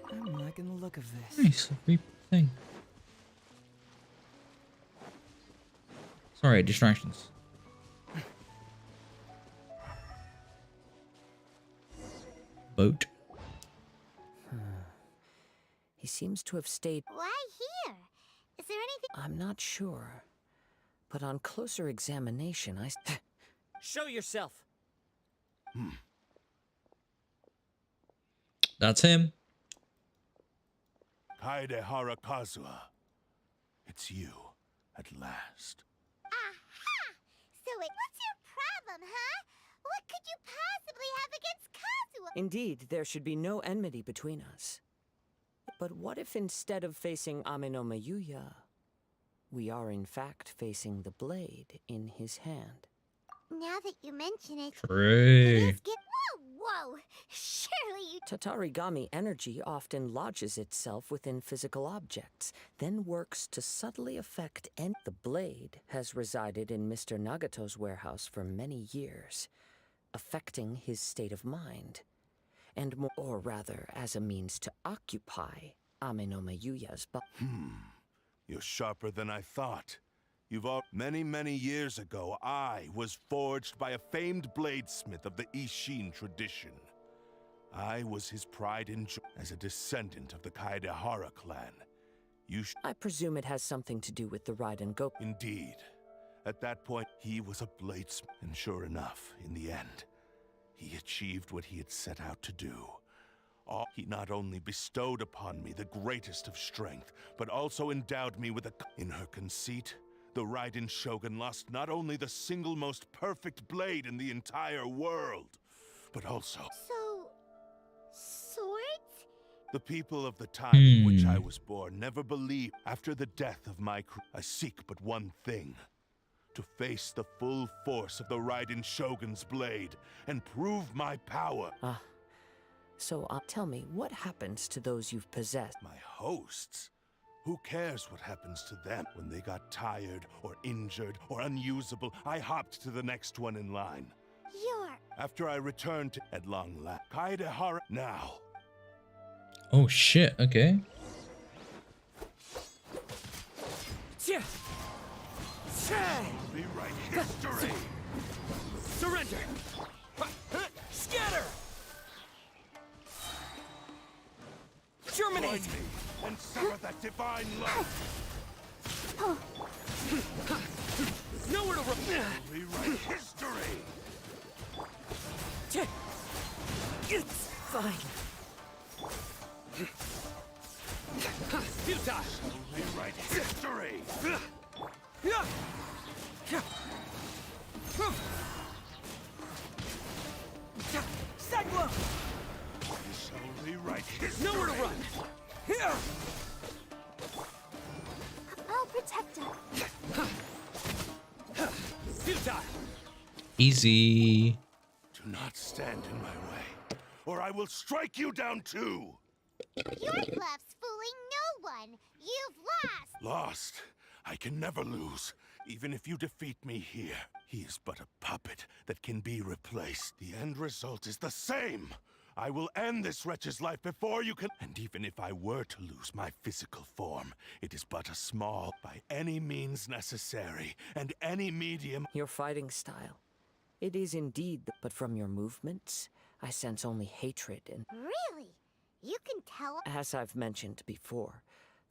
I'm liking the look of this. Nice, a free thing. Sorry, distractions. Boat. He seems to have stayed... Why here? Is there anything... I'm not sure. But on closer examination, Show yourself. That's him. Kaede Kazuha. It's you, at last. Aha! So what's your problem, huh? What could you possibly have against Kazuha? Indeed, there should be no enmity between us. But what if instead of facing Ame no Mayuya, we are in fact facing the blade in his hand? Now that you mention it, True. Whoa! Surely you... Tatarigami energy often lodges itself within physical objects, then works to subtly affect the blade has resided in Mr. Nagato's warehouse for many years, affecting his state of mind, and more, or rather, as a means to occupy Ame no Mayuya's body. You're sharper than I thought. Many years ago, I was forged by a famed bladesmith of the Ishin tradition. I was his pride and joy as a descendant of the Kaedehara clan. I presume it has something to do with the Raiden Go. Indeed. At that point, he was a bladesmith, and sure enough, in the end, he achieved what he had set out to do. He not only bestowed upon me the greatest of strength, but also endowed me with in her conceit, the Raiden Shogun lost not only the single most perfect blade in the entire world, but also... So... swords? The people of the time in which I was born never believed. After the death of my I seek but one thing. To face the full force of the Raiden Shogun's blade and prove my power. So tell me, what happens to those you've possessed? My hosts? Who cares what happens to them? When they got tired, or injured, or unusable, I hopped to the next one in line. After I returned to... at long last... Kaedehara... now. Oh shit, okay. Rewrite history! Surrender! Scatter! Germinate! Join me and sever that divine love! Nowhere to rewrite history! It's fine. Futile! Rewrite history! Cyclone! We shall rewrite history! Nowhere to run! Here! I'll protect her. Futile! Easy. Do not stand in my way, or I will strike you down too! Your bluff's fooling no one. You've lost. Lost? I can never lose. Even if you defeat me here, he is but a puppet that can be replaced. The end result is the same. I will end this wretch's life before you can... And even if I were to lose my physical form, it is but a small, by any means necessary, and any medium... Your fighting style. It is indeed, but from your movements, I sense only hatred and... Really? You can tell... As I've mentioned before,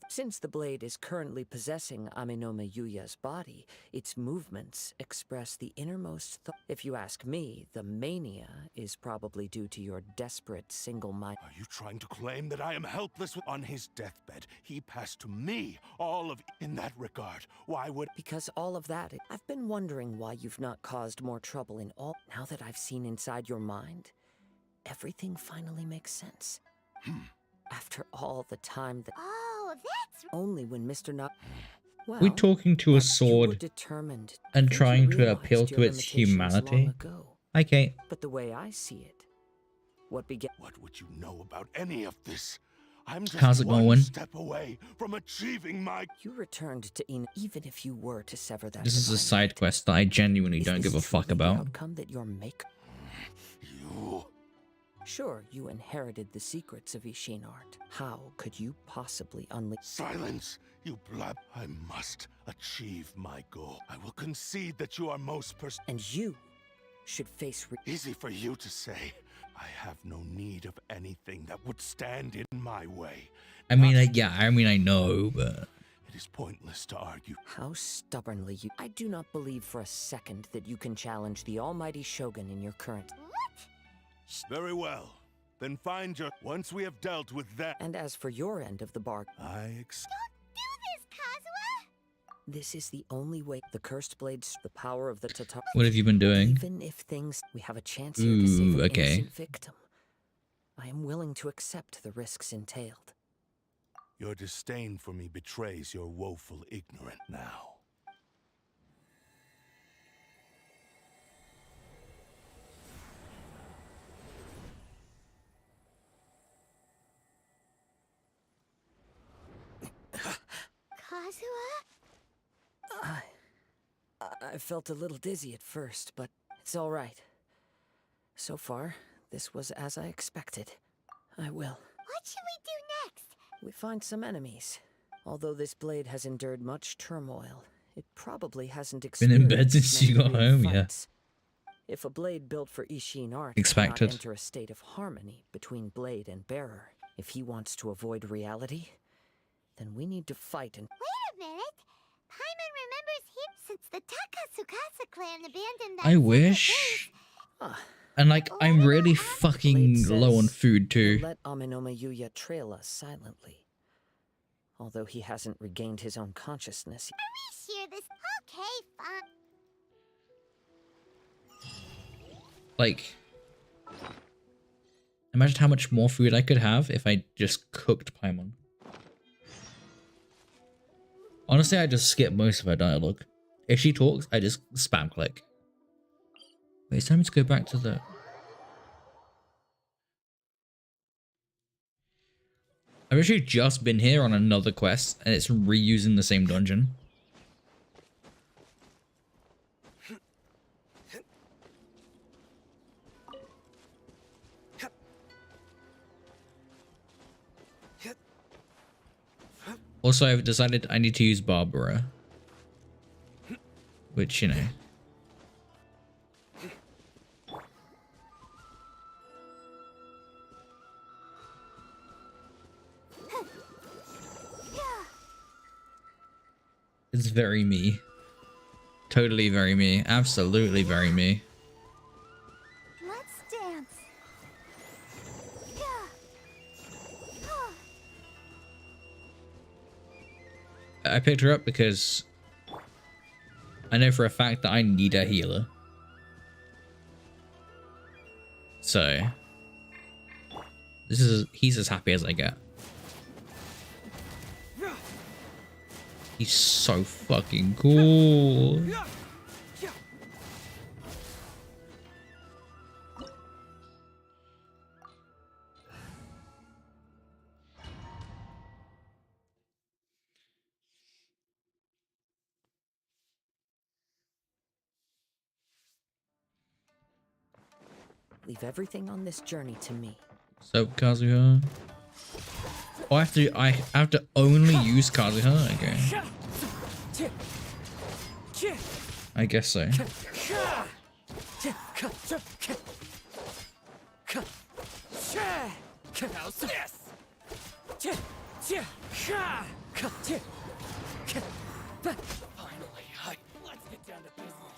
since the blade is currently possessing Ame no Mayuya's body, its movements express the innermost thought. If you ask me, the mania is probably due to your desperate single mind. Are you trying to claim that I am helpless on his deathbed? He passed to me all of... In that regard, why would... Because all of that, I've been wondering why you've not caused more trouble in all... Now that I've seen inside your mind, everything finally makes sense. After all the time that... Oh, that's... Only when Mr. Well, We're talking to a sword determined and trying to appeal to its humanity. Okay. But the way I see it, what began... What would you know about any of this? I'm just How's it one going? step away from achieving my... You returned to Ina, even if you were to sever that... This is a side quest that I genuinely don't give a fuck about. Outcome that your maker... You... Sure, you inherited the secrets of Ishin art. How could you possibly unleash... Silence, you blab. I must achieve my goal. I will concede that you are most And you should face... Easy for you to say. I have no need of anything that would stand in my way. I mean, I know, but... It is pointless to argue. How stubbornly you... I do not believe for a second that you can challenge the almighty Shogun in your current... Very well. Then find your... Once we have dealt with that... And as for your end of the bargain... Don't do this, Kazuha! This is the only way. The cursed blades, the power of the Tatar... What have you been doing? Even if things... We have a chance here to save an okay. innocent victim. I am willing to accept the risks entailed. Your disdain for me betrays your woeful ignorance now. Kazuha? I felt a little dizzy at first, but it's all right. So far, this was as I expected. I will. What should we do next? We find some enemies. Although this blade has endured much turmoil, it probably hasn't Been in experienced bed since you many got real home, fights. If a blade built for Ishin art Expected. cannot enter a state of harmony between blade and bearer, if he wants to avoid reality, then we need to fight and... Wait a minute! Paimon remembers him since the Takatsukasa clan abandoned that I wish. And like, I'm really fucking low on food too. Let Amenoma Yuya trail us silently. Although he hasn't regained his own consciousness. Are we sure this? Okay, fine. Like, imagine how much more food I could have if I just cooked Paimon. Honestly, I just skip most of her dialogue. If she talks, I just spam click. Wait, it's time to go back to the... I've actually just been here on another quest, and it's reusing the same dungeon. Also, I've decided I need to use Barbara. Which, you know... It's very me. Totally very me. Absolutely very me. Let's dance. I picked her up because I know for a fact that I need a healer. So he's as happy as I get. He's so fucking cool. Leave everything on this journey to me. So Kazuha. Oh, I have to only use Kazuha? Okay. I guess so.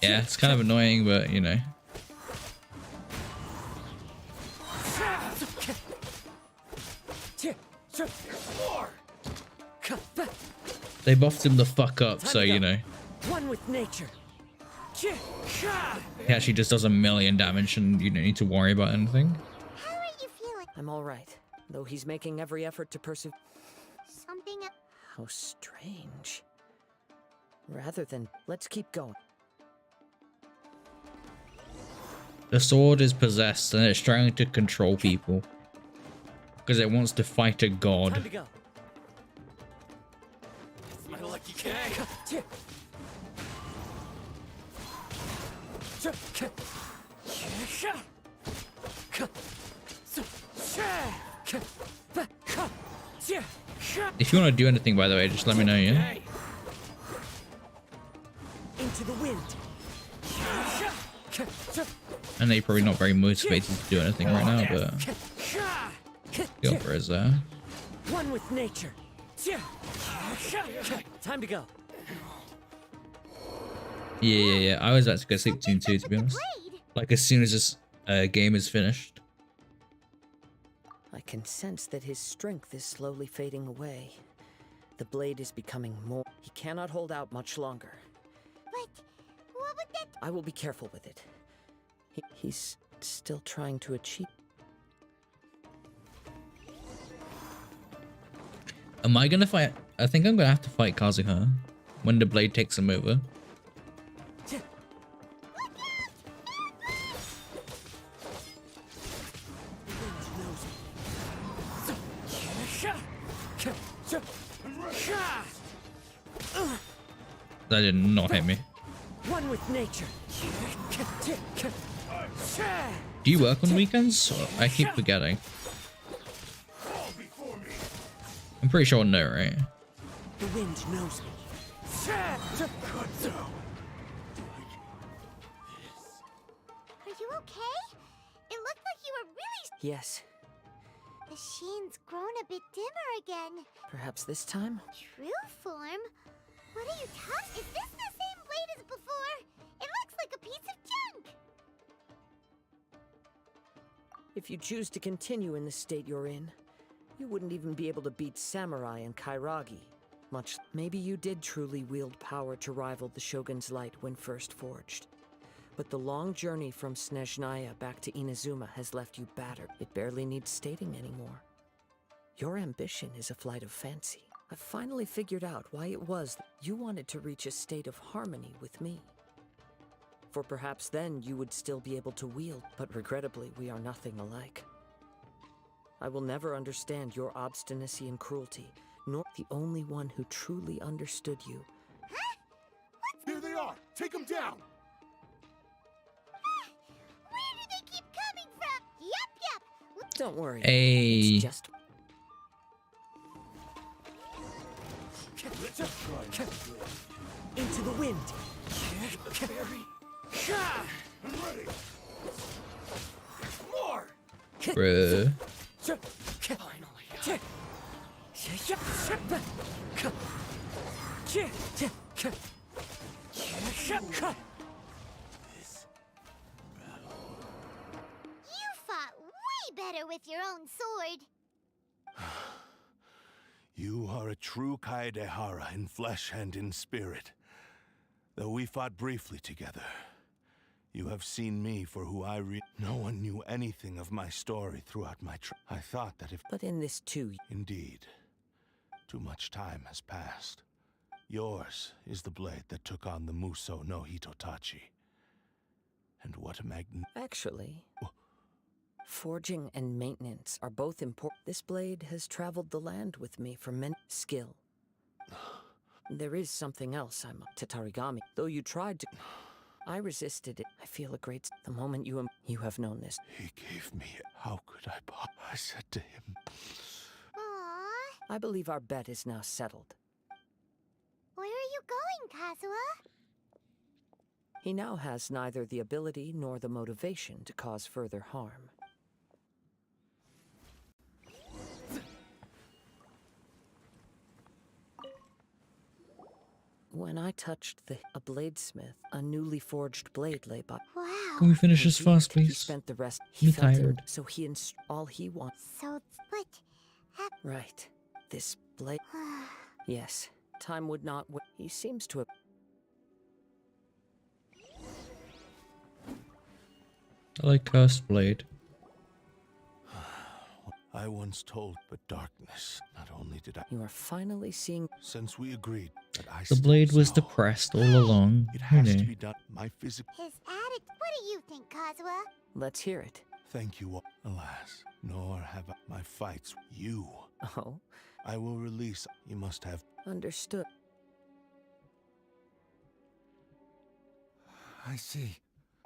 Yeah, it's kind of annoying, but you know. They buffed him the fuck up, so you know. One with nature. He actually just does 1,000,000 damage and you don't need to worry about anything. How are you feeling? I'm all right, though he's making every effort to pursue. Something. How strange. Rather than, let's keep going. The sword is possessed and it's trying to control people. Because it wants to fight a god. Time to go. It's my lucky day. If you want to do anything, by the way, just let me know, yeah? Into the wind. I know you're probably not very motivated to do anything right now, but... Go for it, there. One with nature. Time to go. Yeah. I was about to go sleep soon too, to be honest. Like as soon as this game is finished. I can sense that his strength is slowly fading away. The blade is becoming more. He cannot hold out much longer. But what would that... I will be careful with it. He's still trying to achieve. Am I gonna fight? I think I'm gonna have to fight Kazuha when the blade takes him over. That did not hit me. One with nature. Do you work on weekends? I keep forgetting. I'm pretty sure no, right? The wind knows me. Are you okay? It looked like you were really... Yes. The sheen's grown a bit dimmer again. Perhaps this time? True form? What are you talking? Is this the same blade as before? It looks like a piece of junk. If you choose to continue in the state you're in, you wouldn't even be able to beat Samurai and Kairagi. Maybe you did truly wield power to rival the Shogun's light when first forged. But the long journey from Snezhnaya back to Inazuma has left you battered. It barely needs stating anymore. Your ambition is a flight of fancy. I've finally figured out why it was that you wanted to reach a state of harmony with me. For perhaps then you would still be able to wield, but regrettably we are nothing alike. I will never understand your obstinacy and cruelty, nor the only one who truly understood you. Here they are! Take them down! Where do they keep coming from? Yup. Don't worry. Hey. It's just... Into the wind. I'm ready. More! Bruh. You fought way better with your own sword. You are a true Kaedehara in flesh and in spirit. Though we fought briefly together, you have seen me for who I No one knew anything of my story throughout my I thought that if... But in this too... Indeed. Too much time has passed. Yours is the blade that took on the Muso no Hitotachi. And what a Actually... Forging and maintenance are both important. This blade has traveled the land with me for many skill. There is something else I'm Tatarigami. Though you tried to... I resisted it. I feel a great... The moment you have known this. He gave me... How could I... I said to him... Aww. I believe our bet is now settled. Where are you going, Kazuha? He now has neither the ability nor the motivation to cause further harm. When I touched a bladesmith, a newly forged blade lay by. Wow. Can we finish this fast, He please? spent the rest. I'm He felt tired. it, so he all he wants. So, but... Right. This blade. Yes. Time would not wait. He seems to have. I like Cursed Blade. I once told, but darkness. Not only did I... You are finally seeing... Since we agreed that I... The blade was depressed all along. It Who has to knew? be done. My physical... His attitude... What do you think, Kazuha? Let's hear it. Thank you. Alas, nor have I my fights. You. Oh? I will release... You must have... Understood. I see.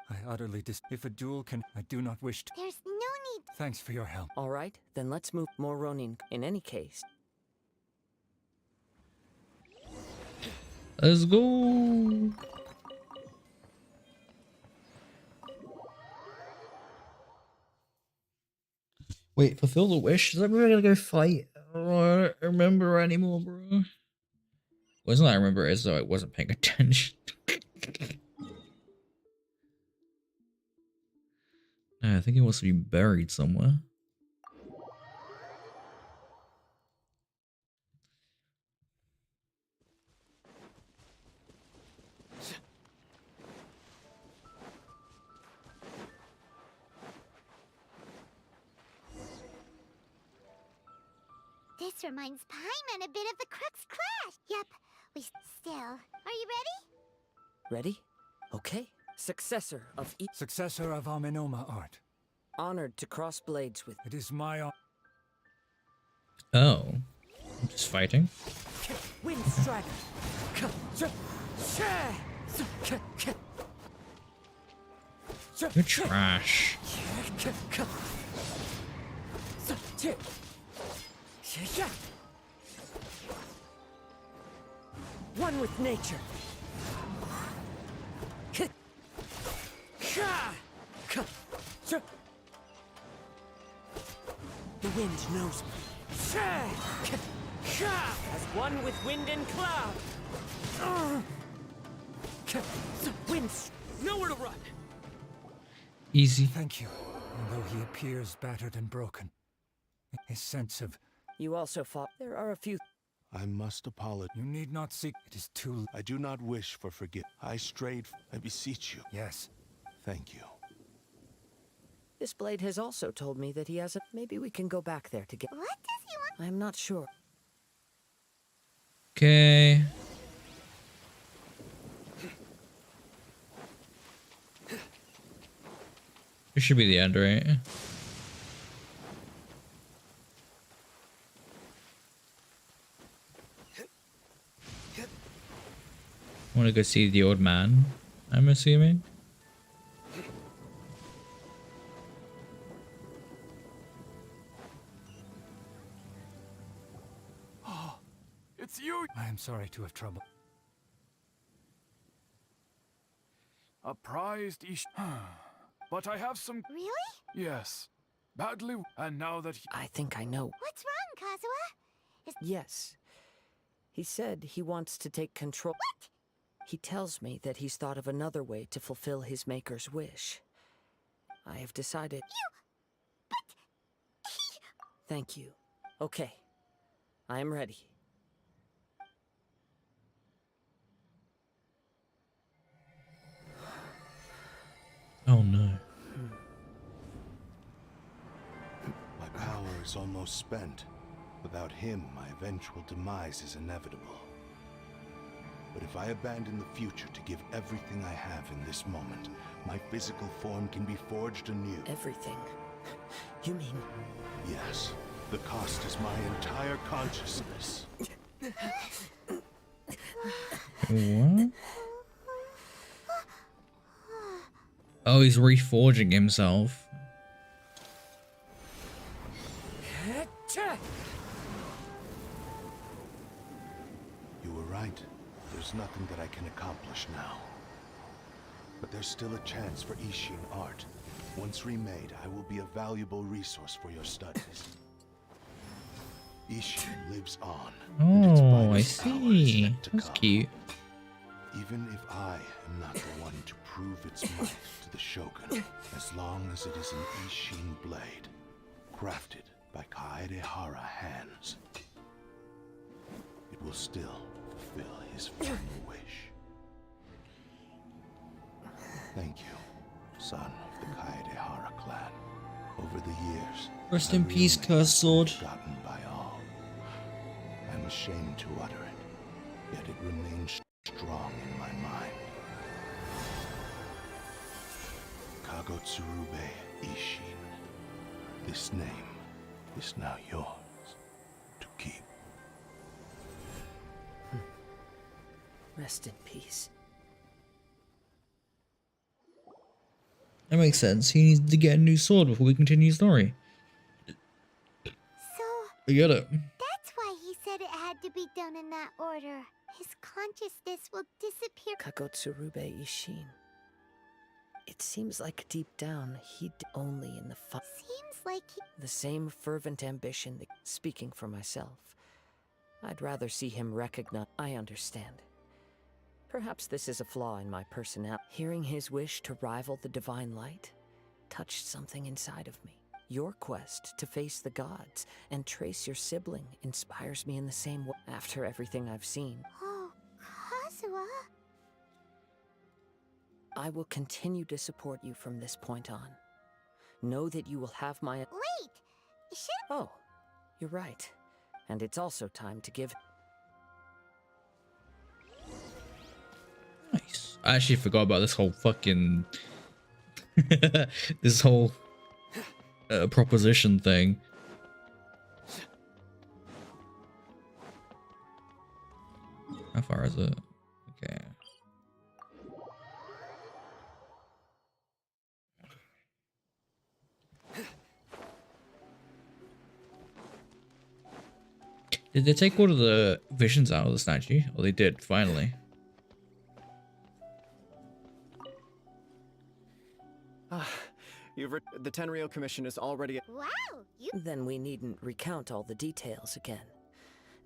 I utterly If a duel can... I do not wish to... There's no need... Thanks for your help. All right, then let's move more Ronin. In any case... Let's go. Wait, fulfill the wish? Is that where we're gonna go fight? Or remember anymore, bro. Well, it's not I remember, it's though I wasn't paying attention. No, I think it wants to be buried somewhere. This reminds Paimon a bit of the Crux Clash. Yep, we still. Are you ready? Ready? Okay. Successor of Successor of Amenoma art. Honored to cross blades with. It is my honor. Oh. I'm just fighting. Wind Strider. You're trash. One with nature. The wind knows me. As one with wind and cloud. Wind, nowhere to run. Easy. Thank you. Although he appears battered and broken, his sense of... You also fought. There are a few... I must apologize. You need not seek. It is too... I do not wish for forgiveness. I strayed. I beseech you. Yes. Thank you. This blade has also told me that he has a... Maybe we can go back there to get... What does he want? I'm not sure. Okay. This should be the end, right? I want to go see the old man, I'm assuming. Oh, it's you! I am sorry to have troubled. A prized ish. But I have some... Really? Yes. Badly, and now that he... I think I know. What's wrong, Kazuha? Yes. He said he wants to take control. What? He tells me that he's thought of another way to fulfill his maker's wish. I have decided... But... Thank you. Okay. I am ready. Oh no. My power is almost spent. Without him, my eventual demise is inevitable. But if I abandon the future to give everything I have in this moment, my physical form can be forged anew. Everything? You mean... Yes. The cost is my entire consciousness. What? Oh, he's reforging himself. You were right. There's nothing that I can accomplish now. But there's still a chance for Ishin art. Once remade, I will be a valuable resource for your studies. Ishin lives on. Oh, I see. That's cute. Even if I am not the one to prove its might to the Shogun, as long as it is an Ishin blade, crafted by Kaedehara hands, it will still fulfill his final wish. Thank you, son of the Kaedehara clan. Over the years, Rest in peace, cursed sword. Forgotten by all. I'm ashamed to utter it, yet it remains strong in my mind. Kagotsurube Ishin. This name is now yours to keep. Rest in peace. That makes sense. He needs to get a new sword before we continue the story. So... I get it. That's why he said it had to be done in that order. His consciousness will disappear. Kagotsurube Ishin. It seems like deep down he'd only in the Seems like he... The same fervent ambition that, speaking for myself, I'd rather see him recognize. I understand. Perhaps this is a flaw in my personality. Hearing his wish to rival the divine light touched something inside of me. Your quest to face the gods and trace your sibling inspires me in the same way. After everything I've seen, Oh, Kazuha. I will continue to support you from this point on. Know that you will have my... Wait! Oh, you're right. And it's also time to give... Nice. I actually forgot about this whole fucking... this whole proposition thing. How far is it? Okay. Did they take all of the visions out of the statue? Oh, they did, finally. The Tenryou Commission is already... Wow! Then we needn't recount all the details again.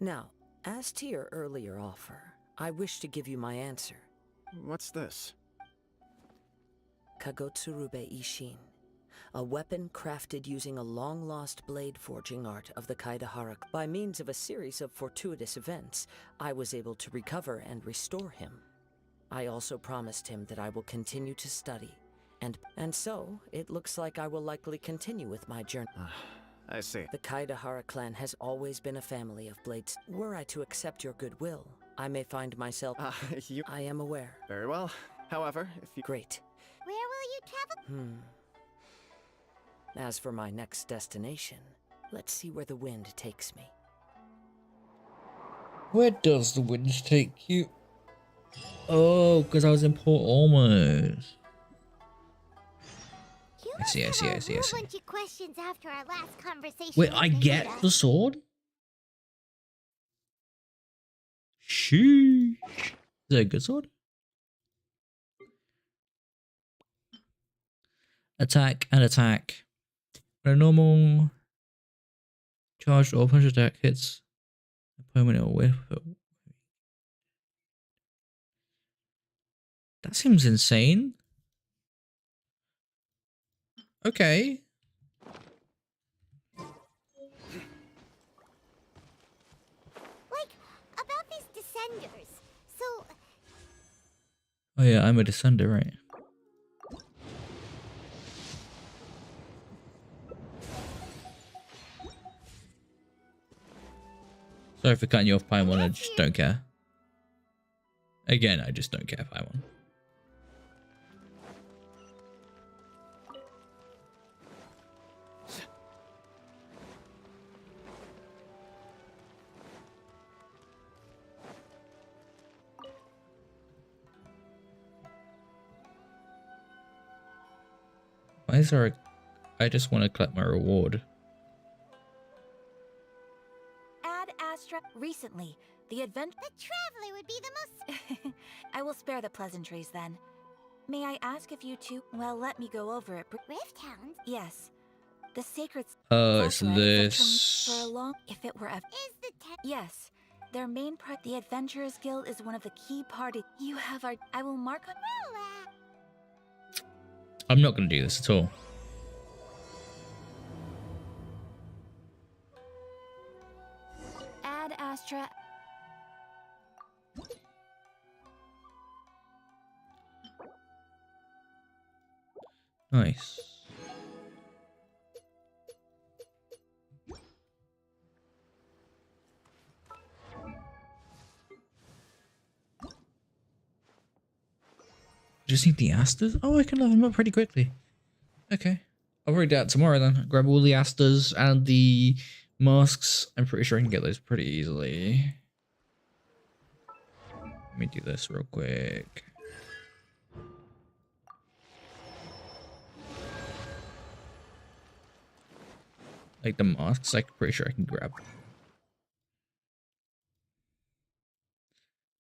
Now, as to your earlier offer, I wish to give you my answer. What's this? Kagotsurube Ishin. A weapon crafted using a long-lost blade forging art of the Kaidahara. By means of a series of fortuitous events, I was able to recover and restore him. I also promised him that I will continue to study, and so it looks like I will likely continue with my journey. I see. The Kaidahara clan has always been a family of blades. Were I to accept your goodwill, I may find myself... I am aware. Very well. However, if you... Great. Where will you travel? As for my next destination, let's see where the wind takes me. Where does the wind take you? Oh, because I was in Port Ormond. I see. Bunch of questions after our last conversation. Wait, I get the sword? Sheesh. Is that a good sword? Attack and attack. When a normal charged or punch attack hits a permanent whip. That seems insane. Okay. Like, about these descenders. So... Oh yeah, I'm a descender, right? Sorry for cutting you off, Paimon, I just don't care. Again, I just don't care, Paimon. Why is there a... I just want to collect my reward. Ad Astra. Recently, the traveler would be the most... I will spare the pleasantries then. May I ask if you two... Well, let me go over it. Rift Hound? Yes. The sacred... Oh, it's this. For a long... If it were a... Is the Yes. Their main part... The Adventurers Guild is one of the key parties. You have our... I will mark on... I'm not going to do this at all. Ad Astra. Nice. Just need the asters? Oh, I can level them up pretty quickly. Okay. I'll read that tomorrow then. Grab all the asters and the masks. I'm pretty sure I can get those pretty easily. Let me do this real quick. Like the masks, I'm pretty sure I can grab.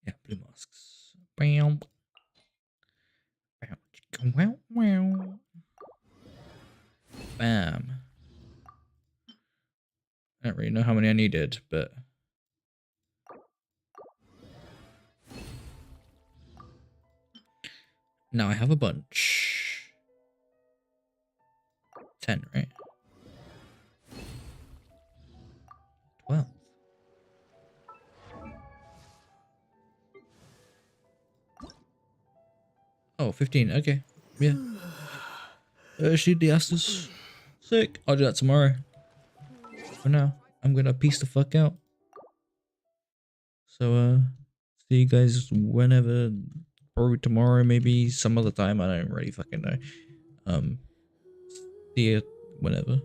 Yeah, blue masks. Bam. Wow, wow. Bam. I don't really know how many I needed, but Now I have a bunch. 10, right? 12. Oh, 15. Okay. Yeah. Shoot the asses. Sick. I'll do that tomorrow. For now, I'm gonna peace the fuck out. So, see you guys whenever. Probably tomorrow, maybe some other time. I don't really fucking know. See you whenever.